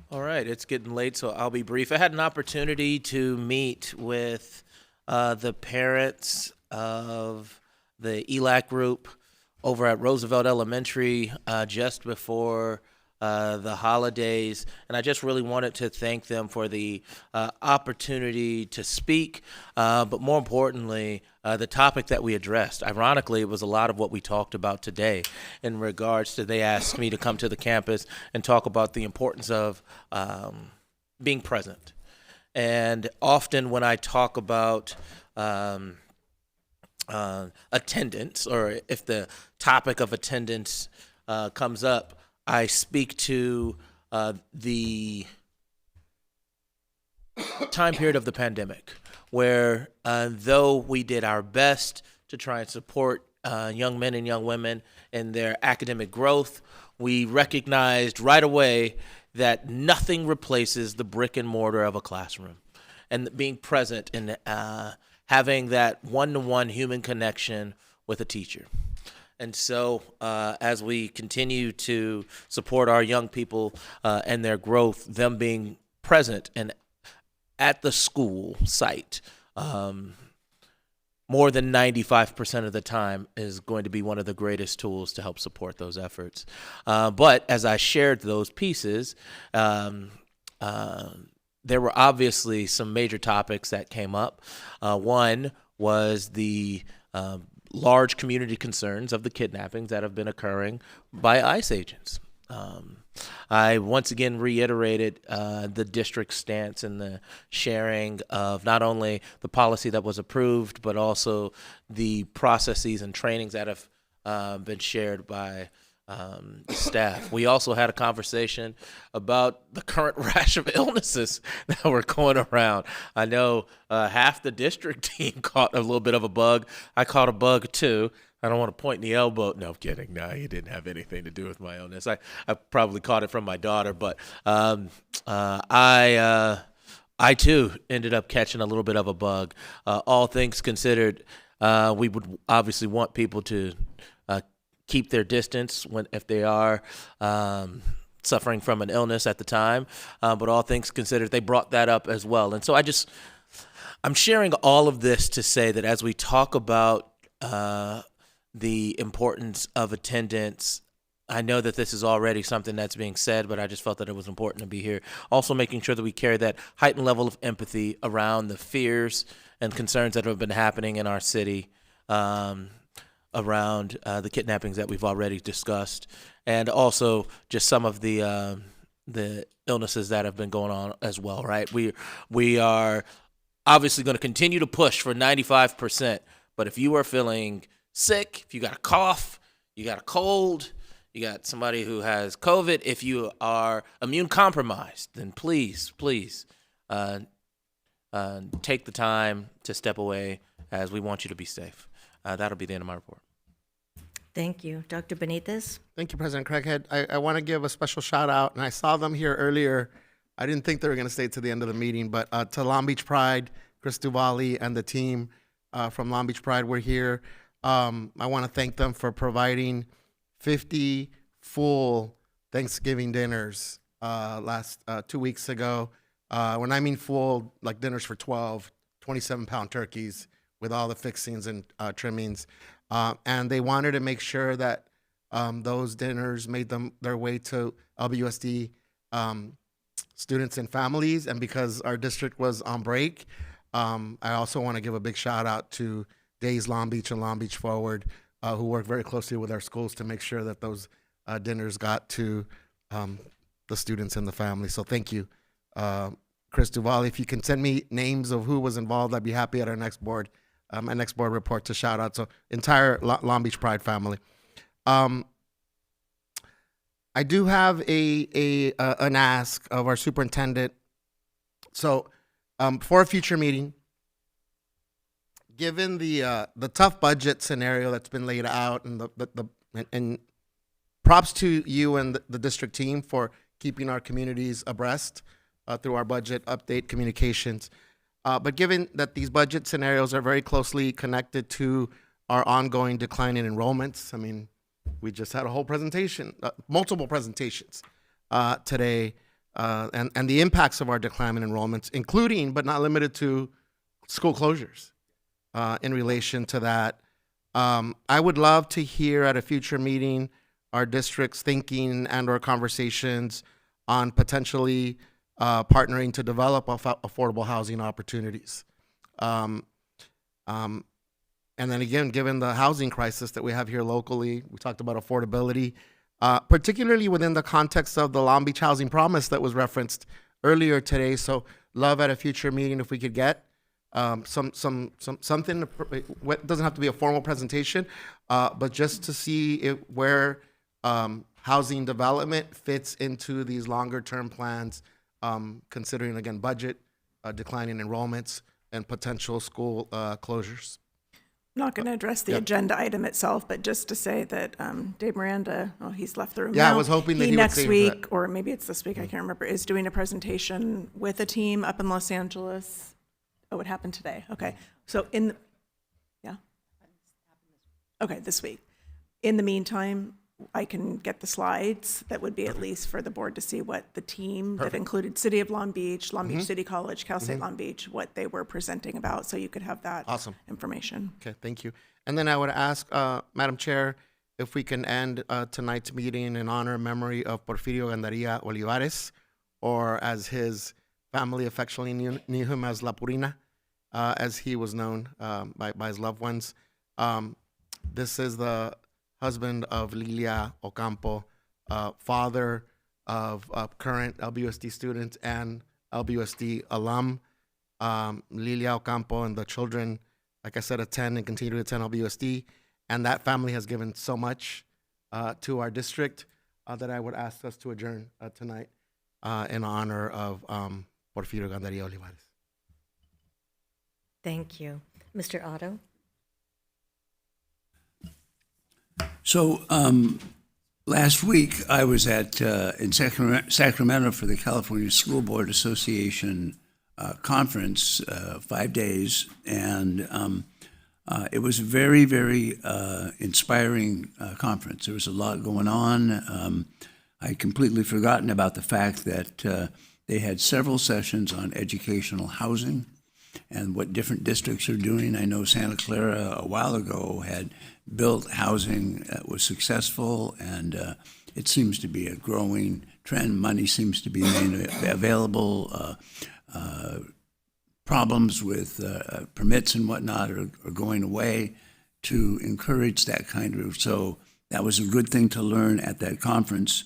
All right, it's getting late, so I'll be brief. I had an opportunity to meet with the parents of the ELAC group over at Roosevelt Elementary just before the holidays, and I just really wanted to thank them for the opportunity to speak, but more importantly, the topic that we addressed. Ironically, it was a lot of what we talked about today in regards to, they asked me to come to the campus and talk about the importance of being present. And often when I talk about attendance, or if the topic of attendance comes up, I speak to the time period of the pandemic, where though we did our best to try and support young men and young women in their academic growth, we recognized right away that nothing replaces the brick and mortar of a classroom, and being present and having that one-to-one human connection with a teacher. And so as we continue to support our young people and their growth, them being present and at the school site more than 95% of the time is going to be one of the greatest tools to help support those efforts. But as I shared those pieces, there were obviously some major topics that came up. One was the large community concerns of the kidnappings that have been occurring by ICE agents. I once again reiterated the district's stance in the sharing of not only the policy that was approved, but also the processes and trainings that have been shared by staff. We also had a conversation about the current rash of illnesses that were going around. I know half the district team caught a little bit of a bug. I caught a bug too. I don't want to point in the elbow. No, I'm kidding. No, he didn't have anything to do with my illness. I probably caught it from my daughter, but I too ended up catching a little bit of a bug. All things considered, we would obviously want people to keep their distance if they are suffering from an illness at the time. But all things considered, they brought that up as well. And so I'm sharing all of this to say that as we talk about the importance of attendance, I know that this is already something that's being said, but I just felt that it was important to be here. Also making sure that we carry that heightened level of empathy around the fears and concerns that have been happening in our city, around the kidnappings that we've already discussed, and also just some of the illnesses that have been going on as well, right? We are obviously going to continue to push for 95%, but if you are feeling sick, if you got a cough, you got a cold, you got somebody who has COVID, if you are immune compromised, then please take the time to step away, as we want you to be safe. That'll be the end of my report. Thank you. Dr. Benitez? Thank you, President Craighead. I want to give a special shout out, and I saw them here earlier. I didn't think they were going to stay to the end of the meeting, but to Long Beach Pride, Chris Duvali and the team from Long Beach Pride were here. I want to thank them for providing 50 full Thanksgiving dinners last 2 weeks ago. When I mean full, like dinners for 12, 27-pound turkeys with all the fixings and trimmings. And they wanted to make sure that those dinners made their way to LBUSD students and families. And because our district was on break, I also want to give a big shout out to Days Long Beach and Long Beach Forward, who work very closely with our schools to make sure that those dinners got to the students and the families. So thank you, Chris Duvall. If you can send me names of who was involved, I'd be happy at our next board report to shout out. So entire Long Beach Pride family. I do have an ask of our superintendent. So for a future meeting, given the tough budget scenario that's been laid out, and and props to you and the district team for keeping our communities abreast through our budget update communications. But given that these budget scenarios are very closely connected to our ongoing decline in enrollments, I mean, we just had a whole presentation, multiple presentations today, and the impacts of our decline in enrollments, including but not limited to school closures. In relation to that, I would love to hear at a future meeting our district's thinking and or conversations on potentially partnering to develop affordable housing opportunities. And then again, given the housing crisis that we have here locally, we talked about affordability, particularly within the context of the Long Beach Housing Promise that was referenced earlier today. So love at a future meeting if we could get something. It doesn't have to be a formal presentation, but just to see where housing development fits into these longer term plans, considering again budget, declining enrollments, and potential school closures. I'm not going to address the agenda item itself, but just to say that Dave Miranda, well, he's left the room Yeah, now. I was hoping that he would next save week, that. or maybe it's this week, I can't remember, is doing a presentation with a team up in Los Angeles. Oh, it happened today. Okay. So okay, this week. In the meantime, I can get the slides that would be at least for the board to see what the team that included City of Long Beach, Long Beach City College, Cal State Long Beach, what they were presenting about, so you could have that information. Okay, thank you. And then I would ask, Madam Chair, if we can end tonight's meeting in honor and memory of Porfirio Gandaria Olivares, or as his family affectionately knew him as La Purina, as he was known by his loved ones. This is the husband of Lilia Ocampo, father of current LBUSD students and LBUSD alum. Lilia Ocampo and the children, like I said, attend and continue to attend LBUSD. And that family has given so much to our district that I would ask us to adjourn tonight in honor of Porfirio Gandaria Olivares. Thank you. Mr. Otto? So last week I was in Sacramento for the California School Board Association conference, 5 days, and it was a very, very inspiring conference. There was a lot going on. I'd completely forgotten about the fact that they had several sessions on educational housing. and what different districts are doing. I know Santa Clara a while ago had built housing that was successful, and it seems to be a growing trend. Money seems to be made available. Problems with permits and whatnot are going away to encourage that kind of, so that was a good thing to learn at that conference.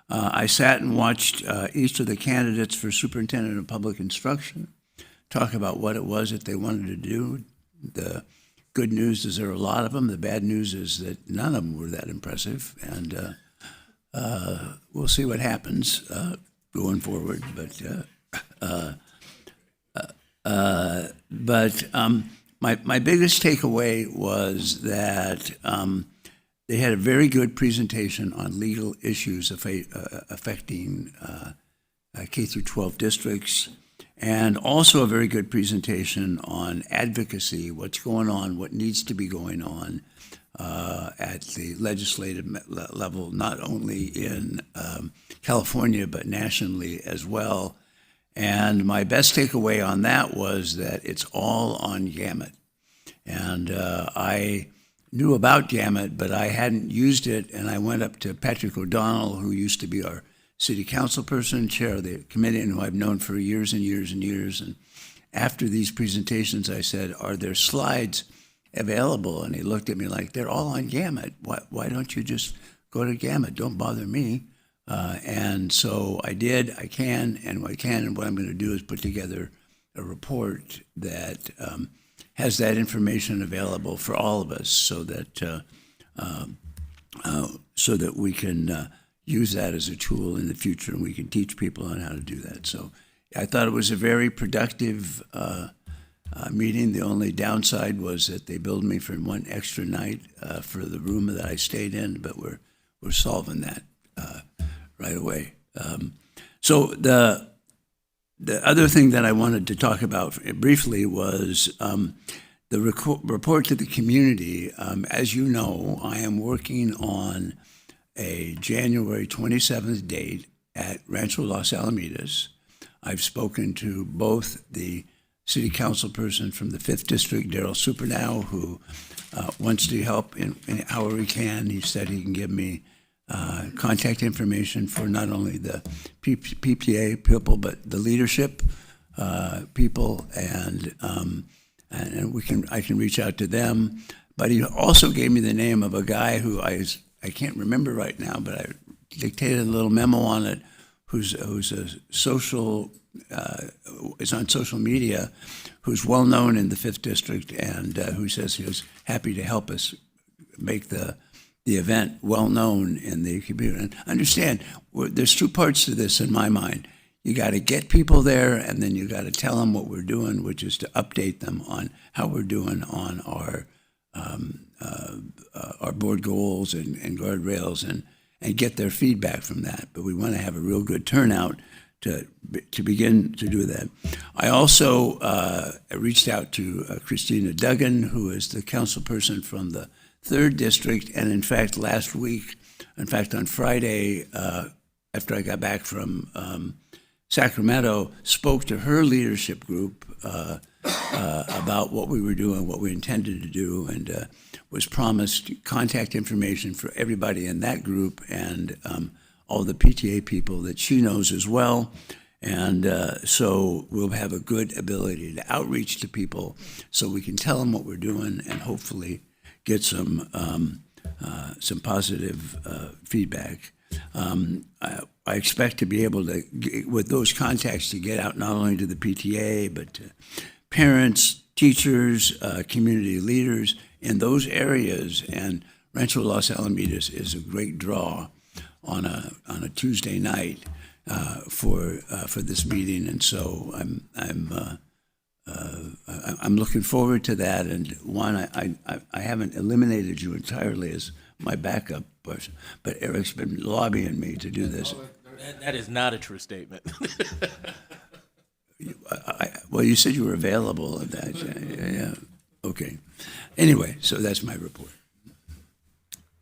I sat and watched each of the candidates for superintendent of public instruction talk about what it was that they wanted to do. The good news is there are a lot of them. The bad news is that none of them were that impressive, and we'll see what happens going forward. But my biggest takeaway was that they had a very good presentation on legal issues affecting K through 12 districts, and also a very good presentation on advocacy, what's going on, what needs to be going on at the legislative level, not only in California, but nationally as well. And my best takeaway on that was that it's all on Gamut. And I knew about Gamut, but I hadn't used it. And I went up to Patrick O'Donnell, who used to be our city council person, chair of the committee, and who I've known for years and years and years. And after these presentations, I said, "Are there slides available?" And he looked at me like, "They're all on Gamut. Why don't you just go to Gamut? Don't bother me." And so I did. I can, and what I'm going to do is put together a report that has that information available for all of us, so that we can use that as a tool in the future, and we can teach people on how to do that. So I thought it was a very productive meeting. The only downside was that they billed me for one extra night for the room that I stayed in, but we're solving that right away. So the other thing that I wanted to talk about briefly was the report to the community. As you know, I am working on a January 27th date at Rancho Los Alamitos. I've spoken to both the city council person from the 5th District, Daryl Supernow, who wants to help in however he can. He said he can give me contact information for not only the PPA people, but the leadership people, and I can reach out to them. But he also gave me the name of a guy who I can't remember right now, but I dictated a little memo on it, who's a social is on social media, who's well known in the 5th District, and who says he was happy to help us make the event well known in the community. And understand, there's two parts to this in my mind. You got to get people there, and then you got to tell them what we're doing, which is to update them on how we're doing on our board goals and guardrails, and get their feedback from that. But we want to have a real good turnout to begin to do that. I also reached out to Christina Duggan, who is the council person from the 3rd District, and in fact on Friday, after I got back from Sacramento, spoke to her leadership group about what we were doing, what we intended to do, and was promised contact information for everybody in that group, and all the PTA people that she knows as well. And so we'll have a good ability to outreach to people, so we can tell them what we're doing, and hopefully get some positive feedback. I expect to be able to, with those contacts, to get out not only to the PTA, but to parents, teachers, community leaders in those areas. And Rancho Los Alamitos is a great draw on a Tuesday night for this meeting, and so I'm looking forward to that. And one, I haven't eliminated you entirely as my backup person, but Eric's been lobbying me to do this. That is not a true statement. Well, you said you were available at that. Yeah. Okay. Anyway, so that's my report.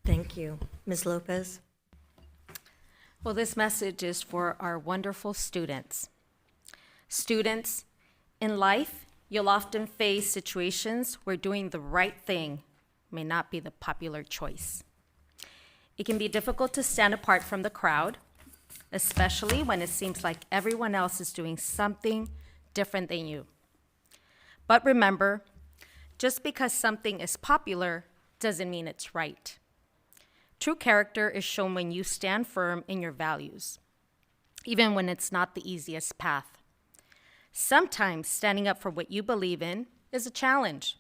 Thank you. Ms. Lopez? Well, this message is for our wonderful students. Students, in life, You'll often face situations where doing the right thing may not be the popular choice. It can be difficult to stand apart from the crowd, especially when it seems like everyone else is doing something different than you. But remember, just because something is popular doesn't mean it's right. True character is shown when you stand firm in your values, even when it's not the easiest path. Sometimes standing up for what you believe in is a challenge,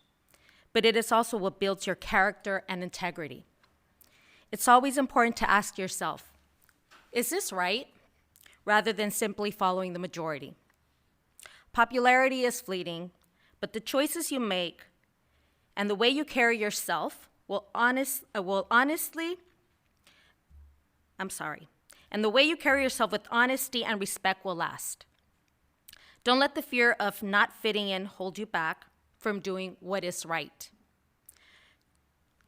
but it is also what builds your character and integrity. It's always important to ask yourself, is this right? Rather than simply following the majority. Popularity is fleeting, but the choices you make and the way you carry yourself and the way you carry yourself with honesty and respect will last. Don't let the fear of not fitting in hold you back from doing what is right.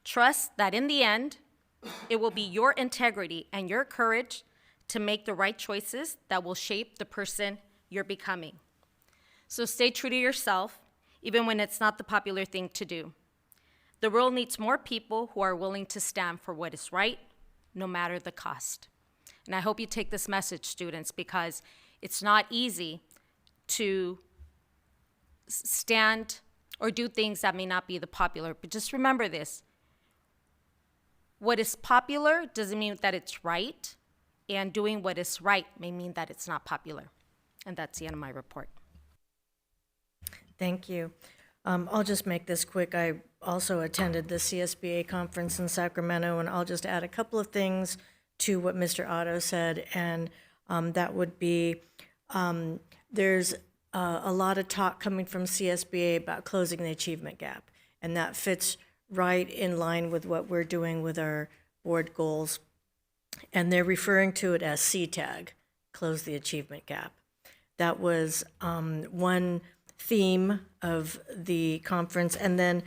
Trust that in the end, it will be your integrity and your courage to make the right choices that will shape the person you're becoming. So stay true to yourself, even when it's not the popular thing to do. The world needs more people who are willing to stand for what is right, no matter the cost. And I hope you take this message, students, because it's not easy to stand or do things that may not be the popular. But just remember this. What is popular doesn't mean that it's right, and doing what is right may mean that it's not popular. And that's the end of my report. Thank you. I'll just make this quick. I also attended the CSBA conference in Sacramento, and I'll just add a couple of things to what Mr. Otto said, and that would be there's a lot of talk coming from CSBA about closing the achievement gap, and that fits right in line with what we're doing with our board goals. And they're referring to it as CTAG, close the achievement gap. That was one theme of the conference. And then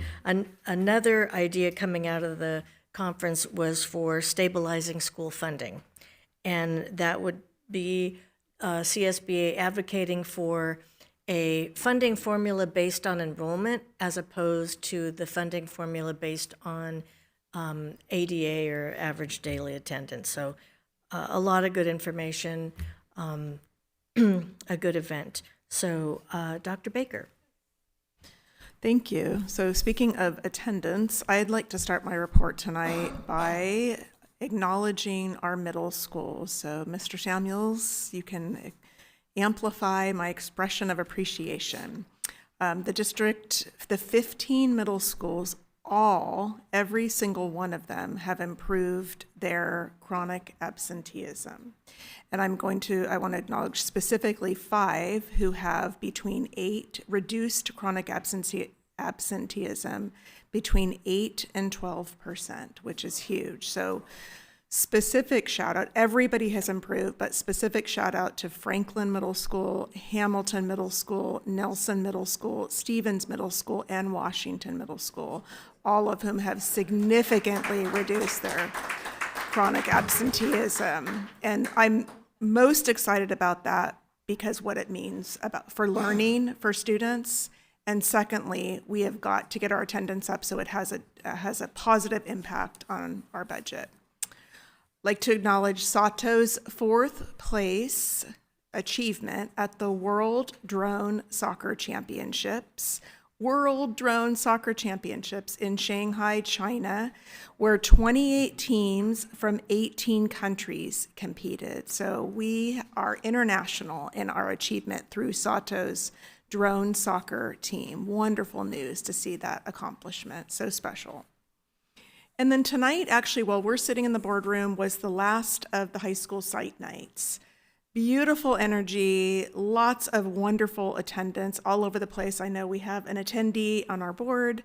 another idea coming out of the conference was for stabilizing school funding. And that would be CSBA advocating for a funding formula based on enrollment as opposed to the funding formula based on ADA or average daily attendance. So a lot of good information, a good event. So Dr. Baker. Thank you. So speaking of attendance, I'd like to start my report tonight by acknowledging our middle schools. So Mr. Samuels, you can amplify my expression of appreciation. The district, the 15 middle schools, every single one of them have improved their chronic absenteeism. And I want to acknowledge specifically 5 who have reduced chronic absenteeism between 8 and 12%, which is huge. So specific shout out, everybody has improved, but specific shout out to Franklin Middle School, Hamilton Middle School, Nelson Middle School, Stevens Middle School, and Washington Middle School, all of whom have significantly reduced their chronic absenteeism. And I'm most excited about that because what it means for learning for students. And secondly, we have got to get our attendance up so it has a positive impact on our budget. Like to acknowledge Sato's 4th place achievement at the World Drone Soccer Championships in Shanghai, China, where 28 teams from 18 countries competed. So we are international in our achievement through Sato's drone soccer team. Wonderful news to see that accomplishment, so special. And then tonight, actually, while we're sitting in the boardroom, was the last of the high school site nights. Beautiful energy, lots of wonderful attendance all over the place. I know we have an attendee on our board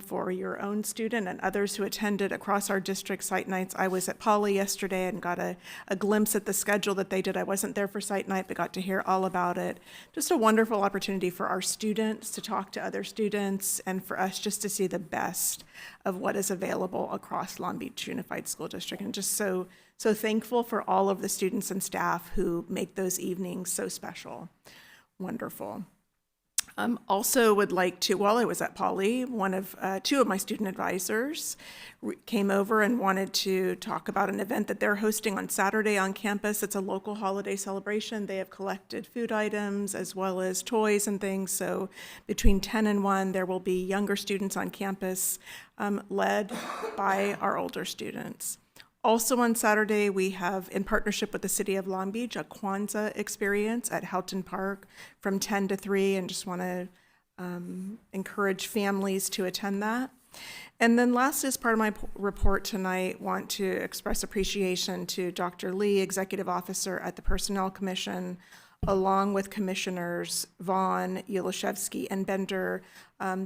for your own student and others who attended across our district site nights. I was at Poly yesterday and got a glimpse at the schedule that they did. I wasn't there for site night, but got to hear all about it. Just a wonderful opportunity for our students to talk to other students and for us just to see the best of what is available across Long Beach Unified School District, and just so thankful for all of the students and staff who make those evenings so special. Wonderful. Also would like to, while I was at Poly, two of my student advisors came over and wanted to talk about an event that they're hosting on Saturday on campus. It's a local holiday celebration. They have collected food items as well as toys and things. So between 10 and 1, there will be younger students on campus led by our older students. Also on Saturday, we have, in partnership with the City of Long Beach, a Kwanzaa experience at Houghton Park from 10 to 3, and just want to encourage families to attend that. And then last, as part of my report tonight, want to express appreciation to Dr. Lee, Executive Officer at the Personnel Commission, along with Commissioners Vaughn, Yulashevsky, and Bender.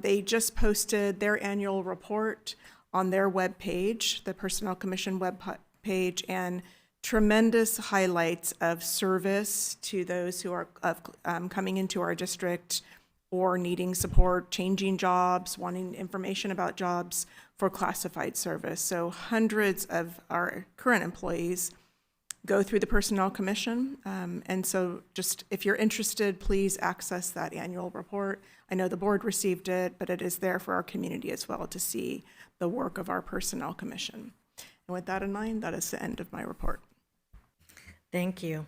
They just posted their annual report on their webpage, the Personnel Commission web page, and tremendous highlights of service to those who are coming into our district or needing support, changing jobs, wanting information about jobs for classified service. So hundreds of our current employees go through the Personnel Commission. And so just if you're interested, please access that annual report. I know the board received it, but it is there for our community as well to see the work of our Personnel Commission. And with that in mind, that is the end of my report. Thank you.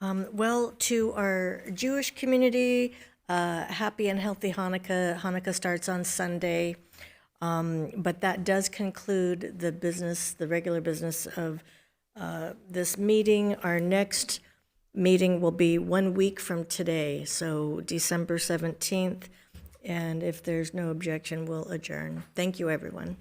Well, to our Jewish community, happy and healthy Hanukkah. Hanukkah starts on Sunday, but that does conclude the regular business of this meeting. Our next meeting will be 1 week from today, so December 17th. And if there's no objection, we'll adjourn. Thank you, everyone.